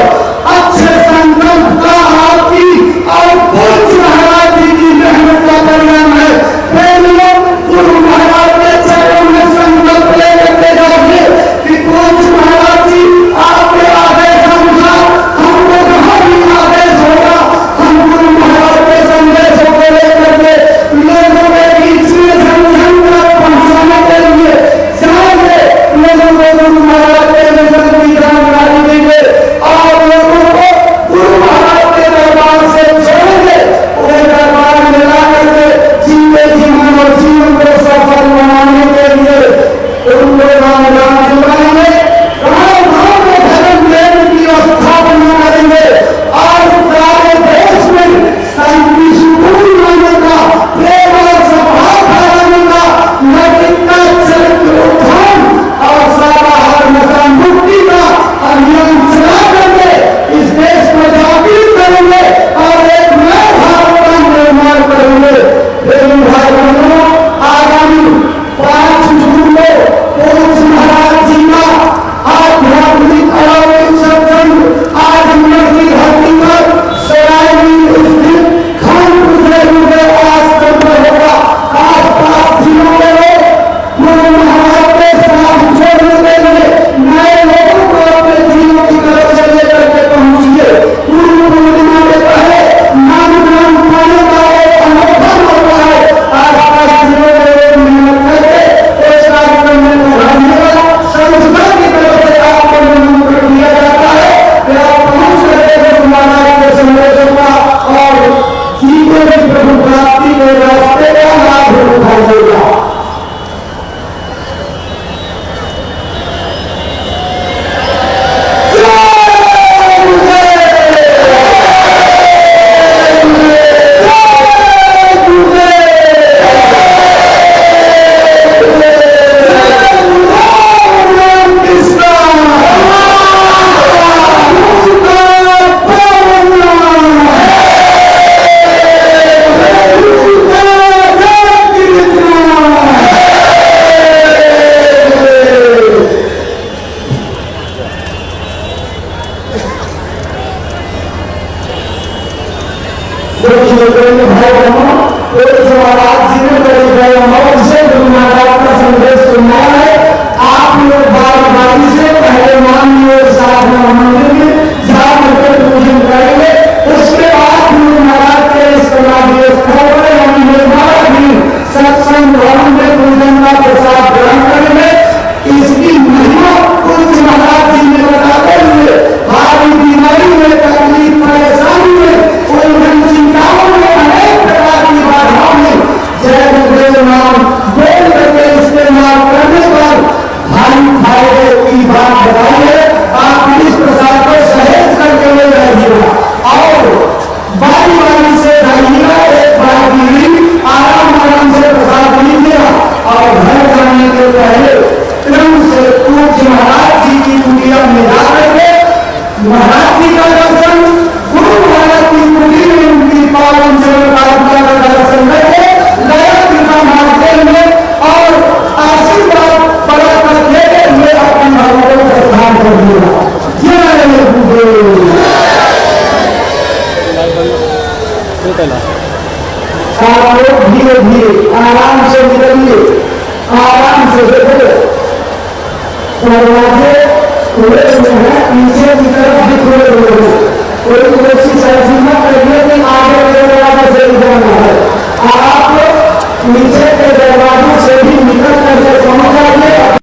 अच्छे संकल्प का आपकी और पूज्य महाराज जी की मेहनत का परिणाम है। प्रेमियों गुरु महाराज के चरणों में संकल्प लेकर जाइए कि पूज्य महाराज जी आपके आदेश अनुसार हमको जहाँ भी आदेश होगा हम गुरु महाराज के संदेशों को लेकर के लोगों के बीच में जन तक पहुँचाने के लिए जाएंगे, लोगों को गुरु महाराज के मिशन की जानकारी देंगे और लोगों को गुरु महाराज के दरबार से छोड़ेंगे, उन्हें दरबार में ला करके जीवन और जीवन को सफल बनाने के लिए उनको राम जुड़ाएंगे, गाँव गाँव में धर्म लेने की स्थापना करेंगे और सारे देश में शांति सुकून लाने का, प्रेम और सद्भाव फैलाने का, नैतिकता चरित्र उत्थान और साराहार नशा मुक्ति का अभियान चला करके इस देश को जागृत करेंगे और एक नए भारत का निर्माण करेंगे। प्रेमी भाई बहनों, आगामी 5 जून को पूज्य महाराज जी का आध्यात्मिक अलौकिक सत्संग आजमगढ़ की धरती पर सरायनील स्थित खानपुर आश्रम में होगा। आसपास जिलों के लोग गुरु महाराज के साथ जोड़ने के लिए नए लोगों को अपने जीवन की तरफ से लेकर के पहुंचिए। गुरु पूर्णिमा के पहले नाम पाने का एक अनोखा मौका है। आसपास जिलों के लोग मेहनत करके इस कार्यक्रम में पहुंचेगा। संस्था की तरफ से आपको निमंत्रण दिया जाता है कि आप पहुंच करके गुरु महाराज के संदेशों का और जीवन की प्रभु प्राप्ति के रास्ते का लाभ उठाइएगा। की बात बताइए। आप इस प्रसाद महाराज जी का दर्शन, गुरु महाराज की कुटी में उनकी पावन चरण पादुका का दर्शन करके नया कृपा मार्ग में और आशीर्वाद बड़ा कर लेते हुए अपने भगवान का स्थान कर दिया। जय गुरुदेव। आप लोग धीरे धीरे आराम से निकलिए, आराम से देखो दरवाजे खुले हुए हैं, पीछे की तरफ भी खुले हुए हैं। कोई कोशिश ऐसी न करिए कि आगे के दरवाजे से निकलना है। आप नीचे के दरवाजे से भी निकल करके पहुंच जाइए।